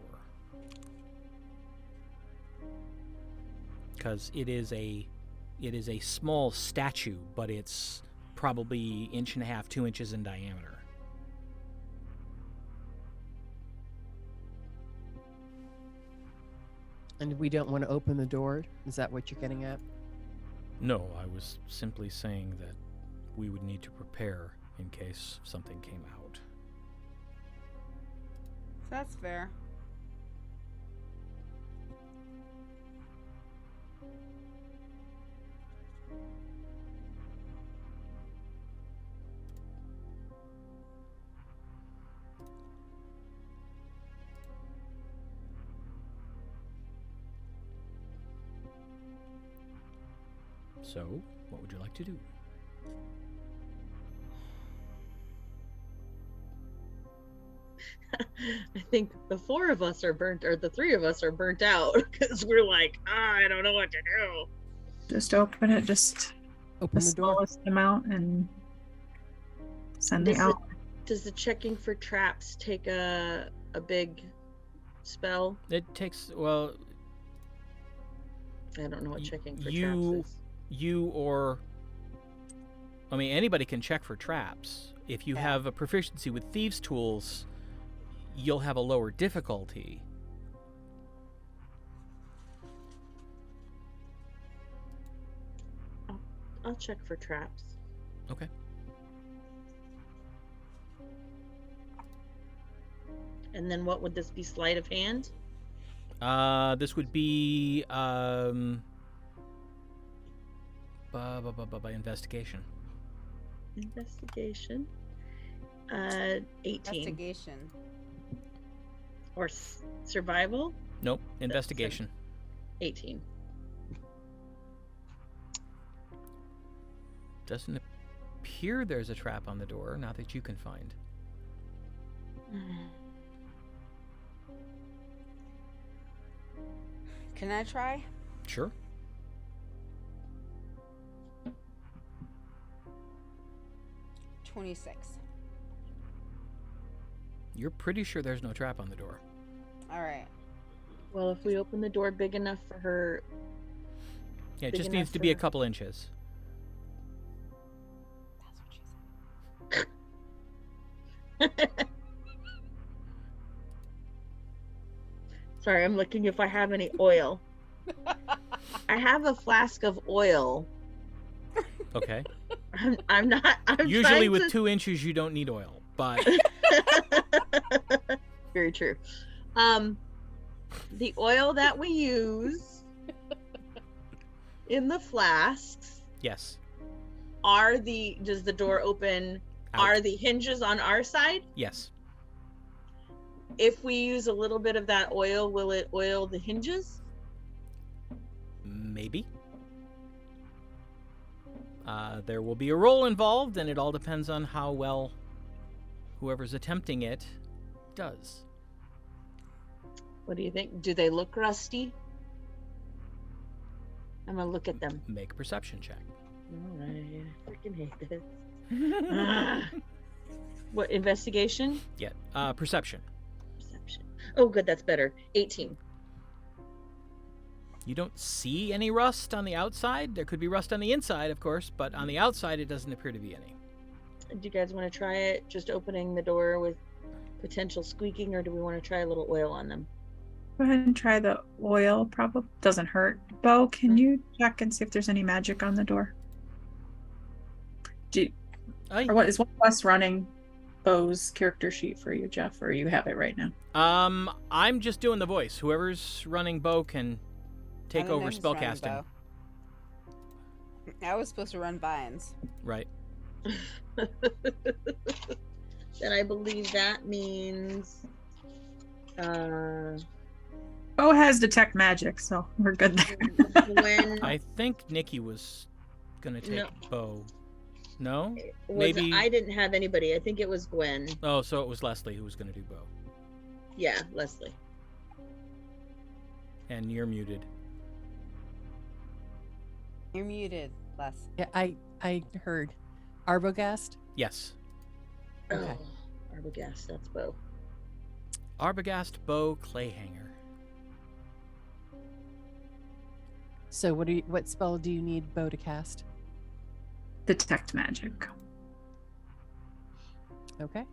Because it is a small statue, but it's probably 1.5 inches, 2 inches in diameter. And we don't want to open the door? Is that what you're getting at? No, I was simply saying that we would need to prepare in case something came out. That's fair. So, what would you like to do? I think the 4 of us are burnt, or the 3 of us are burnt out because we're like, I don't know what to do. Just open it, just Open the the door. smallest amount, and send it out. Does the checking for traps take a big spell? It takes, well, I don't know what checking for you- traps is. anybody can check for traps. If you have a proficiency with thieves' tools, you'll have a lower difficulty. I'll check for traps. Okay. And then what would this be? Sleight of hand? This would be investigation. Investigation. 18. Investigation. Or survival? Nope, investigation. 18. Doesn't appear there's a trap on the door, not that you can find. Can I try? Sure. $26. You're pretty sure there's no trap on the door. All right. Well, if we open the door big enough for her... Yeah, it Big just enough needs to be a for- couple inches. That's what she said. Sorry, I'm looking if I have any oil. I have a flask of oil. Okay. I'm Usually trying with to... 2 inches, you don't need oil, but Very true. The oil that we use in the flasks yes. does the door open? Out. Are the hinges on our side? Yes. If we use a little bit of that oil, will it oil the hinges? Maybe. There will be a roll involved, and it all depends on how well whoever's attempting it does. What do you think? Do they look rusty? I'm gonna look at them. Make a perception check. All right, I freaking hate this. Ah. What, investigation? Yeah. Perception. Perception. Oh, good, that's better. 18. You don't see any rust on the outside. There could be rust on the inside, of course, but on the outside, it doesn't appear to be any. Do you guys want to try it? Just opening the door with potential squeaking, or do we want to try a little oil on them? Go ahead and try the oil. Probably doesn't hurt. Bo, can you check and see if there's any magic on the door? Or what is one of us running Bo's character sheet for you, Jeff, or you have it right now? I'm just doing the voice. Whoever's running Bo can take I don't over know who's running spellcasting. Bo. I was supposed to run Vines. Right. Then I believe that means Bo has detect magic, so we're good there. when I think Nikki was gonna take No. Bo. No? was maybe- I didn't have anybody. I think it was Gwen. Oh, so it was Leslie who was gonna do Bo. Yeah, Leslie. And you're muted. You're muted, Les. Yeah, I heard. Arbogast? Yes. Okay. Oh, Arbogast, that's Bo. Arbogast Bo Clayhanger. So what spell do you need Bo to cast? Detect magic. Okay.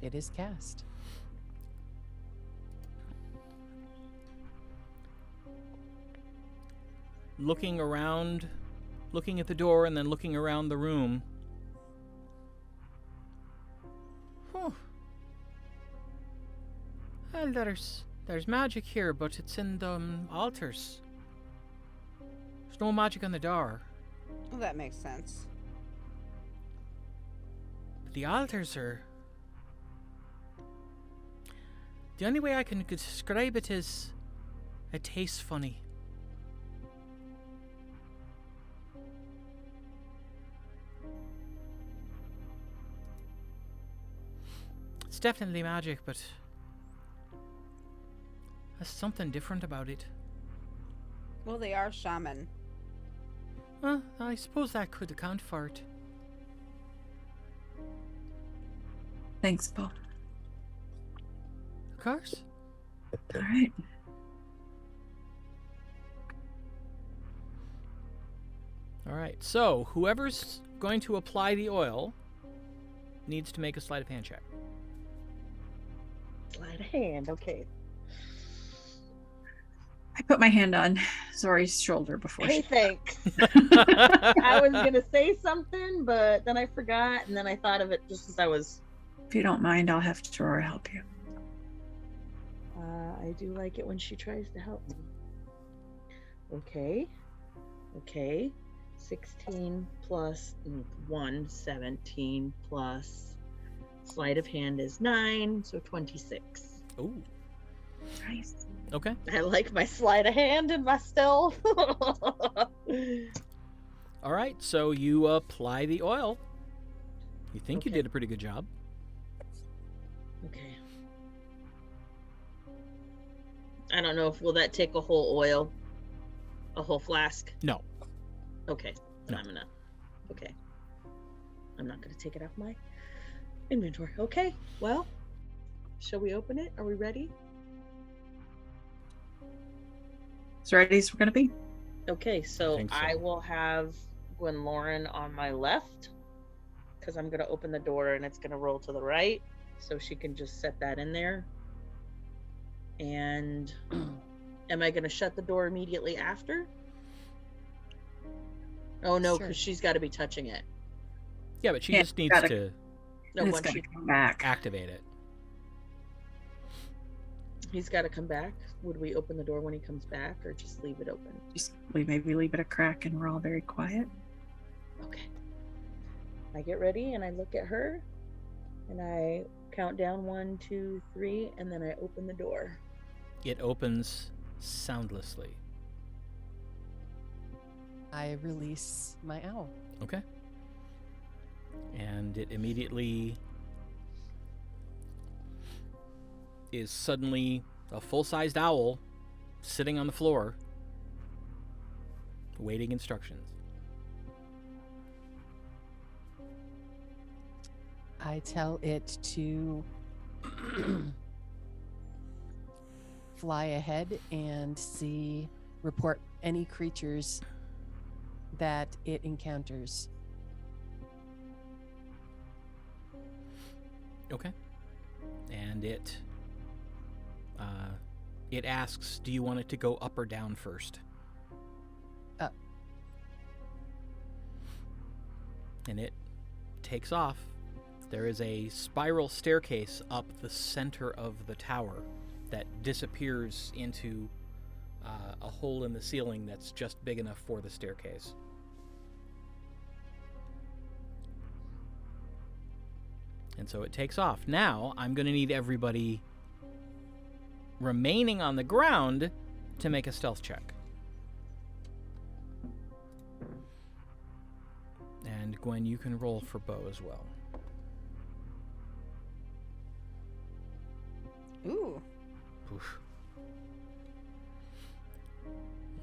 It is cast. Looking around, looking at the door and then looking around the room. Whew. Well, there's magic here, but it's in the altars. There's no magic on the door. Well, that makes sense. The altars are... The only way I can describe it is... It tastes funny. It's definitely magic, but... There's something different about it. Well, they are shaman. Well, I suppose that could account for it. Thanks, Bo. Of course. All right. Alright, so whoever's going to apply the oil needs to make a sleight of hand check. Sleight of hand, okay. I put my hand on Zori's shoulder before Hey, she... thanks. I was gonna say something, but then I forgot, and then I thought of it just as I was. If you don't mind, I'll have Jorah help you. I do like it when she tries to help me. Okay. 16 plus 1, 17 plus sleight of hand is 9, so 26. Ooh, Nice. okay. I like my sleight of hand and my stealth. Alright, so you apply the oil. You think you Okay. did a pretty good job. Okay. I don't know if will that take a whole oil, a whole flask. No. Okay. Then No. I'm gonna. Okay. I'm not gonna take it off my inventory. Okay. Well, shall we open it? Are we ready? As ready as we're gonna be. Okay. So think so. I will have Gwen Lauren on my left because I'm gonna open the door and it's gonna roll to the right, so she can just set that in there. And am I gonna shut the door immediately after? Oh no, Sure. because she's got to be touching it. Yeah, but she Yeah, just needs gotta- to No, And it's once gonna she, come back. activate it. he's got to come back. Would we open the door when he comes back, or just leave it open? Just maybe leave it a crack and we're all very quiet. Okay. I get ready and I look at her, and I count down 1, 2, 3, and then I open the door. It opens soundlessly. I release my owl. Okay. And it immediately is suddenly a full-sized owl sitting on the floor, waiting instructions. I tell it to fly ahead and report any creatures that it encounters. Okay. And it asks, do you want it to go up or down first? Up. And it takes off. There is a spiral staircase up the center of the tower that disappears into a hole in the ceiling that's just big enough for the staircase. And so it takes off. Now, I'm going to need everybody remaining on the ground to make a stealth check. And Gwen, you can roll for Bo as well. Ooh. Oof.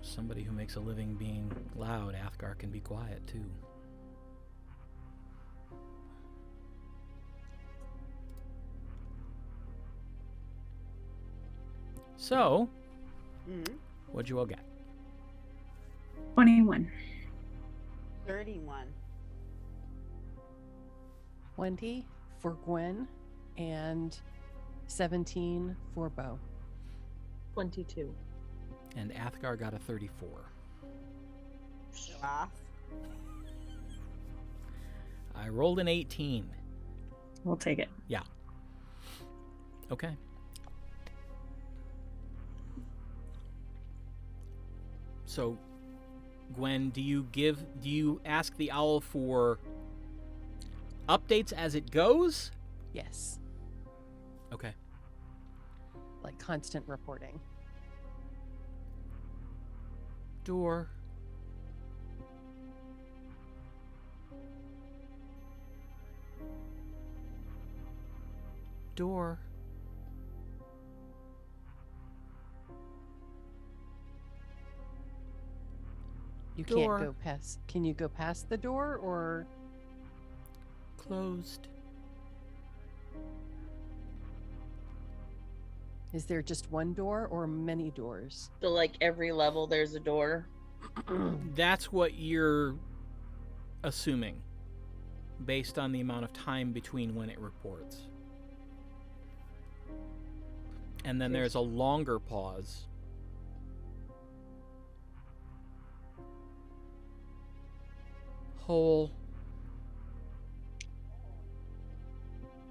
Somebody who makes a living being loud, Athgar can be quiet too. So, what'd you all get? 21. 31. 20 for Gwen and 17 for Bo. 22. And Athgar got a 34. Off. I rolled an 18. We'll take it. Yeah. Okay. So, Gwen, do you ask the owl for updates as it goes? Yes, Okay. like constant reporting. Door. Door. You Door. can't go past. Can you go past the door or? Closed. Is there just one door or many doors? So, like, every level there's a door. That's what you're assuming, based on the amount of time between when it reports. And then there's a longer pause. Hole.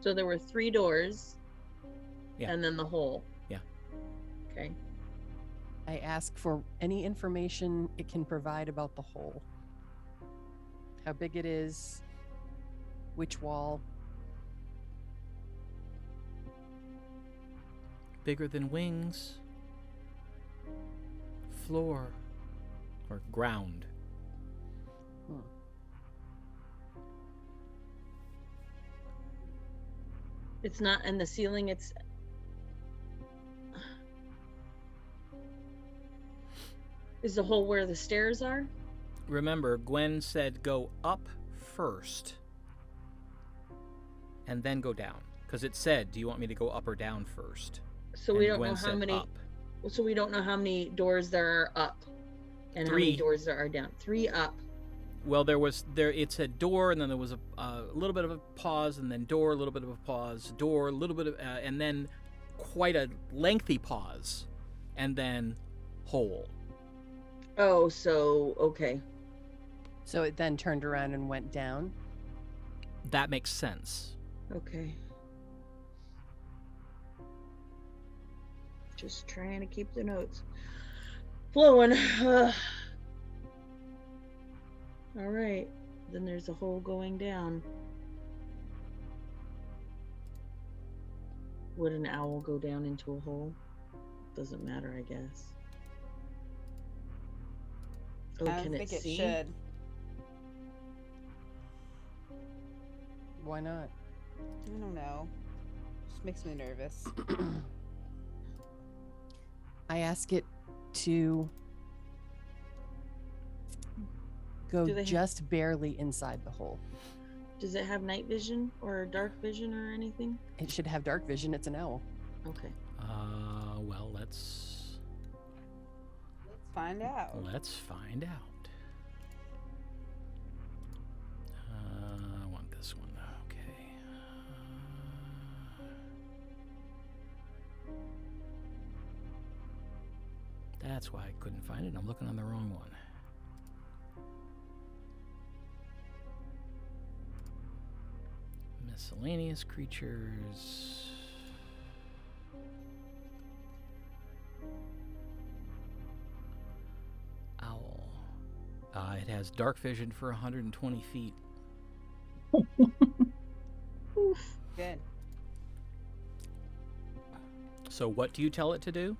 So there were 3 doors. Yeah. And then the hole. Yeah. Okay. I ask for any information it can provide about the hole. How big it is, which wall. Bigger than wings. Floor. Or ground. It's not in the ceiling, it's is the hole where the stairs are? Remember, Gwen said go up first. And then go down. Because it said, do you want me to go up or down first? So And we don't Gwen know how said many up. So we don't know how many doors there are up and how many 3. doors there are down. 3 up. Well, it said door, and then there was a little bit of a pause, and then door, a little bit of a pause, door, a little bit of, and then quite a lengthy pause, and then hole. Oh, so okay. So it then turned around and went down. That makes sense. Okay. Just trying to keep the notes flowing. All right. Then there's a hole going down. Would an owl go down into a hole? Doesn't matter, I guess. Oh, I can don't it think see? it should. Why not? I don't know. Just makes me nervous. I ask it to go Do they have- just barely inside the hole. Does it have night vision or dark vision or anything? It should have dark vision. It's an owl. Okay. Well, let's Find out. find out. I want this one. Okay. That's why I couldn't find it. I'm looking on the wrong one. Miscellaneous creatures. Owl. It has dark vision for 120 feet. Good. So what do you tell it to do?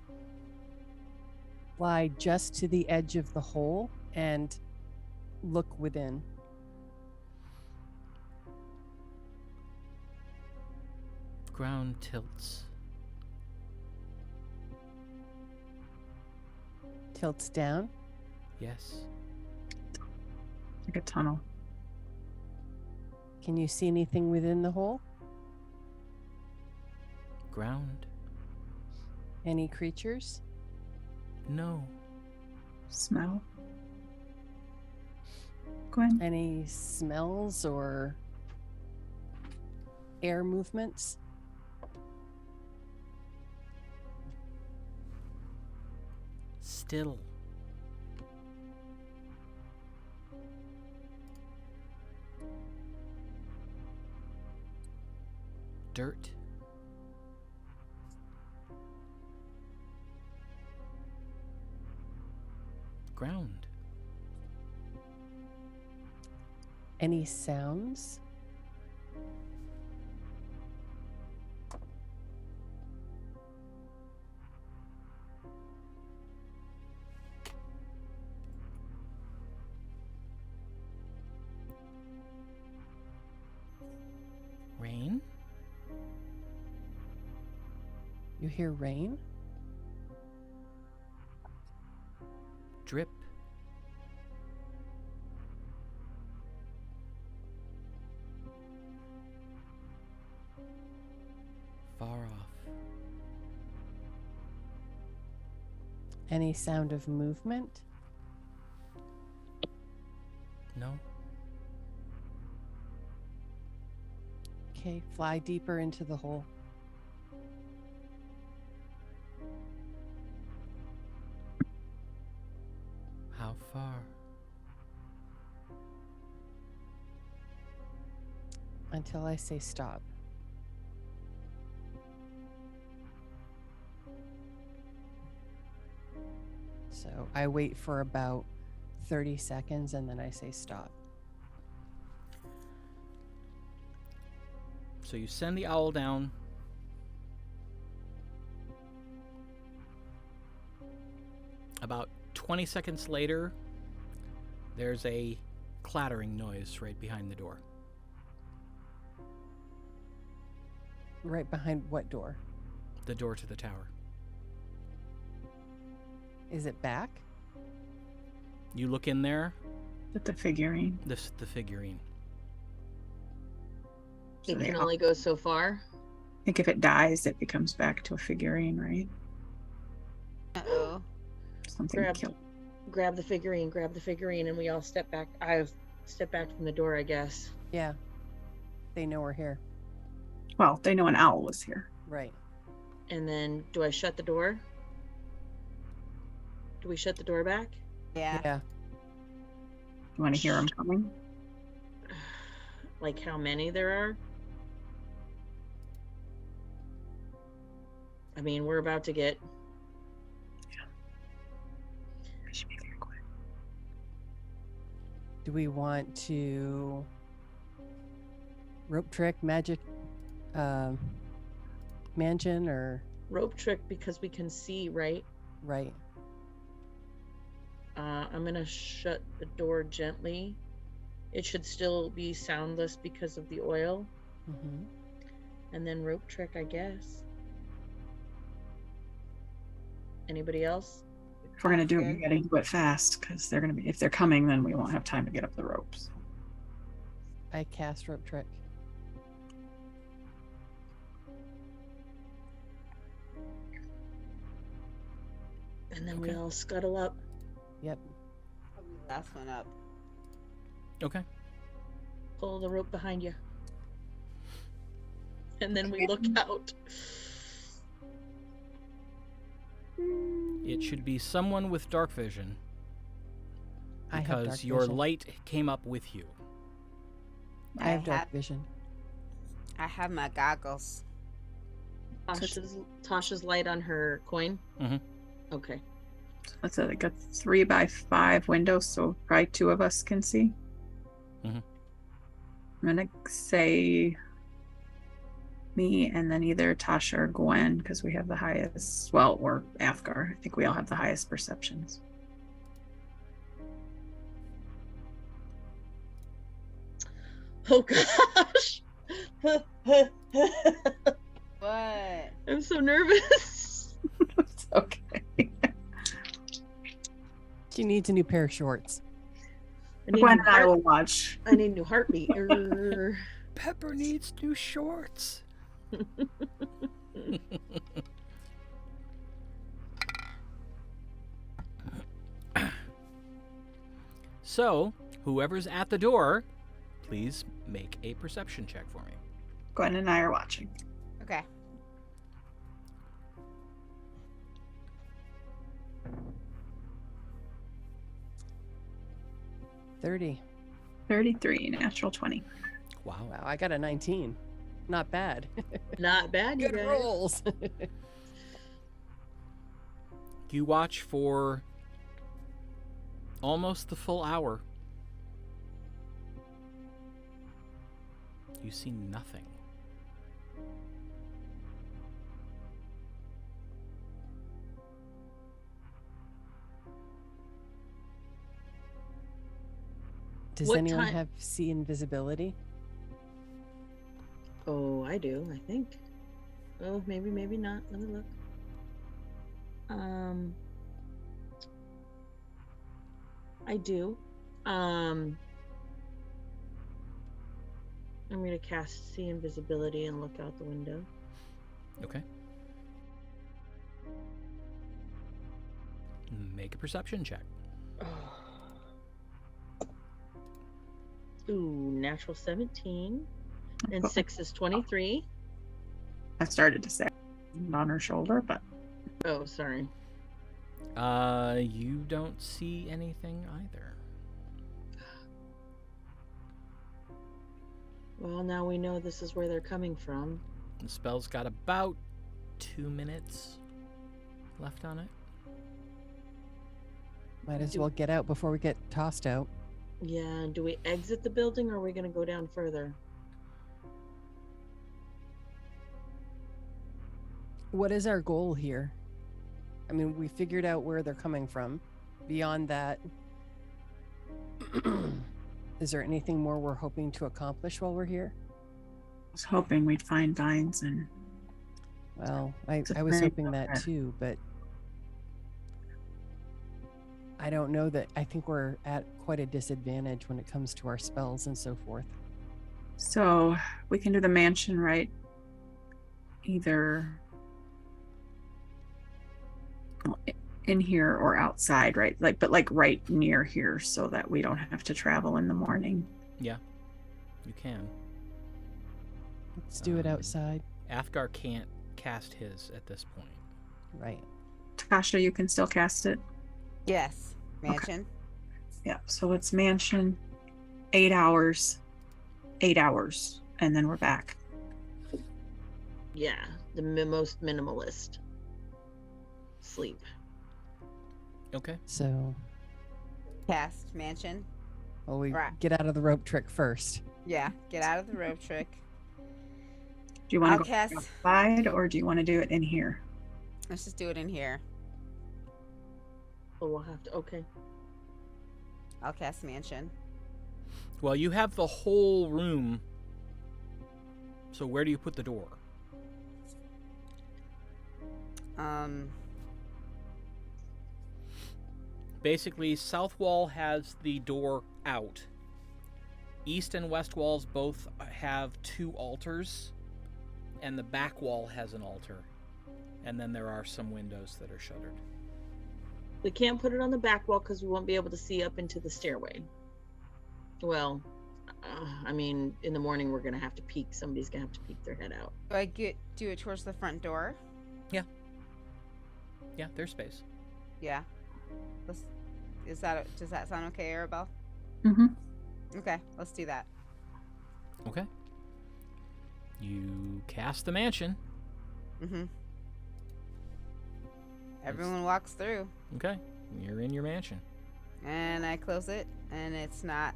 Fly just to the edge of the hole and look within. Ground tilts. Tilts down. Yes. Like a tunnel. Can you see anything within the hole? Ground. Any creatures? No. Smell. Gwen. Any smells or air movements? Still. Dirt. Ground. Any sounds? Rain. You hear rain? Drip. Far off. Any sound of movement? No. Okay, fly deeper into the hole. How far? Until I say stop. So I wait for about 30 seconds and then I say stop. So you send the owl down. About 20 seconds later, there's a clattering noise right behind the door. Right behind what door? The door to the tower. Is it back? You look in there, With the figurine. the figurine. So It they can all- only go so far. I think if it dies, it becomes back to a figurine, right? Uh-oh. Something Grab- killed. Grab the figurine, and we all step back. I step back from the door, I guess. Yeah. They know we're here. Well, they know an owl was here. Right. And then, do I shut the door? Do we shut the door back? Yeah. Yeah. You want to hear them coming? Like how many there are? I mean, we're about to get. I should be very quick. Do we want to rope trick, magic, mansion, or Rope trick because we can see, right? right? I'm gonna shut the door gently. It should still be soundless because of the oil. Mm-hmm. And then rope trick, I guess. Anybody else? If we're gonna do it, Good. we gotta do it fast because they're gonna be. If they're coming, then we won't have time to get up the ropes. I cast rope trick. And then we Okay. all scuttle up. Yep. Probably the last one up. Okay. Pull the rope behind you. And then we look out. It should be someone with dark vision. I have Because dark your vision. light came up with you. I have dark vision. I have my goggles. Tasha's light on her coin? Mhm. Okay. That's like a 3x5 window, so probably 2 of us can see. Mhm. I'm gonna say me and then either Tasha or Gwen, because we have the highest, well, or Athgar. I think we all have the highest perceptions. Oh gosh. What? I'm so nervous. It's okay. She needs a new pair of shorts. Gwen and I will watch. I need a new heartbeat. Pepper needs new shorts. So, whoever's at the door, please make a perception check for me. Gwen and I are watching. Okay. $30. 33, natural 20. Wow. Wow, I got a 19. Not bad. Not bad, you Good guys. rolls. You watch for almost the full hour. You see nothing. Does What anyone time- have see invisibility? Oh, I do, I think. Oh, maybe not. Let me look. I do. I'm gonna cast see invisibility and look out the window. Okay. Make a perception check. Ooh, natural 17. And 6 is 23. I started to say on her shoulder, but Oh, sorry. You don't see anything either. Well, now we know this is where they're coming from. The spell's got about 2 minutes left on it. Might as well get out before we get tossed out. Yeah, do we exit the building or are we gonna go down further? What is our goal here? I mean, we figured out where they're coming from. Beyond that, is there anything more we're hoping to accomplish while we're here? I was hoping we'd find Vines and Well, I It's a was very hoping that bummer. too, but I don't know that. I think we're at quite a disadvantage when it comes to our spells and so forth. so we can do the mansion right either in here or outside, right? But right near here so that we don't have to travel in the morning. You can. Let's do it Um, outside. Athgar can't cast his at this point. Right. Tasha, you can still cast it. Yes. Mansion. Yeah, so it's mansion, 8 hours, 8 hours, and then we're back. Yeah, the most minimalist sleep. Okay. So, Cast mansion. well, we Right. get out of the rope trick first. Yeah. Get out of the rope trick. Do you want I'll to go cast. outside or do you want to do it in here? Let's just do it in here. Oh, we'll have to. Okay. I'll cast mansion. Well, you have the whole room. So where do you put the door? Basically, south wall has the door out. East and west walls both have 2 altars, and the back wall has an altar. And then there are some windows that are shuttered. We can't put it on the back wall because we won't be able to see up into the stairway. Well, I mean, in the morning we're gonna have to peek. Somebody's gonna have to peek their head out. Do I do it towards the front door? Yeah, there's space. Yeah. Does that sound okay, Arabelle? Mm-hmm. Okay, let's do that. Okay. You cast the mansion. Mm-hmm. Everyone walks through. Okay. You're in your mansion. And I close it, and it's not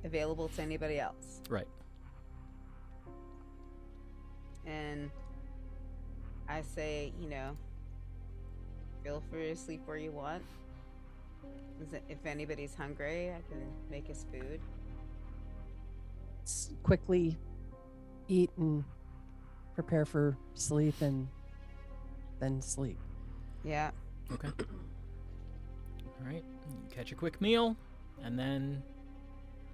available to anybody else. Right. And I say, feel free to sleep where you want. If anybody's hungry, I can make us food. Quickly eat and prepare for sleep and then sleep. Yeah. Okay. All right. You catch a quick meal and then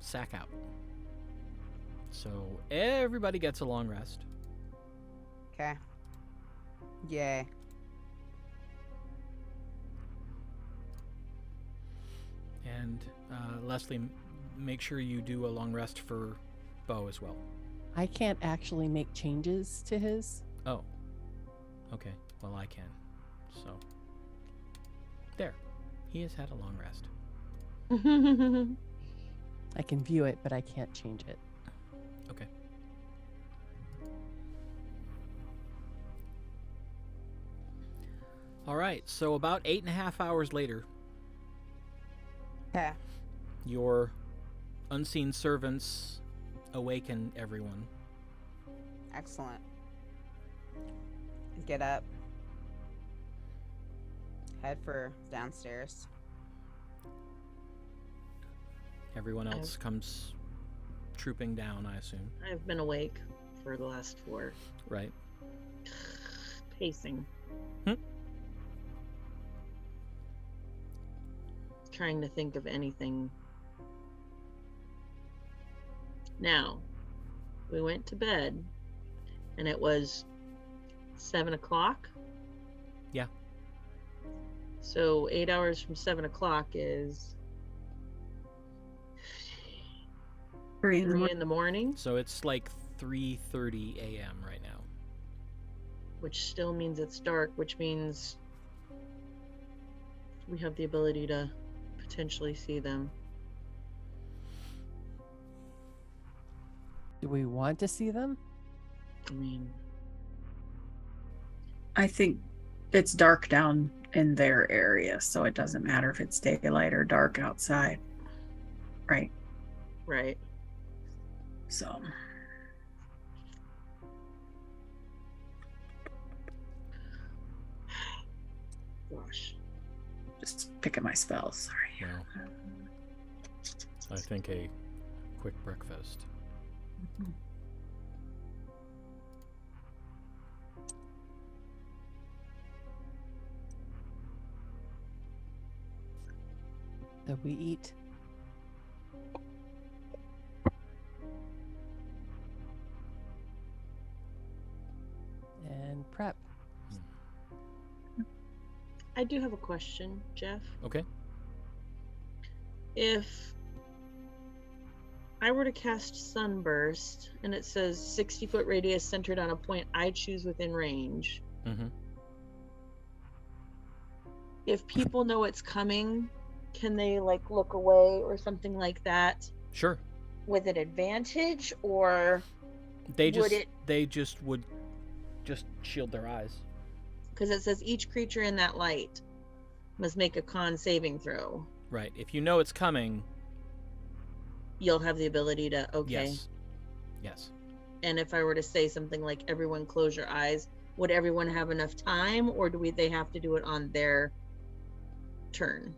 sack out. So everybody gets a long rest. Okay. Yay. And Leslie, make sure you do a long rest for Bo as well. I can't actually make changes to his. Oh. Okay. Well, I can. So. There. He has had a long rest. I can view it, but I can't change it. Okay. All right. So about 8.5 hours later, Okay. your unseen servants awaken everyone. Excellent. Get up. Head for downstairs. Everyone else comes trooping down, I assume. I've been awake for the last 4. Right. Pacing. Trying to think of anything. Now, we went to bed, and it was 7 o'clock. Yeah. So 8 hours from 7 o'clock is 3 in the morning, So it's like 3:30 a.m. right now. which still means it's dark, which means we have the ability to potentially see them. Do we want to see them? I mean, I think it's dark down in their area, so it doesn't matter if it's daylight or dark outside. Right. right. So Gosh. just picking my spells. Sorry. Well, I think a quick breakfast. So we eat. And prep. I do have a question, Jeff. Okay. If I were to cast Sunburst and it says 60-foot radius centered on a point I choose within range, Mm-hmm. if people know it's coming, can they like look away or something like that Sure. with an advantage, or They would just it? they just would just shield their eyes. Because it says each creature in that light must make a con saving throw. Right. If you know it's coming, You'll have the ability to yes. Yes. And if I were to say something like everyone close your eyes, would everyone have enough time, or they have to do it on their turn?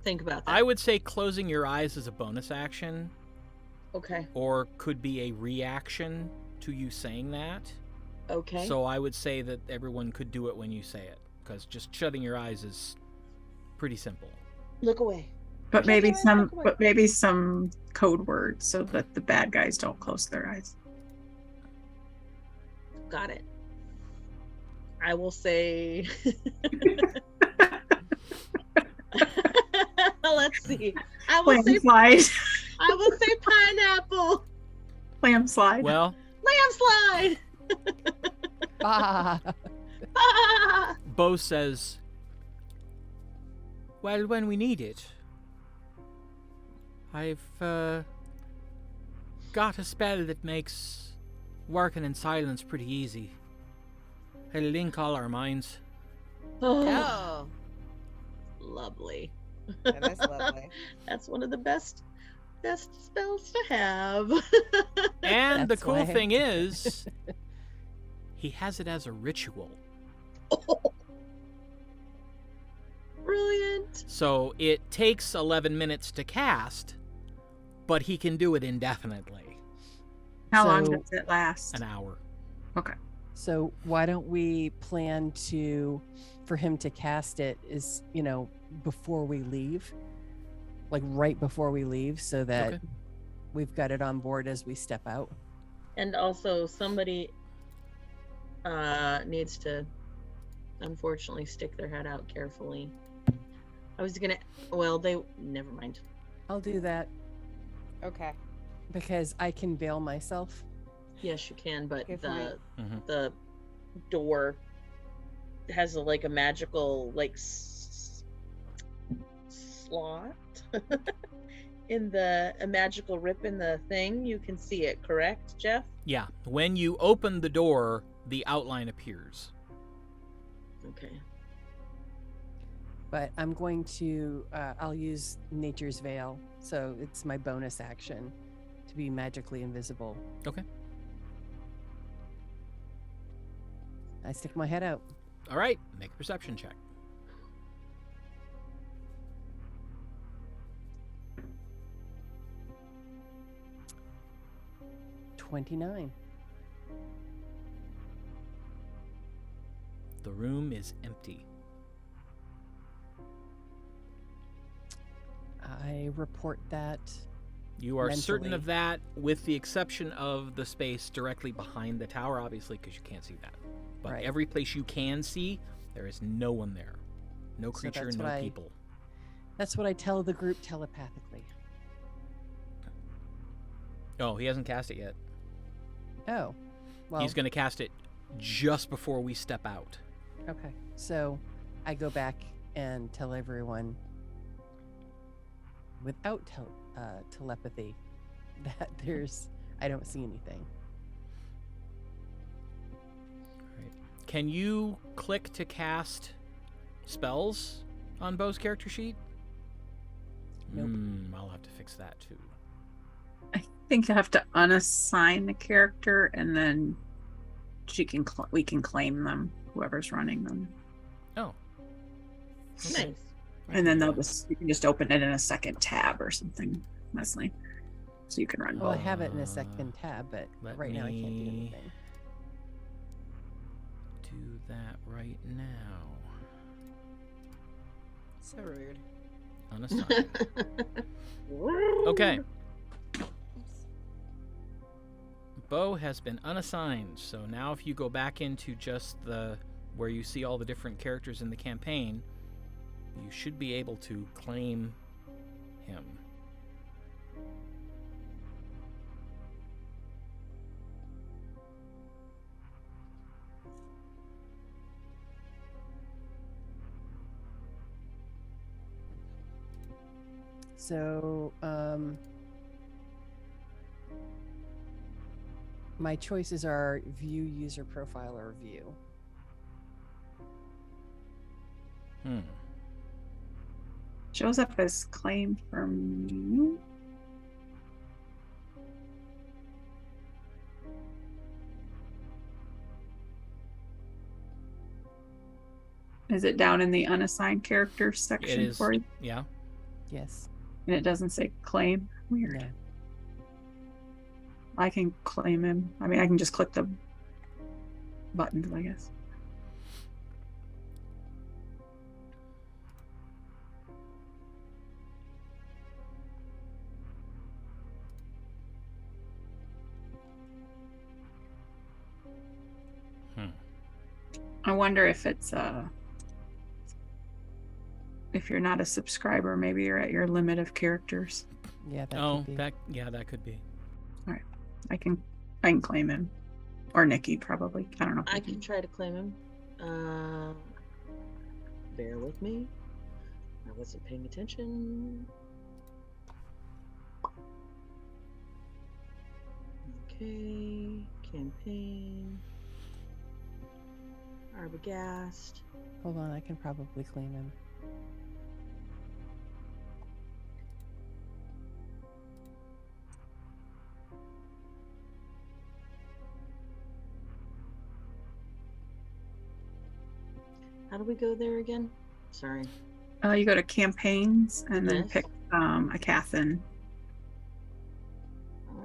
Think about that. I would say closing your eyes is a bonus action, Okay. or could be a reaction to you saying that. Okay. So I would say that everyone could do it when you say it, because just shutting your eyes is pretty simple. Look away. But maybe Shut your eyes, some, look away. but maybe some code words so that the bad guys don't close their eyes. Got it. I will say. Let's see. I will Clam say. slide. I will say pineapple. Clam slide. Well, Lamb slide. Ah. Ah! Bo says, well, when we need it. I've got a spell that makes working in silence pretty easy. It'll link all our minds. Oh, Lovely. that is lovely. That's one of the best spells to have. And the That's why cool I thing took it. is, he has it as a ritual. Brilliant. So it takes 11 minutes to cast, but he can do it indefinitely. How long So- does it last? An hour. Okay. So why don't we plan for him to cast it is, before we leave, like right before we leave, so that Okay. we've got it on board as we step out. And also, somebody needs to, unfortunately, stick their head out carefully. I was gonna. Well, never mind. I'll do that Okay. because I can veil myself. Yes, you can, but Good for me. Mhm. the door has a magical slot in a magical rip in the thing. You can see it, correct, Jeff? Yeah. When you open the door, the outline appears. Okay. But I'm going to, I'll use Nature's Veil. So it's my bonus action to be magically invisible. Okay. I stick my head out. All right. Make a perception check. $29. The room is empty. I report that. You are certain Mentally. of that, with the exception of the space directly behind the tower, obviously, because you can't see that. But Right. every place you can see, there is no one there. No So creature, that's no what I- people. That's what I tell the group telepathically. Oh, he hasn't cast it yet. Oh, well, He's going to cast it just before we step out. okay. So I go back and tell everyone without telepathy that I don't see anything. Right. Can you click to cast spells on Bo's character sheet? Nope. I'll have to fix that too. I think you have to unassign the character, and then we can claim them. Whoever's running them, Oh. Okay. Nice. and then you can just open it in a second tab or something, Leslie. So you can run Well, I both. have it in a second tab, but let right now I can't do me- anything. Do that right now. So rude. Unassigned. Okay. Bo has been unassigned, so now if you go back into just where you see all the different characters in the campaign, you should be able to claim him. So, my choices are view user profile or view. Shows up as claim from you. Is it down in the unassigned characters section is. for you? Yeah. Yes. And it doesn't say claim? Weird. No. I can claim him. I mean, I can just click the buttons, I guess. I wonder if it's if you're not a subscriber, maybe you're at your limit of characters. Yeah, that Oh, could be. that could be. I can claim him. Or Nikki, probably. I don't know. I can try to claim him. Bear with me. I wasn't paying attention. Okay. Campaign. Arbogast. Hold on, I can probably claim him. How do we go there again? Sorry. You go to campaigns and then Yes. pick Aecathan,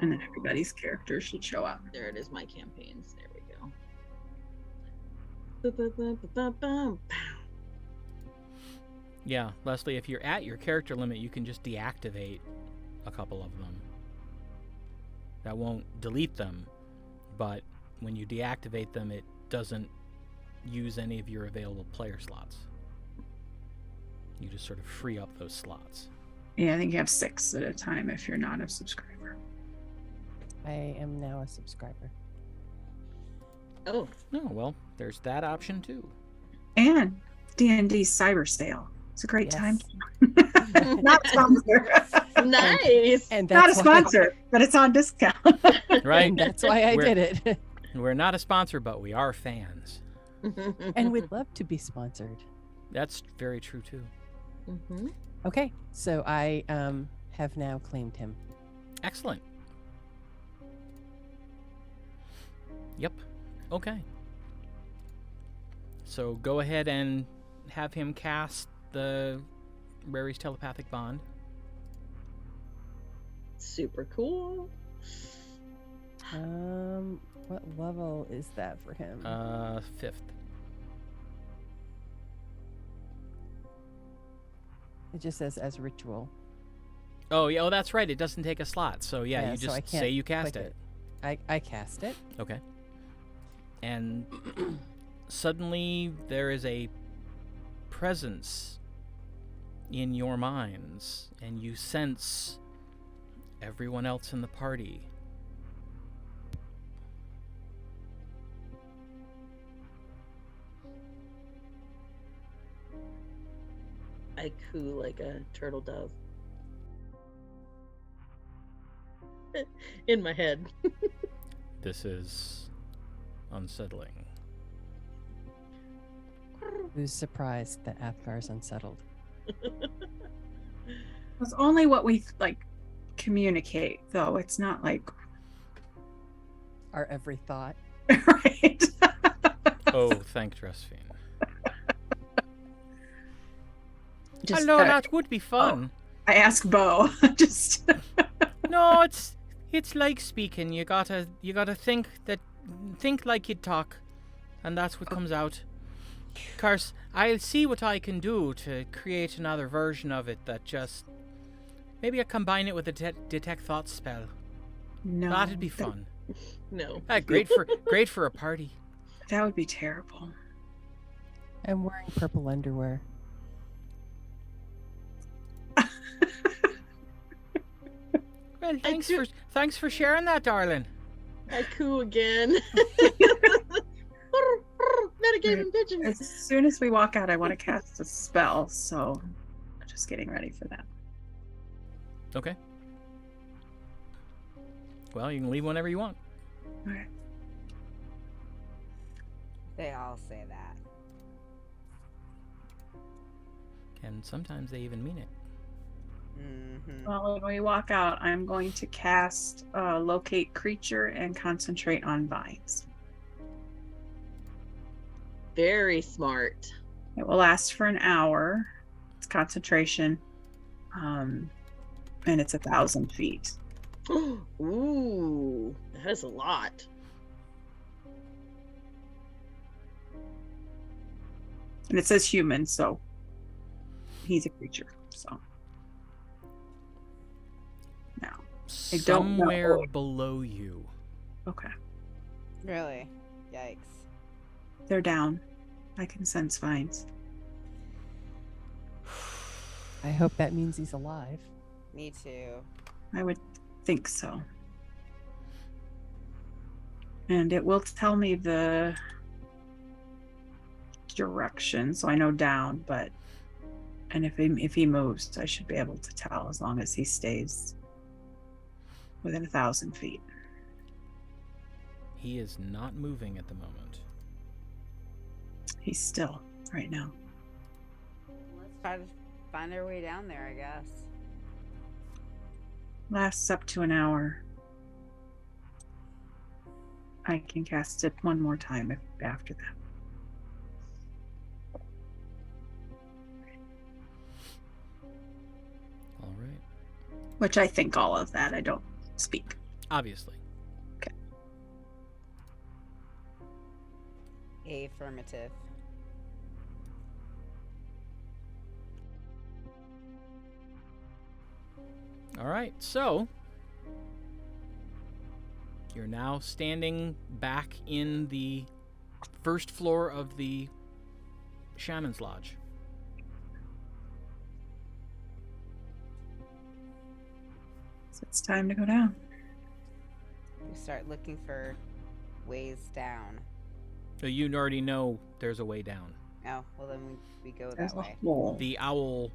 and then everybody's character should show up. There it is, my campaigns. There we go. Ba-ba-ba-ba-ba-bam. Yeah, Leslie, if you're at your character limit, you can just deactivate a couple of them. That won't delete them, but when you deactivate them, it doesn't use any of your available player slots. You just sort of free up those slots. Yeah, I think you have 6 at a time if you're not a subscriber. I am now a subscriber. Oh, Oh, well, there's that option too. And D&D Cyber Sale. It's a great Yes. time. Not a sponsor. nice. And Not a that's why, sponsor, but it's on discount. Right? and that's why I We're- did it. We're not a sponsor, but we are fans. And we'd love to be sponsored. That's very true too. Okay, so I have now claimed him. Excellent. Yep. Okay. So go ahead and have him cast the Rary's telepathic bond. Super cool. What level is that for him? 5th. It just says as ritual. Oh, yeah. Oh, that's right. It doesn't take a slot. So yeah, Yeah, you so I just can't say you cast click it. I cast it. Okay. And suddenly there is a presence in your minds, and you sense everyone else in the party. I coo like a turtle dove. In my head. This is unsettling. Who's surprised that Athgar's unsettled? It's only what we communicate, though. It's not like Our every thought. right. Oh, thank Dressfiend. Just, Hello, that would be fun. I ask Bo. Just No, it's like speaking. You gotta think like you talk, and that's what comes out. Course, I'll see what I can do to create another version of it that just maybe I combine it with a detect thoughts spell. no. That'd be fun. No. Great for a party. That would be terrible. I'm wearing purple underwear. Well, thanks for sharing that, darling. I coo again. Metagaming pigeon. As soon as we walk out, I want to cast a spell, so I'm just getting ready for that. Okay. Well, you can leave whenever you want. Okay. They all say that. And sometimes they even mean it. Mm-hmm. Well, when we walk out, I'm going to cast Locate Creature and concentrate on Vines. Very smart. It will last for an hour. It's concentration. And it's 1,000 feet. Ooh, that is a lot. And it says human, so he's a creature. So now I don't know. Somewhere below you. Okay. Really? Yikes. They're down. I can sense Vines. I hope that means he's alive. Me too. I would think so. And it will tell me the direction, so I know down, but and if he moves, I should be able to tell as long as he stays within 1,000 feet. He is not moving at the moment. He's still right now. Let's try to find our way down there, I guess. Lasts up to an hour. I can cast it one more time after that. All right. Which I think all of that. I don't speak. Obviously. Affirmative. All right, so you're now standing back in the first floor of the Shaman's Lodge. So it's time to go down. We start looking for ways down. So you already know there's a way down. Oh, well then we go There's that a way. hole. The owl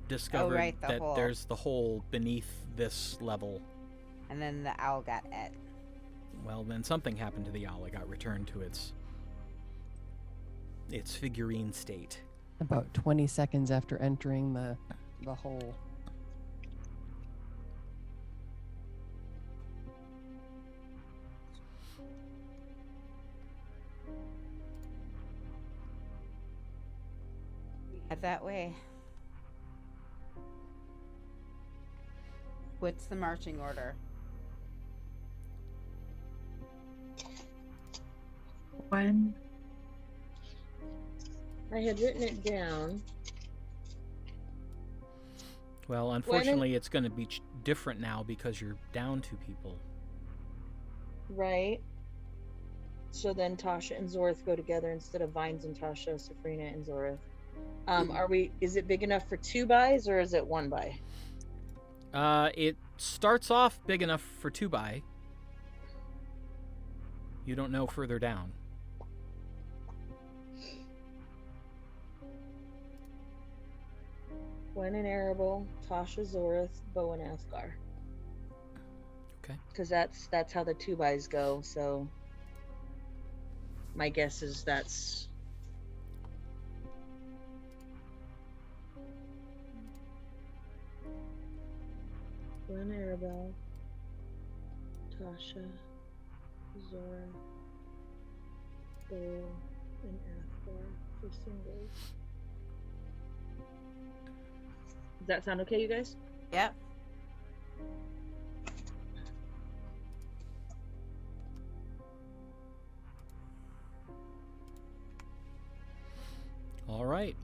discovered the that hole. there's the hole beneath this level. And then the owl got et. Well, then something happened to the owl. It got returned to its figurine state. About 20 seconds after entering the hole. Head that way. What's the marching order? When? I had written it down. Well, unfortunately, it's going to be different now because you're down 2 people. Right. So then Tasha and Zorth go together instead of Vines and Tasha, Sefryna and Zorth. Is it big enough for 2 buys or is it 1 buy? It starts off big enough for 2 buy. You don't know further down. Gwen and Arable, Tasha, Zorth, Bo and Asgar. Okay. Because that's how the 2 buys go. So my guess is that's Gwen, Arable, Tasha, Zora, Bo, and Asgar for singles. Does that sound okay, you guys? Yep. All right.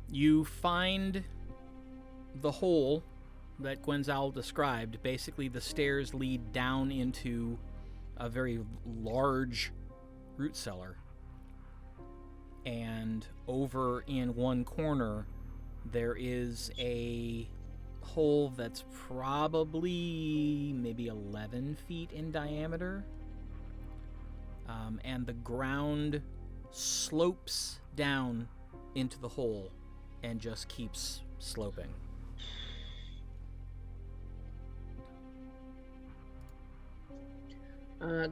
You find the hole that Gwenzowl described. Basically, the stairs lead down into a very large root cellar. And over in one corner, there is a hole that's probably maybe 11 feet in diameter. And the ground slopes down into the hole and just keeps sloping.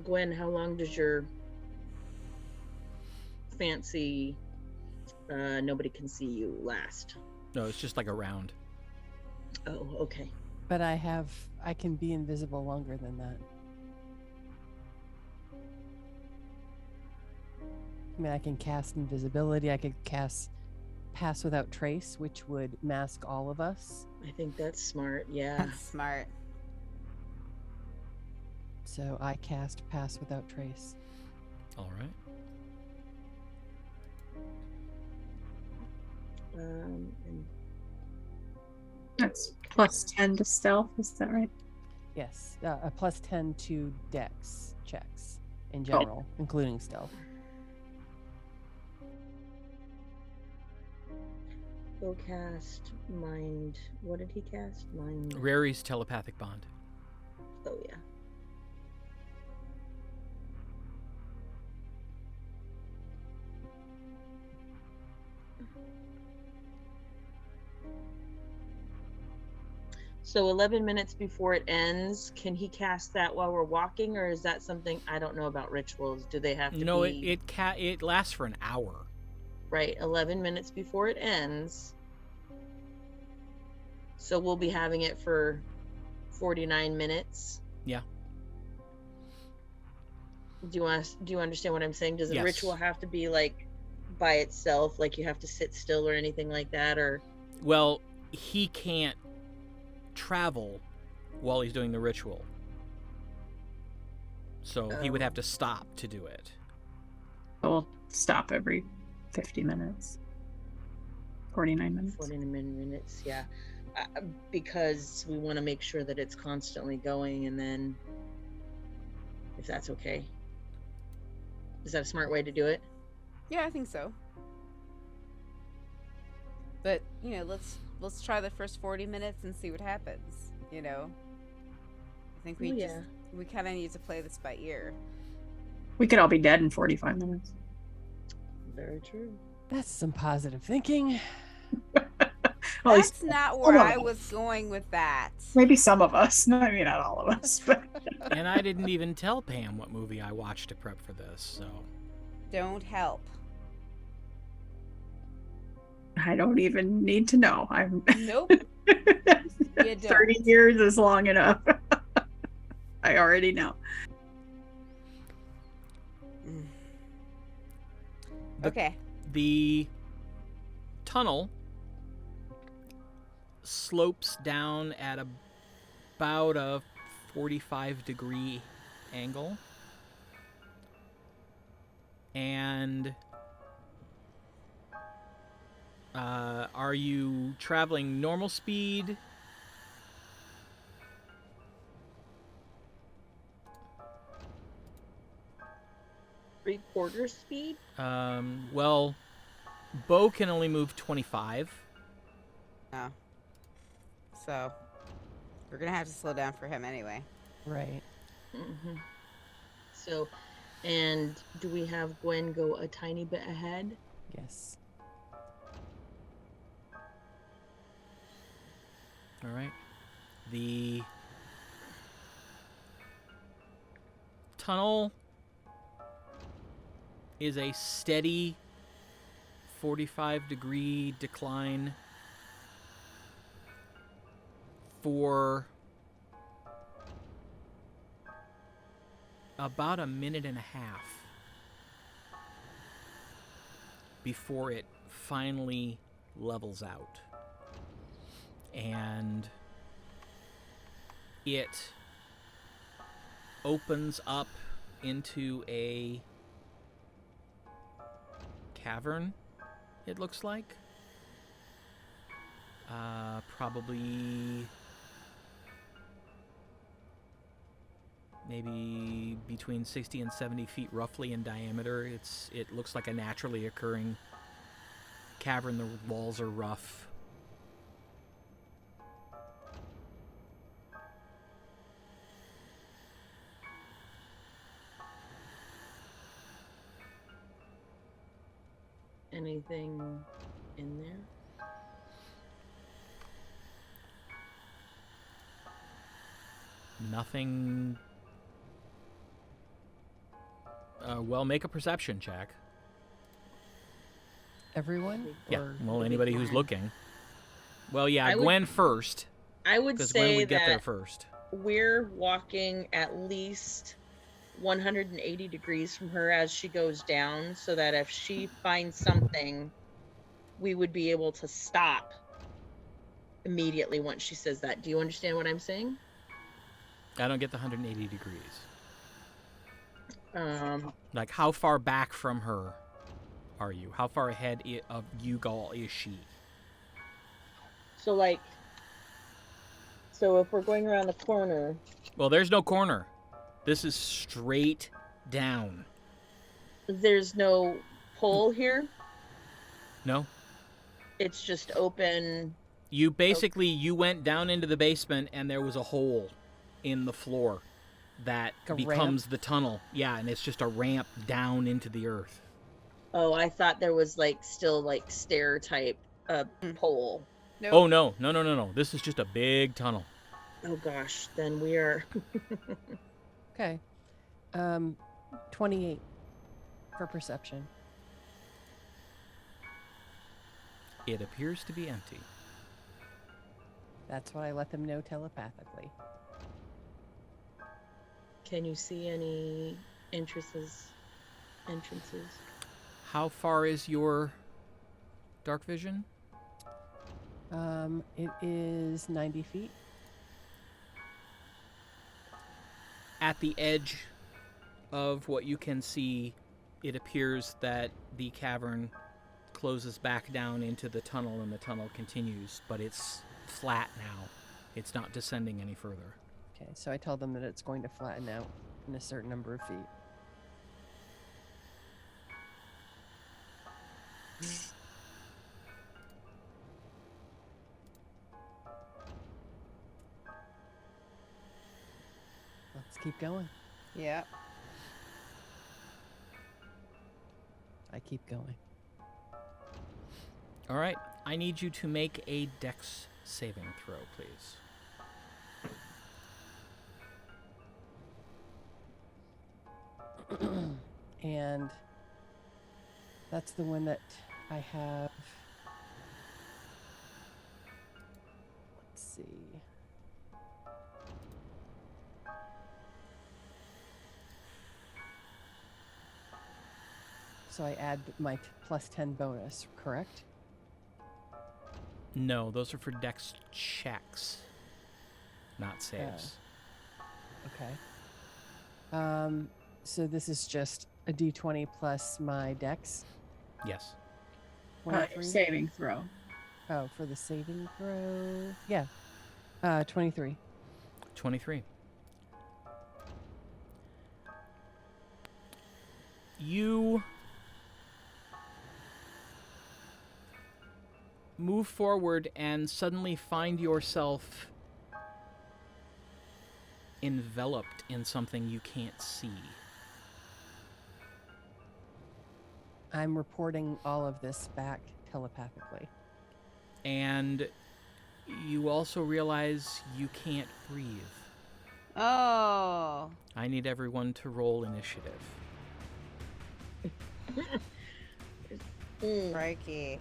Gwen, how long does your fancy nobody can see you last? No, it's just like a round. Oh, okay. But I can be invisible longer than that. I mean, I can cast invisibility. I could cast Pass Without Trace, which would mask all of us. I think that's smart, yeah. That's smart. So I cast Pass Without Trace. All right. And That's plus 10 to stealth, is that right? Yes, a plus 10 to Dex checks in general, including stealth. go cast mind. What did he cast? Mind. Rary's telepathic bond. Oh yeah. So 11 minutes before it ends, can he cast that while we're walking, or is that something I don't know about rituals? Do they have to No, be it lasts for an hour. right 11 minutes before it ends? So we'll be having it for 49 minutes. Yeah. Do you understand what I'm saying? Does the Yes. ritual have to be like by itself, like you have to sit still or anything like that, or Well, he can't travel while he's doing the ritual. So he would have to stop to do it. We'll stop every 50 minutes. 49 minutes. 49 minutes, yeah. Because we want to make sure that it's constantly going, and then if that's okay. Is that a smart way to do it? Yeah, I think so. But, you know, let's try the first 40 minutes and see what happens, you know? I think we we kind of need to play this by ear. We could all be dead in 45 minutes. Very true. That's some positive thinking. Well, at least That's not some where of I us. was going with that. Maybe some of us. No, I mean, not all of us. But And I didn't even tell Pam what movie I watched to prep for this, so. Don't help. I don't even need to know. I'm Nope. You 30 don't. years is long enough. I already know. Okay. The tunnel slopes down at about a 45-degree angle. And are you traveling normal speed? Three-quarter speed? Well, Bo can only move 25. Oh. So, we're gonna have to slow down for him anyway. Right. Mm-hmm. So, and do we have Gwen go a tiny bit ahead? Yes. All right. The tunnel is a steady 45-degree decline for about a minute and a half before it finally levels out. And it opens up into a cavern, it looks like. Probably maybe between 60 and 70 feet roughly in diameter. It looks like a naturally occurring cavern. The walls are rough. Anything in there? Nothing. Well, make a perception check. Everyone? Yeah. Or Well, anybody who's Gwen? looking. Well, yeah, I would- Gwen first, I would because Gwen say would get there that first. we're walking at least 180 degrees from her as she goes down, so that if she finds something, we would be able to stop immediately once she says that. Do you understand what I'm saying? I don't get the 180 degrees. Like, How far back from her are you? How far ahead of Ugal is she? so if we're going around the corner, Well, there's no corner. This is straight down. there's no pole here. No? It's just open. You went down into the basement and there was a hole in the floor that Like a becomes the tunnel. Yeah, and it's just a ramp down into the earth. Oh, I thought there was still stair type pole. Nope. Oh, no. This is just a big tunnel. Oh gosh, then we are. Okay. 28 for perception. It appears to be empty. That's what I let them know telepathically. Can you see any entrances? How far is your dark vision? It is 90 feet. At the edge of what you can see, it appears that the cavern closes back down into the tunnel and the tunnel continues, but it's flat now. It's not descending any further. Okay, so I tell them that it's going to flatten out in a certain number of feet. Let's keep going. Yep. I keep going. All right, I need you to make a dex saving throw, please. And that's the one that I have. Let's see. So I add my plus 10 bonus, correct? No, those are for dex checks, not saves. Okay. So this is just a d20 plus my dex. Yes. 23? Saving throw. Oh, for the saving throw. Yeah. 23. 23. You move forward and suddenly find yourself enveloped in something you can't see. I'm reporting all of this back telepathically. And you also realize you can't breathe. Oh. I need everyone to roll initiative. Crikey.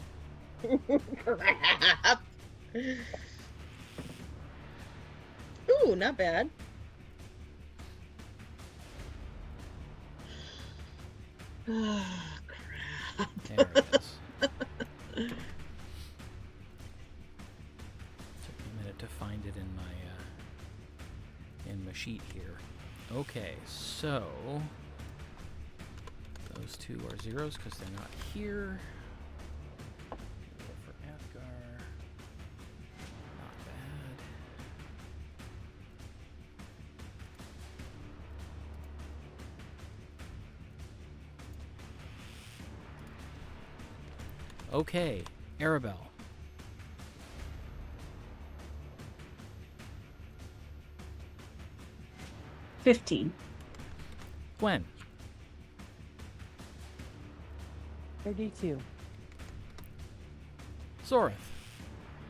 Crap. Ooh, not bad. Crap. There it is. Took me a minute to find it in my sheet here. Okay, so those two are zeros because they're not here. Roll for Athgar. Not bad. Okay, Arabelle. $15. Gwen. 32. Zorith.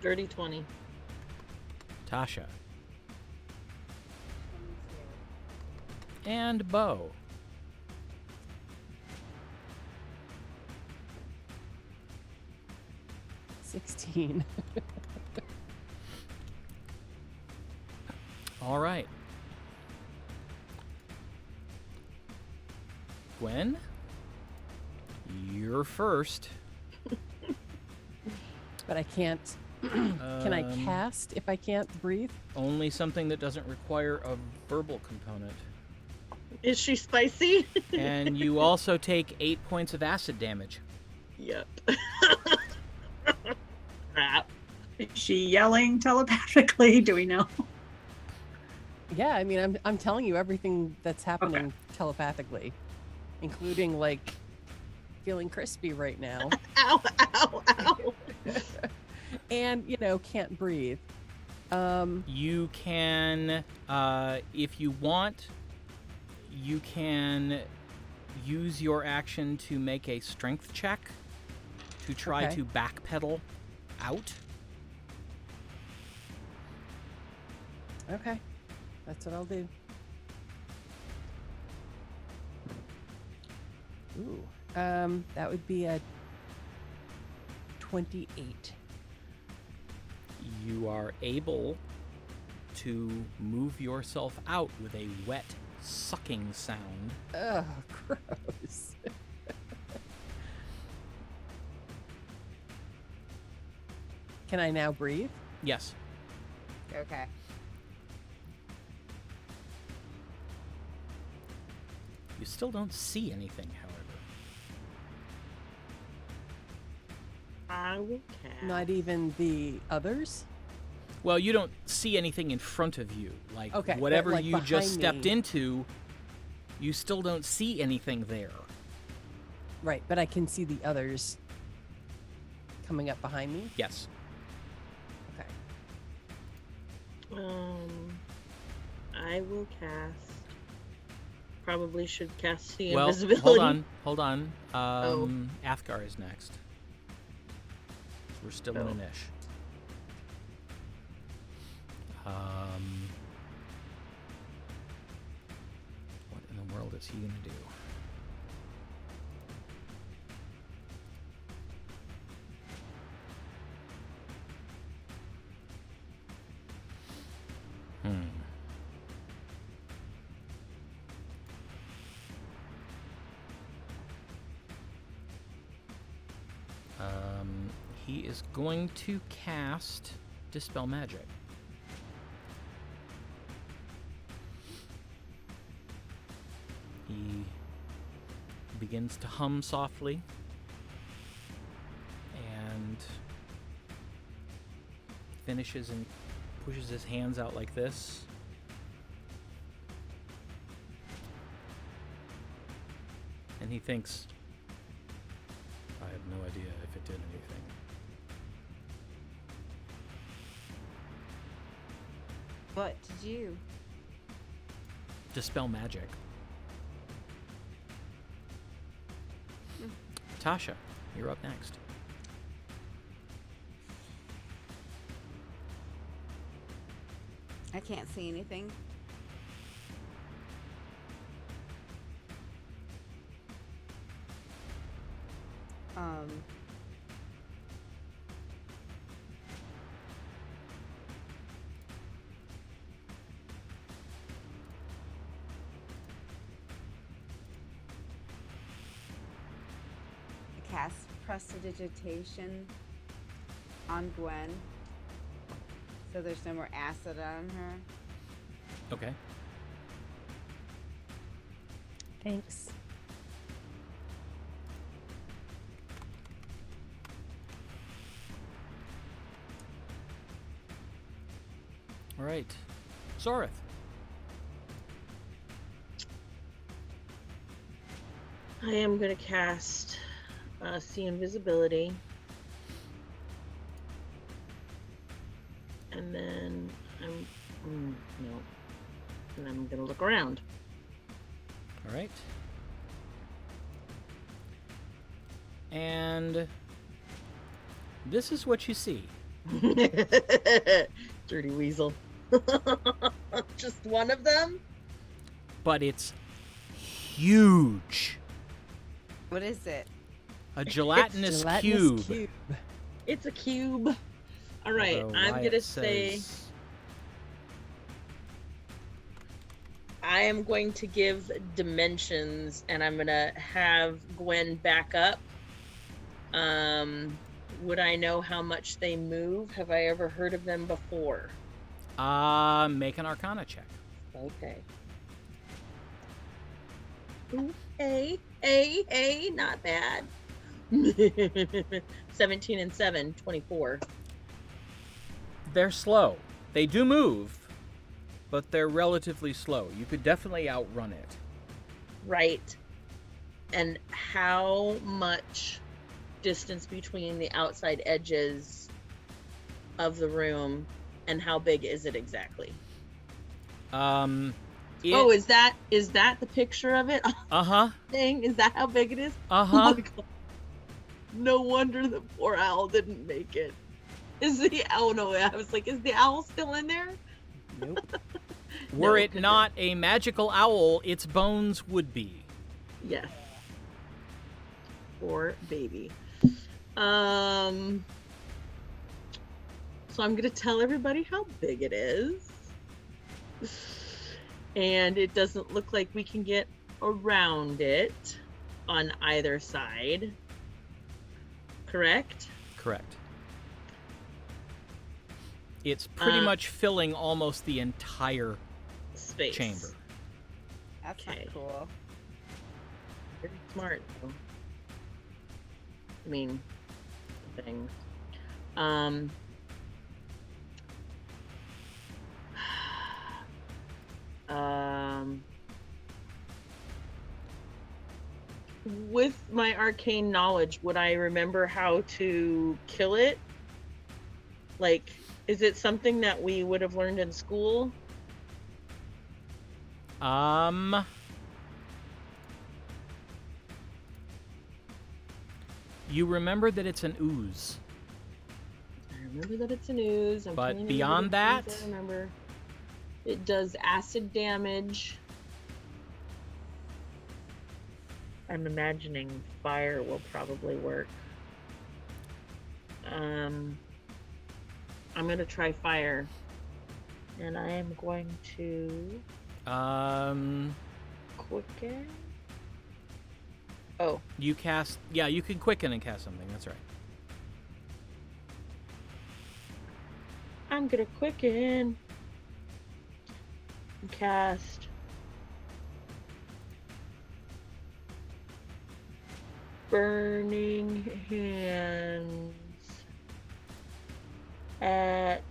Dirty 20. Tasha. And Bo. 16. All right. Gwen, you're first. But I can't. Can I cast if I can't breathe? Only something that doesn't require a verbal component. Is she spicy? And you also take 8 points of acid damage. Yep. Crap. Is she yelling telepathically? Do we know? Yeah, I mean, I'm telling you everything that's happening telepathically, including like feeling crispy right now, Ow, ow, ow. and can't breathe. You can, if you want, you can use your action to make a strength check to try Okay. to backpedal out. Okay. That's what I'll do. Ooh. That would be a 28. You are able to move yourself out with a wet, sucking sound. Oh, gross. Can I now breathe? Yes. Okay. You still don't see anything, however. I will cast. Not even the others? Well, you don't see anything in front of you. Like, Okay, but, whatever like, you just behind stepped me. into, you still don't see anything there. Right, but I can see the others coming up behind me? Yes. Okay. I will cast. Probably should cast see Well, invisibility. hold on. Oh. Athgar is next. We're still in Oh. a niche. What in the world is he gonna do? He is going to cast Dispel Magic. He begins to hum softly and finishes and pushes his hands out like this. And he thinks, I have no idea if it did anything. What did you? Dispel Magic. Tasha, you're up next. I can't see anything. I cast Prestidigitation on Gwen, so there's no more acid on her. Okay. Thanks. All right. Zorith. I am going to cast see invisibility. And then and I'm going to look around. All right. And this is what you see. Dirty weasel. Just one of them? But it's huge. What is it? A gelatinous Gelatinous cube. It's a cube. All right, Although I'm Wyatt going to say says- I am going to give dimensions, and I'm going to have Gwen back up. Would I know how much they move? Have I ever heard of them before? Make an Arcana check. Okay. Ooh, hey, not bad. 17 and 7, 24. They're slow. They do move, but they're relatively slow. You could definitely outrun it. Right. And how much distance between the outside edges of the room, and how big is it exactly? Oh, is that the picture of it? Uh-huh. Thing? Is that how big it is? Uh-huh. Oh my God. No wonder the poor owl didn't make it. Is the owl? No, I was like, is the owl still in there? Nope. Were No, it 'cause not a magical owl, its bones would be. Yes. Poor baby. So I'm gonna tell everybody how big it is. And it doesn't look like we can get around it on either side. Correct? Correct. It's pretty much filling almost the entire Space. chamber. That's Okay. not cool. Very smart, though. I mean, things. With my arcane knowledge, would I remember how to kill it? Like, is it something that we would have learned in school? You remember that it's an ooze. I remember that it's an ooze. I'm But telling you beyond the things that- I remember. It does acid damage. I'm imagining fire will probably work. I'm gonna try fire. And I am going to quicken. Oh, You cast. Yeah, you can quicken and cast something. That's right. I'm gonna quicken. And cast. Burning Hands at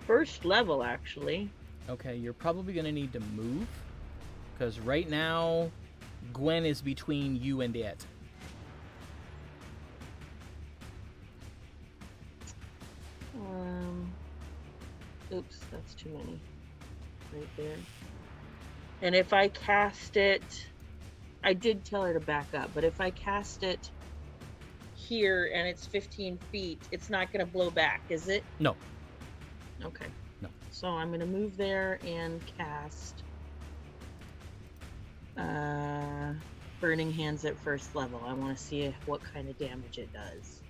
first level, actually. Okay, you're probably going to need to move. Because right now, Gwen is between you and it. Oops, that's too many. Right there. And if I cast it, I did tell her to back up, but if I cast it here and it's 15 feet, it's not going to blow back, is it? No. Okay. No. So I'm going to move there and cast Burning Hands at first level. I want to see what kind of damage it does.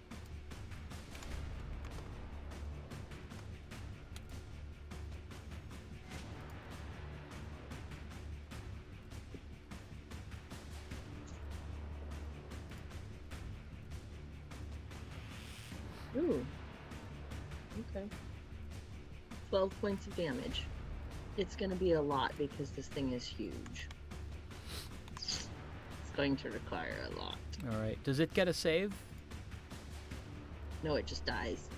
Ooh. Okay. 12 points of damage. It's going to be a lot because this thing is huge. It's going to require a lot. All right. Does it get a save? No, it just dies.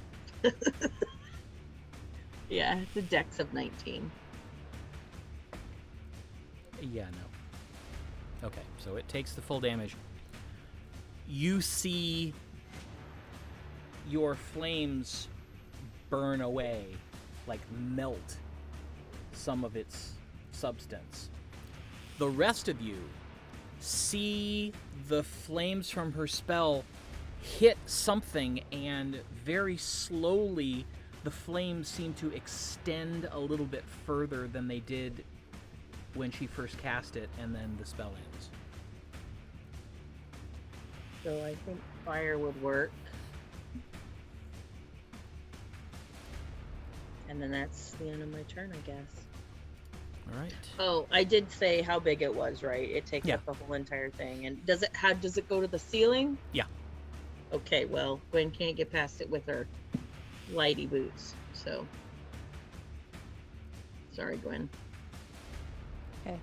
Yeah, it's a dex of 19. Yeah, no. Okay, so it takes the full damage. You see your flames burn away, like melt some of its substance. The rest of you see the flames from her spell hit something, and very slowly the flames seem to extend a little bit further than they did when she first cast it, and then the spell ends. So I think fire would work. And then that's the end of my turn, I guess. All right. Oh, I did say how big it was, right? It takes Yeah. up the whole entire thing. And does it go to the ceiling? Yeah. Okay, well, Gwen can't get past it with her lighty boots, so sorry, Gwen. Okay.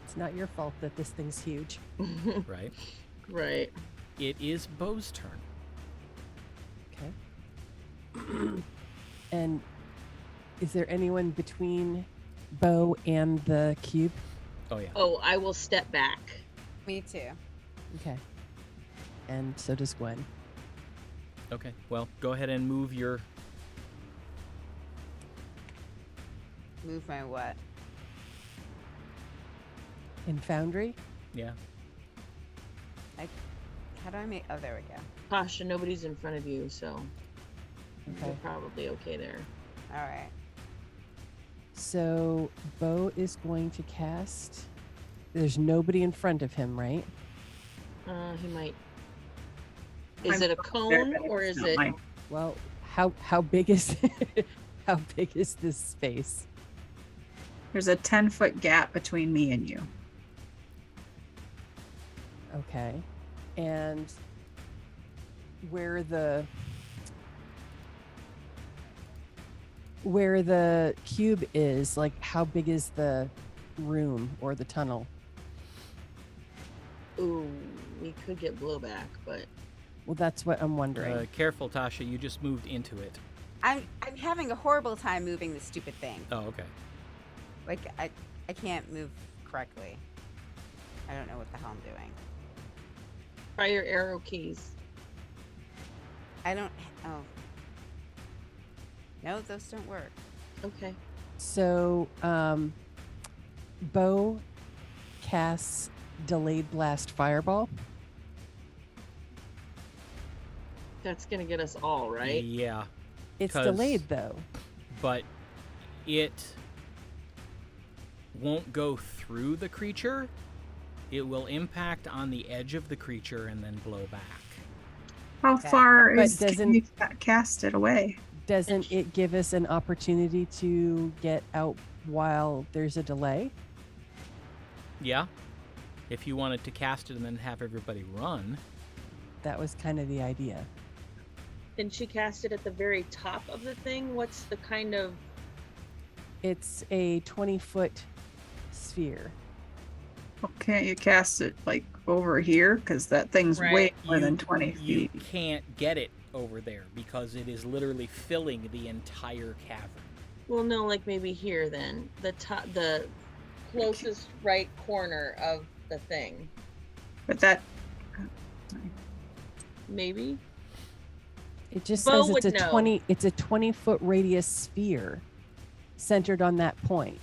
It's not your fault that this thing's huge. Right. Right. It is Bo's turn. Okay. And is there anyone between Bo and the cube? Oh, yeah. Oh, I will step back. Me too. Okay. And so does Gwen. Okay, well, go ahead and move your... Move my what? In Foundry? Yeah. How do I make? Oh, there we go. Tasha, nobody's in front of you, so Okay. you're probably okay there. All right. So Bo is going to cast. There's nobody in front of him, right? He might. Is I'm it a there, cone but or it's is not it? mine. Well, how big is how big is this space? There's a 10-foot gap between me and you. Okay. And where the cube is, like how big is the room or the tunnel? Ooh, we could get blowback, but Well, that's what I'm wondering. Careful, Tasha. You just moved into it. I'm having a horrible time moving this stupid thing. Oh, okay. Like I can't move correctly. I don't know what the hell I'm doing. try your arrow keys. I don't. Oh. No, those don't work. Okay. So, Bo casts Delayed Blast Fireball. That's gonna get us all, right? Yeah, It's 'Cause- delayed though. but it won't go through the creature. It will impact on the edge of the creature and then blow back. How Yeah. far But is can doesn't- you cast it away? Doesn't it give us an opportunity to get out while there's a delay? Yeah, if you wanted to cast it and then have everybody run. That was kind of the idea. Didn't she cast it at the very top of the thing? What's the kind of? It's a 20-foot sphere. Okay, you cast it like over here because that thing's way Right. more than 20 You feet. can't get it over there because it is literally filling the entire cavern. Well, no, like maybe here then. The closest right corner of the thing. But that Maybe. It just Bo says it's a would know. 20-foot radius sphere centered on that point.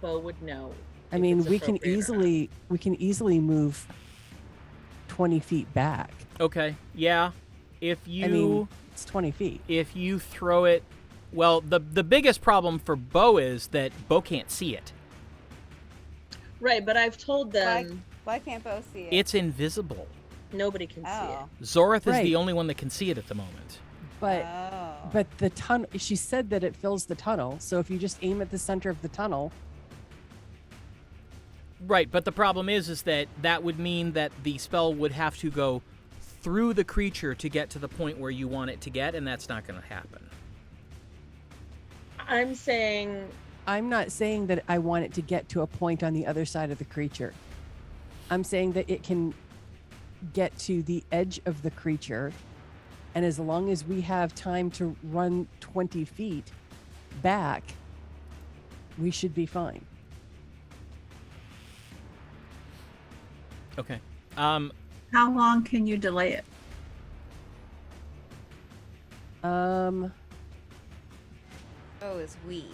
Bo would know. I if mean, it's we can appropriate or not. easily move 20 feet back. Okay, yeah. If you I mean, it's 20 feet. if you throw it, well, the biggest problem for Bo is that Bo can't see it. Right, but I've told them Why can't Bo see it? It's invisible. nobody can see Oh. Zorith is Right. the only one that can see it at the moment. But Oh. but the tunnel, she said that it fills the tunnel. So if you just aim at the center of the tunnel, Right, but the problem is that would mean that the spell would have to go through the creature to get to the point where you want it to get, and that's not going to happen. it. I'm saying I'm not saying that I want it to get to a point on the other side of the creature. I'm saying that it can get to the edge of the creature, and as long as we have time to run 20 feet back, we should be fine. Okay. How long can you delay it? Oh, is we.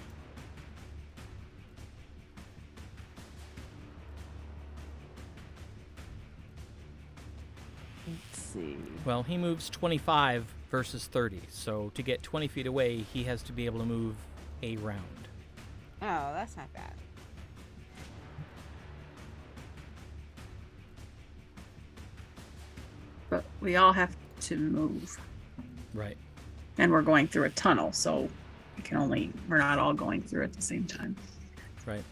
Let's see. Well, he moves 25 versus 30, so to get 20 feet away, he has to be able to move a round. Oh, that's not bad. But we all have to move. Right. And we're going through a tunnel, so we're not all going through at the same time. Right.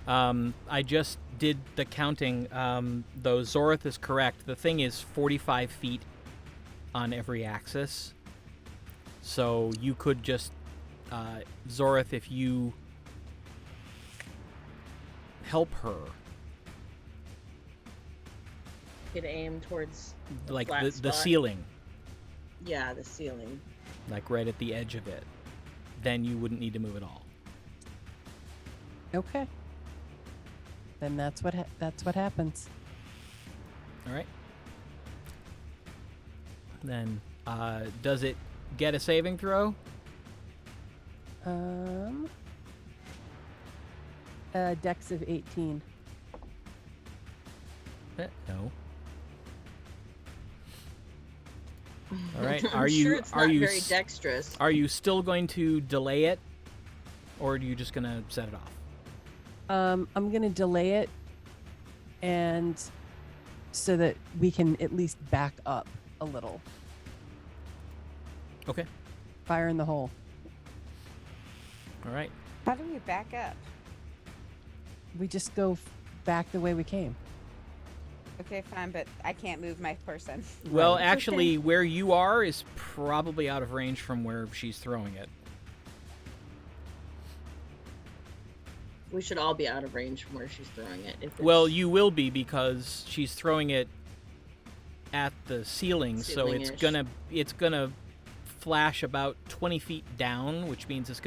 I just did the counting. Though Zorith is correct, the thing is 45 feet on every axis. So you could just, Zorith, if you help her, could aim towards like flat the spot. ceiling, Yeah, the ceiling. like right at the edge of it, then you wouldn't need to move at all. Okay. Then that's what happens. All right. Then, does it get a saving throw? Dex of 18. No. All right. I'm Are sure you it's are not you very s- dexterous. are you still going to delay it, or are you just gonna set it off? I'm gonna delay it, and so that we can at least back up a little. Okay. Fire in the hole. All right. How do we back up? We just go back the way we came. Okay, fine, but I can't move my person. Well, Right. actually, where you are is probably out of range from where she's throwing it. We should all be out of range from where she's throwing it. If Well, it's- you will be because she's throwing it at the ceiling, so it's Ceiling-ish. gonna flash about 20 feet down, which means it's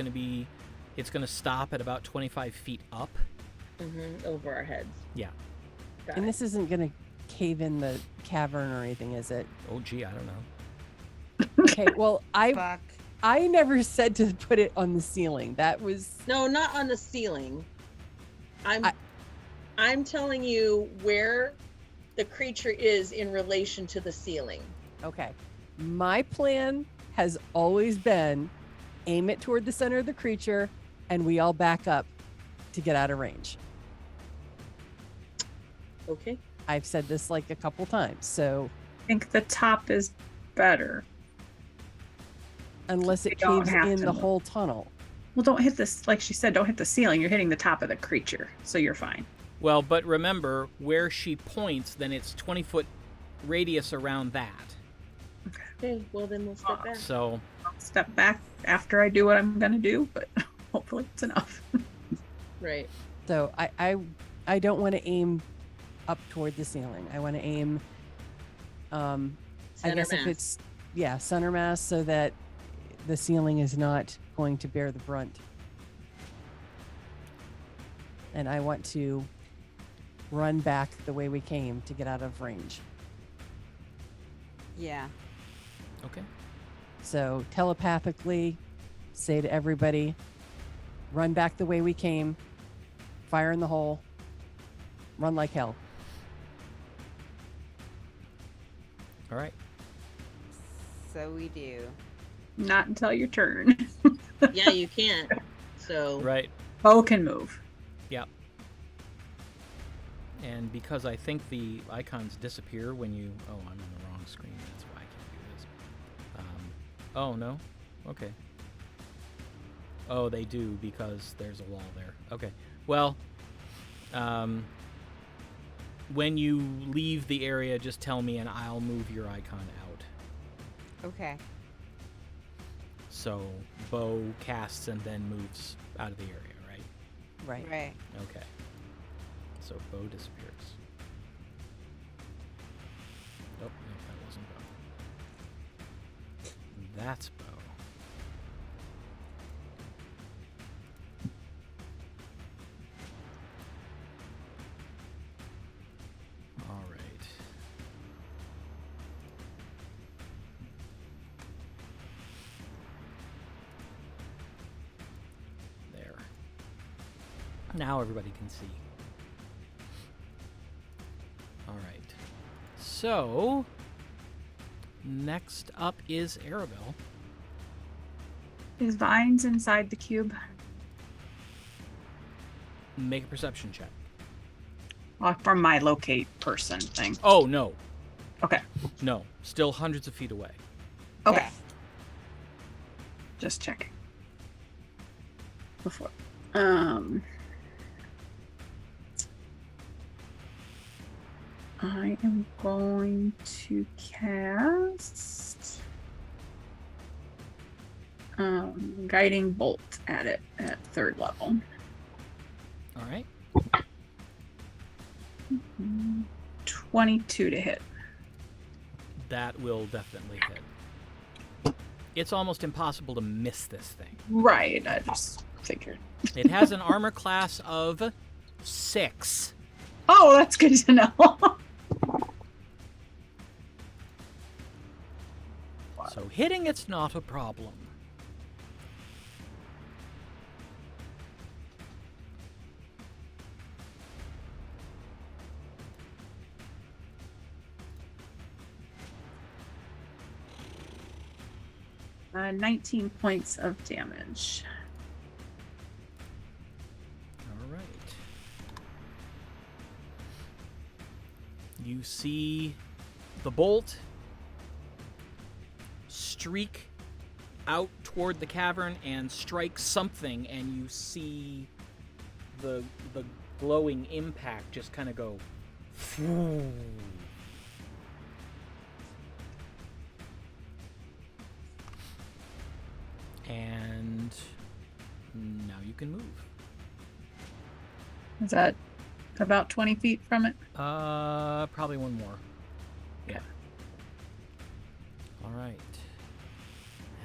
gonna stop at about 25 feet up. over our heads. Yeah. Got And it. this isn't gonna cave in the cavern or anything, is it? Oh, gee, I don't know. Okay. Well, Fuck. I never said to put it on the ceiling. That was No, not on the ceiling. I- I'm telling you where the creature is in relation to the ceiling. okay. My plan has always been aim it toward the center of the creature, and we all back up to get out of range. Okay. I've said this like a couple times. So I think the top is better. unless You it don't caves have in to the move. whole tunnel. Well, don't hit this, like she said, don't hit the ceiling. You're hitting the top of the creature, so you're fine. Well, but remember, where she points, then it's 20-foot radius around that. Okay. Well, then we'll step back. So, I'll step back after I do what I'm going to do, but hopefully it's enough. Right. So I don't want to aim up toward the ceiling. I want to aim I Center guess mass. if it's center mass, so that the ceiling is not going to bear the brunt. And I want to run back the way we came to get out of range. Yeah. okay. So telepathically say to everybody, run back the way we came, fire in the hole, run like hell. All right. So we do. Not until your turn. Yeah, you can't. So Right. Bo can move. And because I think the icons disappear when you... Oh, I'm on the wrong screen. That's why I can't do this. Oh, no? Okay. Oh, they do because there's a wall there. Okay. Well, when you leave the area, just tell me and I'll move your icon out. Okay. So Bo casts and then moves out of the area, right? Right. Right. Okay. So Bo disappears. Oh, no, that wasn't Bo. That's Bo. All right. There. Now everybody can see. All right. So, next up is Arabelle. Is Vines inside the cube? Make a perception check. From my locate person thing. Oh, no. Okay. No. Still hundreds of feet away. Okay. Yeah. Just checking. Before. I am going to cast guiding bolt at it at 3rd level. All right. 22 to hit. That will definitely hit. It's almost impossible to miss this thing. Right, I just figured. It has an armor class of 6. Oh, that's good to know. So hitting it's not a problem. 19 points of damage. All right. You see the bolt streak out toward the cavern and strike something, and you see the glowing impact just kind of go. And now you can move. Is that about 20 feet from it? Probably one more. Yeah. All right.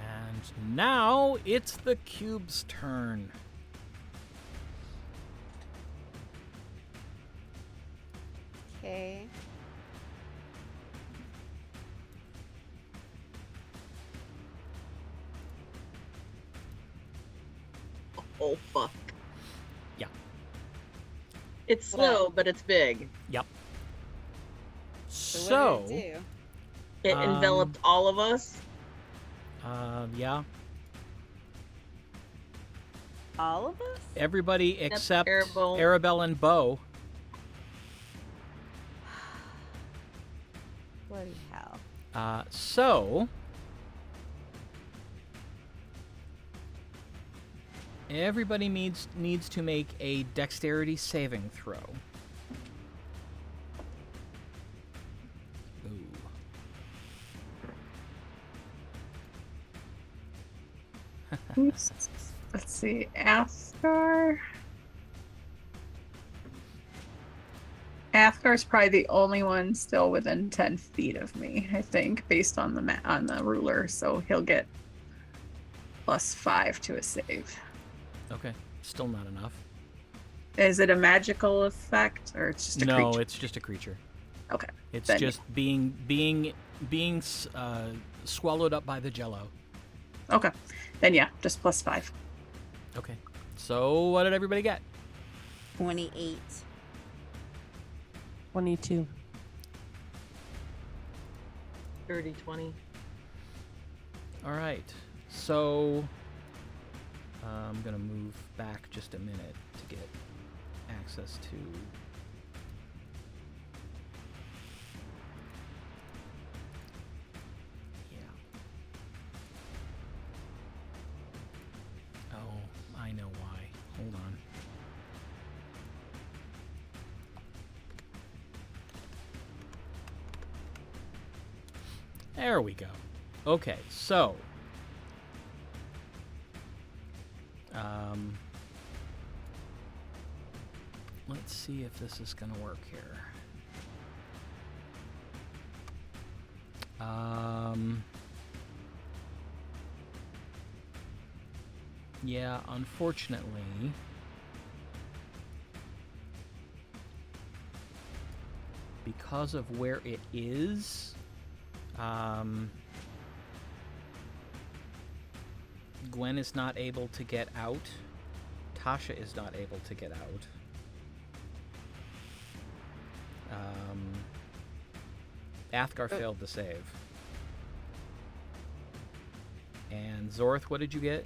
And now it's the cube's turn. Okay. Oh, fuck. Yeah. It's slow, but it's big. Yep. So what did it do? It enveloped all of us. Yeah. All of us? Everybody except Arabelle. Arabelle and Bo. Bloody hell. So everybody needs to make a dexterity saving throw. Ooh. Oops. Let's see. Athgar's probably the only one still within 10 feet of me, I think, based on the ruler. So he'll get +5 to a save. Okay, still not enough. Is it a magical effect, or it's just a creature? No, it's just a creature. Okay. It's Then just being swallowed up by the jello. Okay. Then yeah, just +5. Okay. So what did everybody get? 28. 22. 30, 20. All right. So I'm gonna move back just a minute to get access to. Oh, I know why. Hold on. There we go. Okay, so let's see if this is gonna work here. Yeah, unfortunately, because of where it is, Gwen is not able to get out. Tasha is not able to get out. Athgar failed the save. And Zorth, what did you get?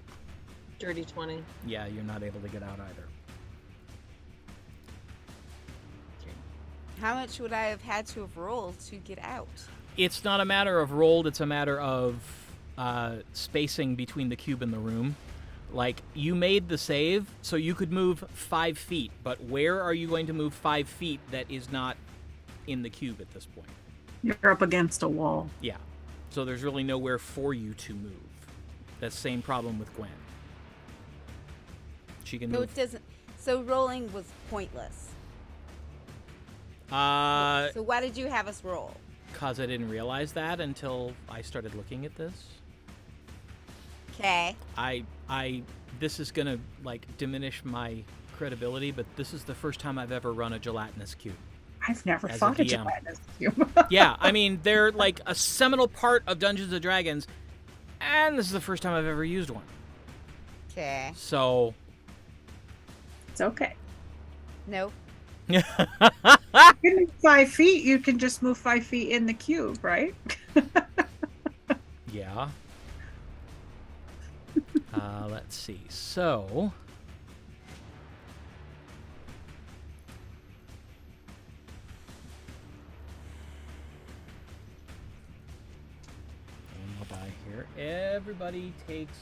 Dirty 20. Yeah, you're not able to get out either. How much would I have had to have rolled to get out? It's not a matter of rolled, it's a matter of spacing between the cube and the room. Like, you made the save, so you could move 5 feet, but where are you going to move 5 feet that is not in the cube at this point? You're up against a wall. Yeah. So there's really nowhere for you to move. That same problem with Gwen. She can No, move. it doesn't. So rolling was pointless. So why did you have us roll? Because I didn't realize that until I started looking at this. Okay. This is gonna, like, diminish my credibility, but this is the first time I've ever run a gelatinous cube. I've never As a fought a DM. gelatinous cube. Yeah, I mean, they're like a seminal part of Dungeons & Dragons, and this is the first time I've ever used one. Okay. So... It's okay. Nope. You can move 5 feet, you can just move 5 feet in the cube, right? Yeah. Let's see. So, one more die here. Everybody takes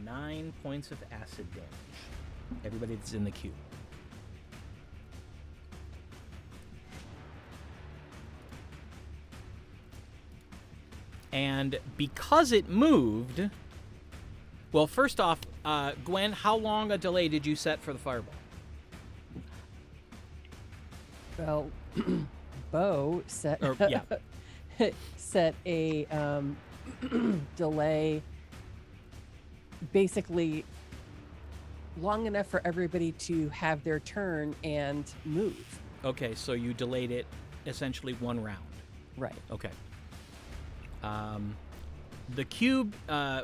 9 points of acid damage. Everybody that's in the cube. And because it moved, well, first off, Gwen, how long a delay did you set for the fireball? Well, Bo set Or, yeah. set a delay basically long enough for everybody to have their turn and move. Okay, so you delayed it essentially 1 round. Right. Okay. The cube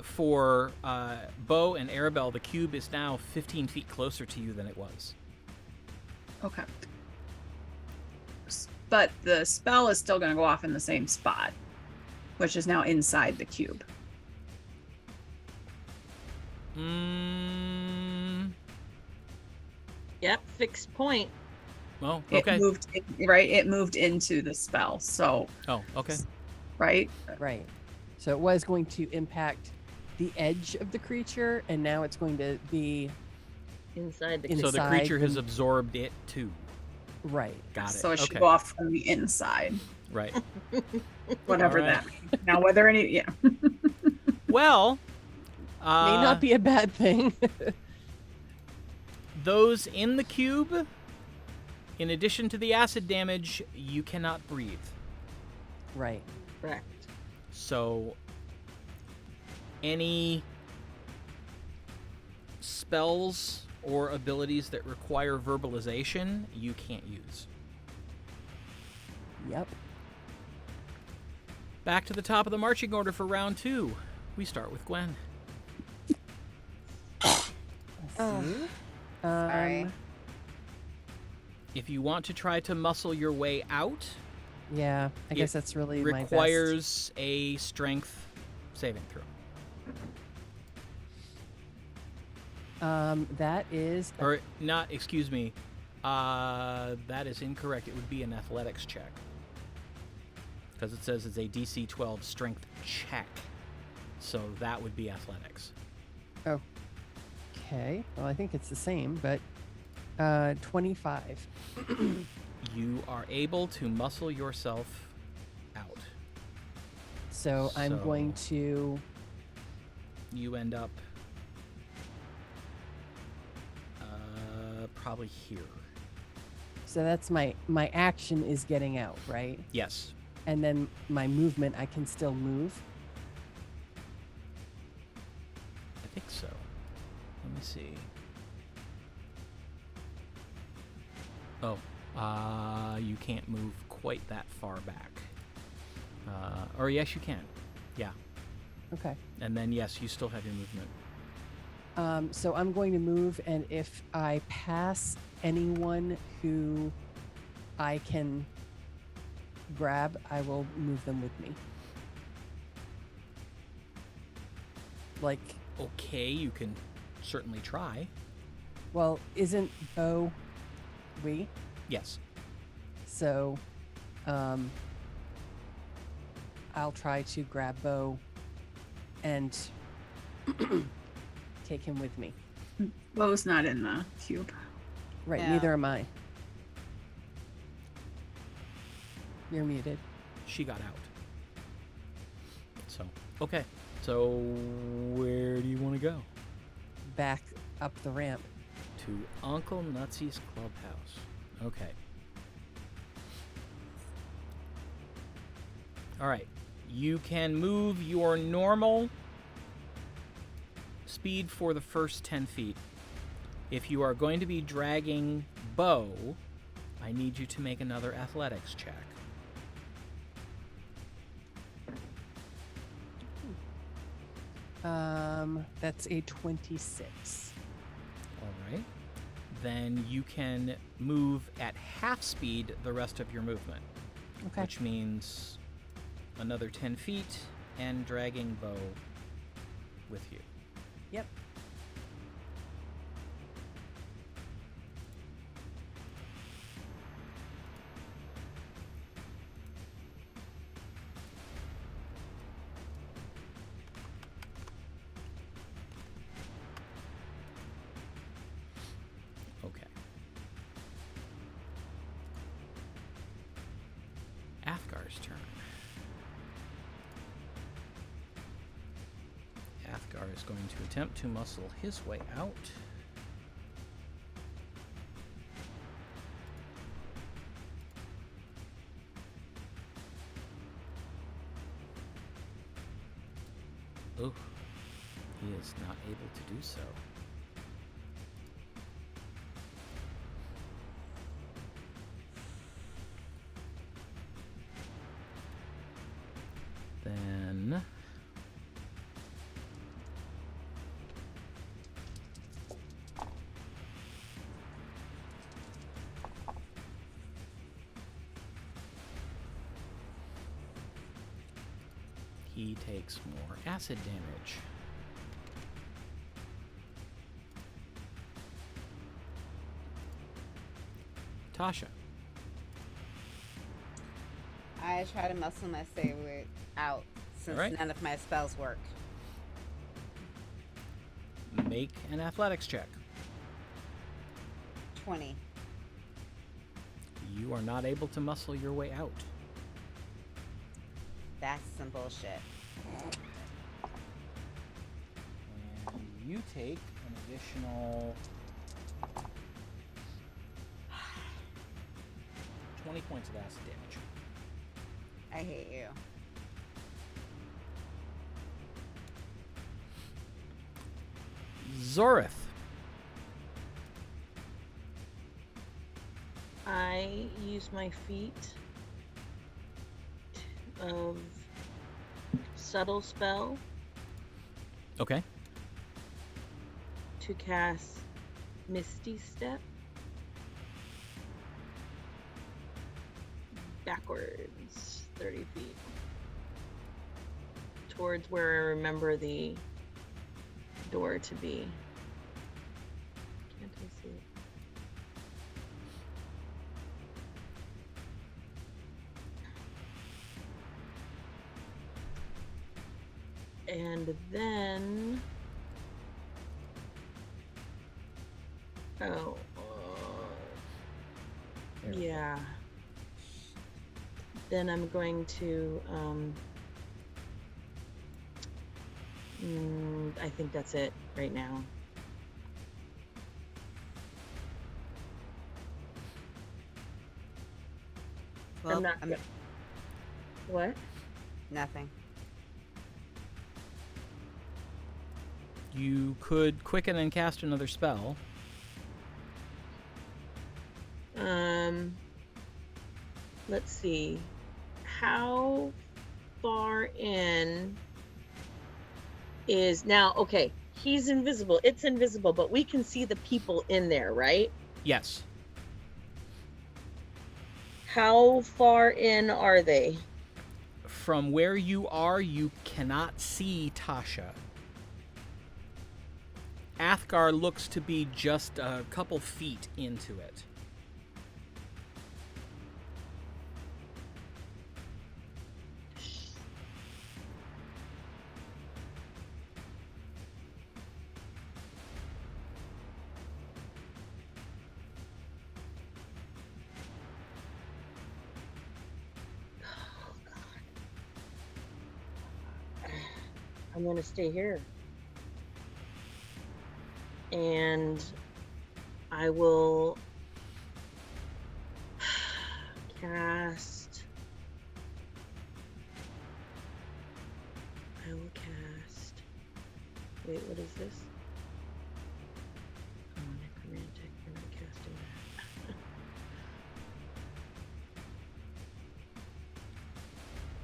for Bo and Arabelle, the cube is now 15 feet closer to you than it was. Okay. But the spell is still going to go off in the same spot, which is now inside the cube. Yep, fixed point. Oh, okay. It moved, right? It moved into the spell. So, Oh, okay. right? Right. So it was going to impact the edge of the creature, and now it's going to be Inside the In- So the Inside creature has the- absorbed it too. right. Got it. So it should Okay. go off from the inside, Right. whatever All right. that means. Now, whether any, yeah. Well, May not be a bad thing. those in the cube, in addition to the acid damage, you cannot breathe. Right. Correct. So, any spells or abilities that require verbalization, you can't use. Yep. Back to the top of the marching order for round 2. We start with Gwen. Let's Oh, see. sorry. If you want to try to muscle your way out, Yeah, I It guess that's really my best. requires a strength saving throw. That is Or not, excuse me. That is incorrect. It would be an athletics check. Because it says it's a DC 12 strength check. So that would be athletics. okay. Well, I think it's the same, but 25. You are able to muscle yourself out. So I'm going So- to You end up probably here. so that's my action is getting out, right? Yes. And then my movement, I can still move. I think so. Let me see. Oh, you can't move quite that far back. Or yes, you can. Yeah. Okay. And then yes, you still have your movement. So I'm going to move, and if I pass anyone who I can grab, I will move them with me. Like, Okay, you can certainly try. well, isn't Bo we? Yes. So, I'll try to grab Bo and take him with me. Bo's not in the cube. Right, Yeah. neither am I. You're muted. She got out. So, okay. So, where do you want to go? Back up the ramp. To Uncle Nutsy's clubhouse. Okay. All right. You can move your normal speed for the first 10 feet. If you are going to be dragging Bo, I need you to make another athletics check. That's a 26. All right. Then you can move at half speed the rest of your movement, Okay. which means another 10 feet and dragging Bo with you. Yep. Okay. Athgar's turn. Athgar is going to attempt to muscle his way out. Oh, he is not able to do so. Then he takes more acid damage. Tasha. I try to muscle my way out since Alright. none of my spells work. Make an athletics check. 20. You are not able to muscle your way out. That's some bullshit. And you take an additional 20 points of acid damage. I hate you. Zorith. I use my feat of subtle spell Okay. to cast Misty Step backwards 30 feet towards where I remember the door to be. Can't I see it? And then There we go. yeah. Then I'm going to I think that's it right now. Well, I'm not What? Nothing. You could quicken and cast another spell. Let's see. How far in is now? Okay, he's invisible. It's invisible, but we can see the people in there, right? Yes. How far in are they? From where you are, you cannot see Tasha. Athgar looks to be just a couple feet into it. I'm gonna stay here. And I will cast. Wait, what is this? Oh, necromantic. We're not casting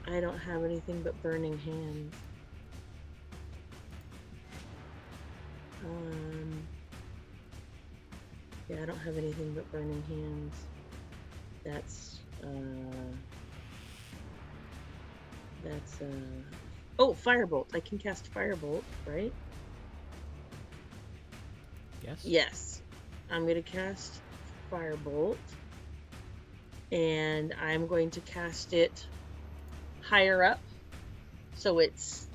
that. I don't have anything but burning hands. Yeah, I don't have anything but burning hands. That's oh, firebolt. I can cast firebolt, right? guess. Yes. I'm going to cast Firebolt. And I'm going to cast it higher up. So it's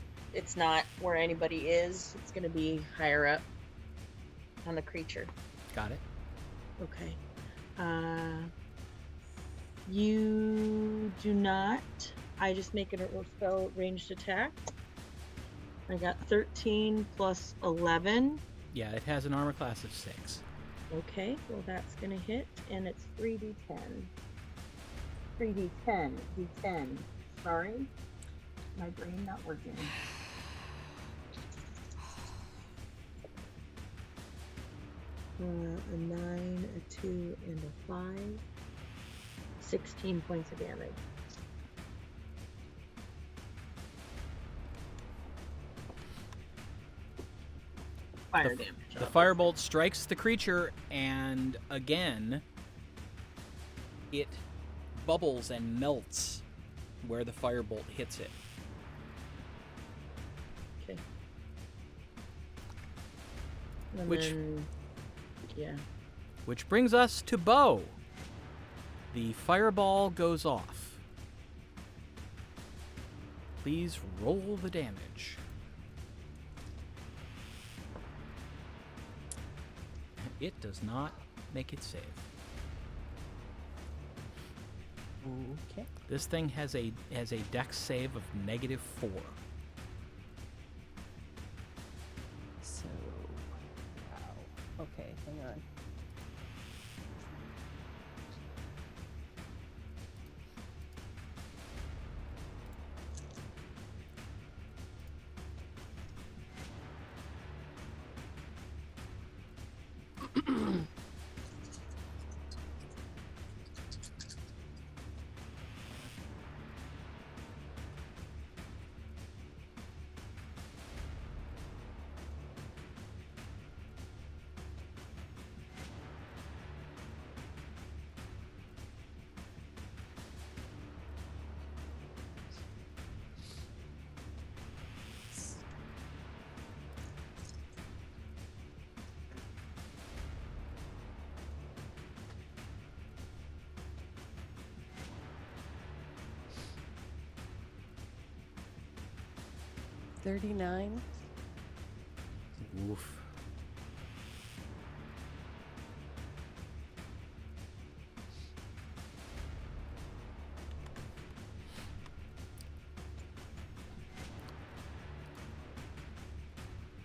not where anybody is. It's going to be higher up on the creature. Got it. Okay. You do not. I just make it a spell ranged attack. I got 13 plus 11. Yeah, it has an armor class of 6. Okay, well that's gonna hit, and it's 3d10. 3d10. D10. Sorry. My brain not working. A 9, a 2, and a 5. 16 points of damage. Fire damage. The firebolt strikes the creature, and again, it bubbles and melts where the firebolt hits it. Okay. And Which- then, yeah. Which brings us to Bo. The fireball goes off. Please roll the damage. It does not make it save. Okay. This thing has a dex save of -4. So, wow. Okay, hang on. $39. Oof.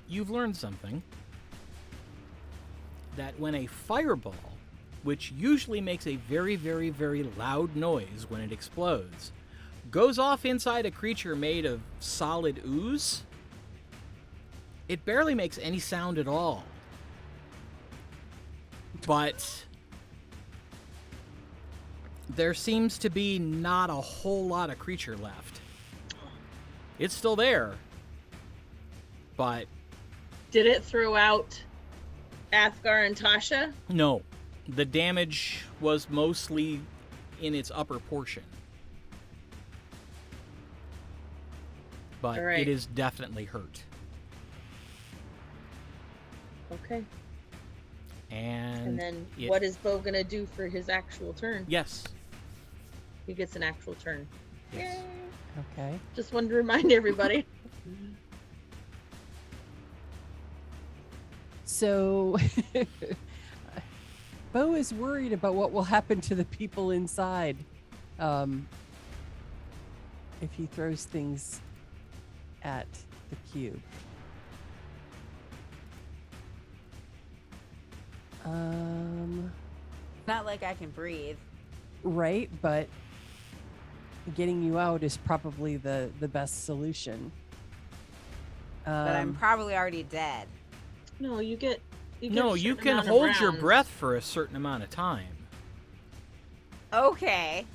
You've learned something. That when a fireball, which usually makes a very, very, very loud noise when it explodes, goes off inside a creature made of solid ooze, it barely makes any sound at all. But there seems to be not a whole lot of creature left. It's still there, but Did it throw out Athgar and Tasha? no. The damage was mostly in its upper portion. But All right. it is definitely hurt. Okay. And And then it- what is Bo gonna do for his actual turn? yes. He gets an actual turn. Yes. Yay. Okay. Just wanted to remind everybody. So, Bo is worried about what will happen to the people inside if he throws things at the cube. Not like I can breathe. Right, but getting you out is probably the best solution. But I'm probably already dead. No, you get. No, a you certain can amount of hold your rounds. breath for a certain amount of time. Okay.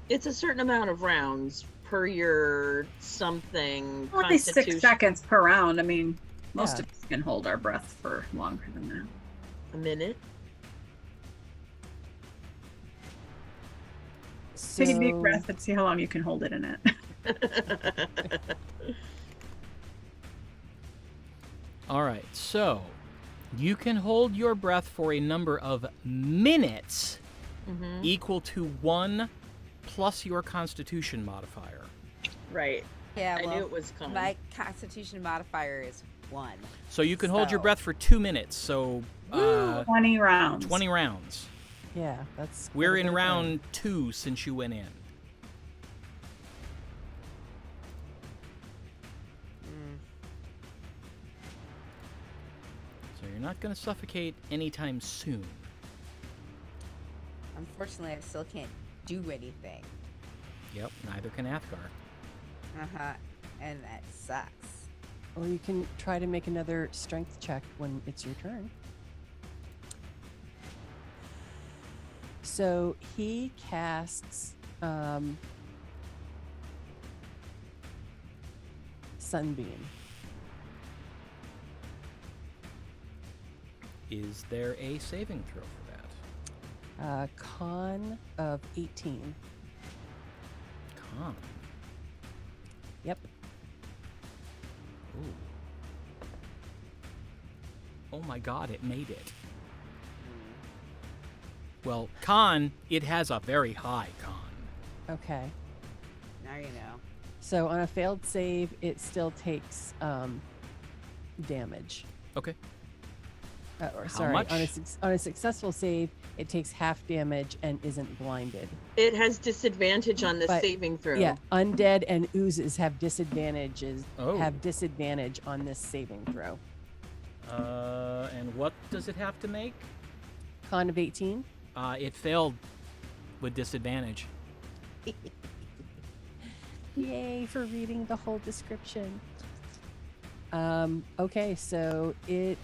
It's a certain amount of rounds per your something. Only 6 constitution. seconds per round. I mean, most Yeah. of us can hold our breath for longer than that. A minute. Take a deep So- breath and see how long you can hold it in it. All right, so You can hold your breath for a number of minutes Mm-hmm. equal to 1 plus your Constitution modifier. Right. Yeah, I well, knew it was coming. my Constitution modifier is 1. So you can hold your So- breath for 2 minutes. So 20 rounds. 20 rounds. Yeah, that's. We're quite a in bit of round 2 since you went in. Mm. So you're not going to suffocate anytime soon. Unfortunately, I still can't do anything. Yep, neither can Athgar. Uh-huh. And that sucks. time. Or you can try to make another strength check when it's your turn. So he casts Sunbeam. Is there a saving throw for that? Con of 18. Con. Yep. Ooh. Oh my god, it made it. Well, con, it has a very high con. Okay. Now you know. So on a failed save, it still takes damage. Okay. Or How sorry, much? on a successful save, it takes half damage and isn't blinded. It has disadvantage on the But- saving throw. Yeah, undead and oozes have disadvantages. Oh. Have disadvantage on this saving throw. And what does it have to make? Con of 18. It failed with disadvantage. Yay for reading the whole description. Okay, so it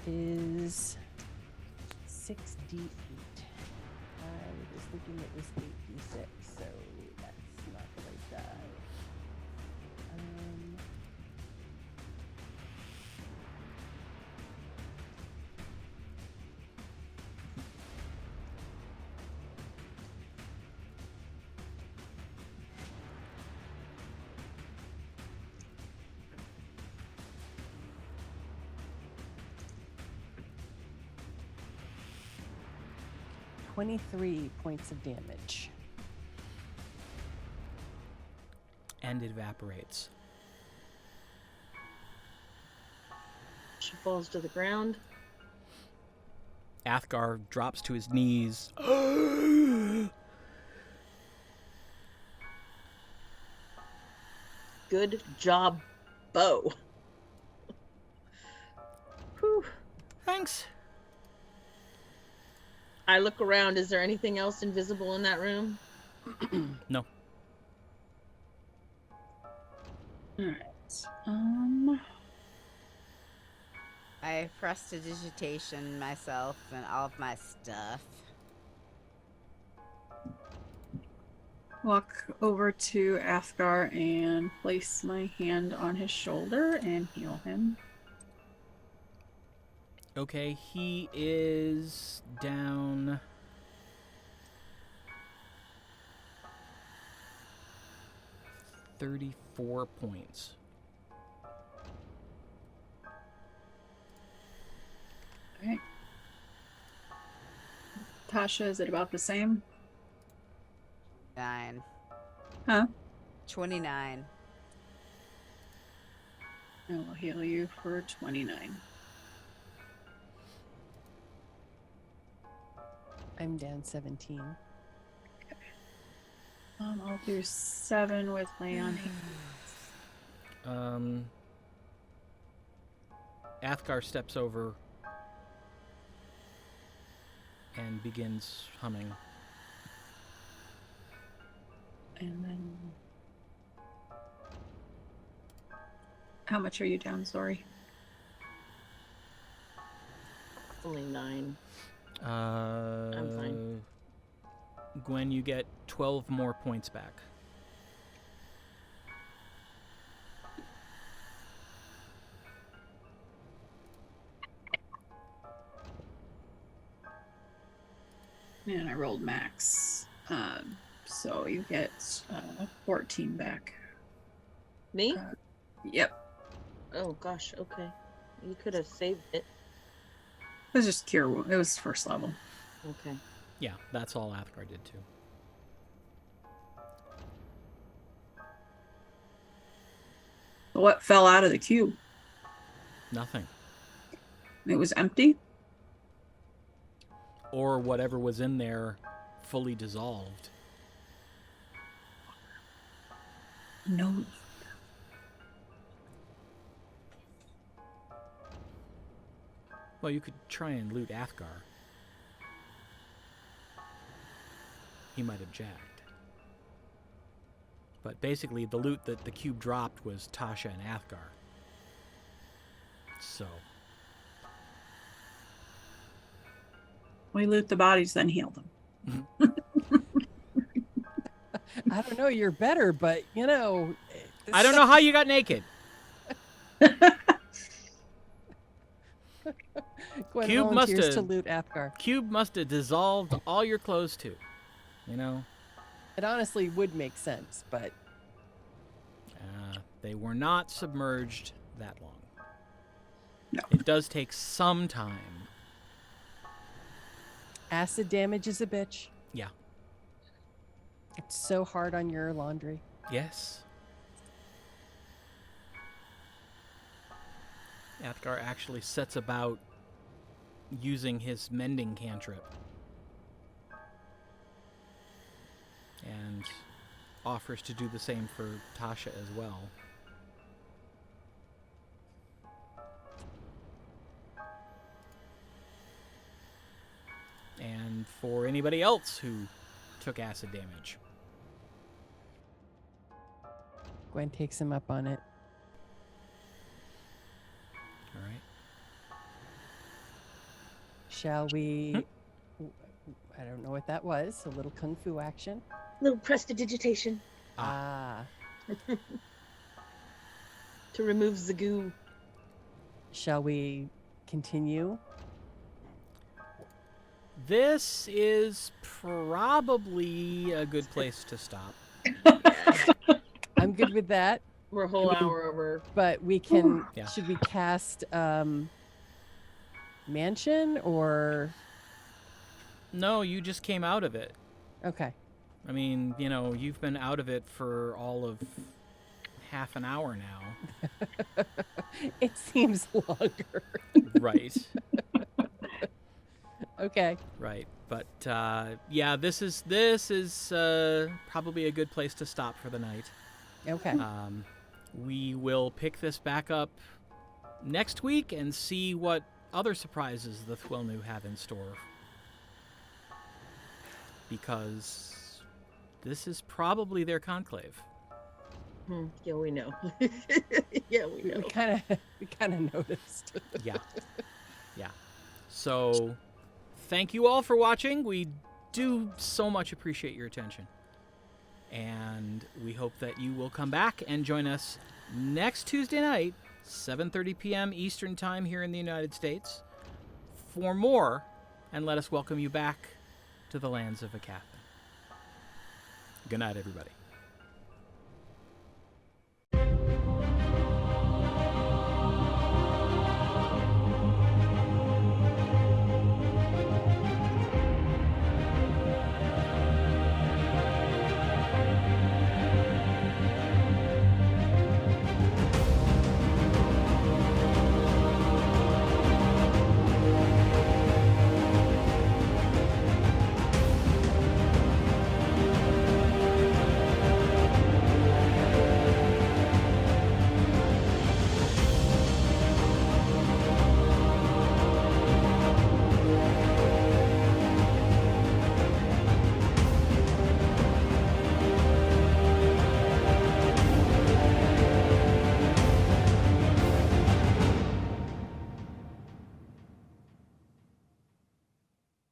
is 6d8. I was thinking it was 8d6, so that's not the right die. 23 points of damage. And it evaporates. She falls to the ground. Athgar drops to his knees. Good job, Bo. Whew. Thanks. I look around. Is there anything else invisible in that room? No. Alright. I prestidigitation myself and all of my stuff. Walk over to Athgar and place my hand on his shoulder and heal him. Okay, he is down. $34 points. Alright. Tasha, is it about the same? 9. Huh? 29. I will heal you for 29. I'm down 17. I'll do 7 with lay on hands. Athgar steps over and begins humming. And then... How much are you down, Zori? Only 9. I'm fine. Gwen, you get 12 more points back. And I rolled max. So you get 14 back. Me? Yep. Oh gosh. Okay. You could have saved it. It was just cure wound. It was first level. Okay. Yeah, that's all Athgar did too. What fell out of the cube? Nothing. It was empty? Or whatever was in there fully dissolved. No. Well, you could try and loot Athgar. He might object. But basically, the loot that the cube dropped was Tasha and Athgar. So, We loot the bodies, then heal them. I don't know, you're better, but you know. I don't know how you got naked. Gwen Cube volunteers must've- to loot Athgar. Cube must have dissolved all your clothes too. You know? It honestly would make sense, but They were not submerged that long. No. It does take some time. acid damage is a bitch. Yeah. It's so hard on your laundry. Yes. Athgar actually sets about using his mending cantrip. And offers to do the same for Tasha as well. And for anybody else who took acid damage. Gwen takes him up on it. All right. Shall we? I don't know what that was. A little kung fu action. Little prestidigitation Ah. to remove the goo. Shall we continue? This is probably a good place to stop. I'm good with that. We're a whole hour over. But we can. Yeah. Should we cast mansion or? No, you just came out of it. Okay. I mean, you know, you've been out of it for all of half an hour now. It seems longer. Right. Okay. Right. But yeah, this is probably a good place to stop for the night. Okay. We will pick this back up next week and see what other surprises the Thuilnu have in store. Because this is probably their conclave. Yeah, we know. Yeah, we know. We kind of noticed. Yeah. Yeah. So, thank you all for watching. We do so much appreciate your attention. And we hope that you will come back and join us next Tuesday night, 7:30 p.m. Eastern Time here in the United States, for more, and let us welcome you back to the lands of Aecathan. Good night, everybody.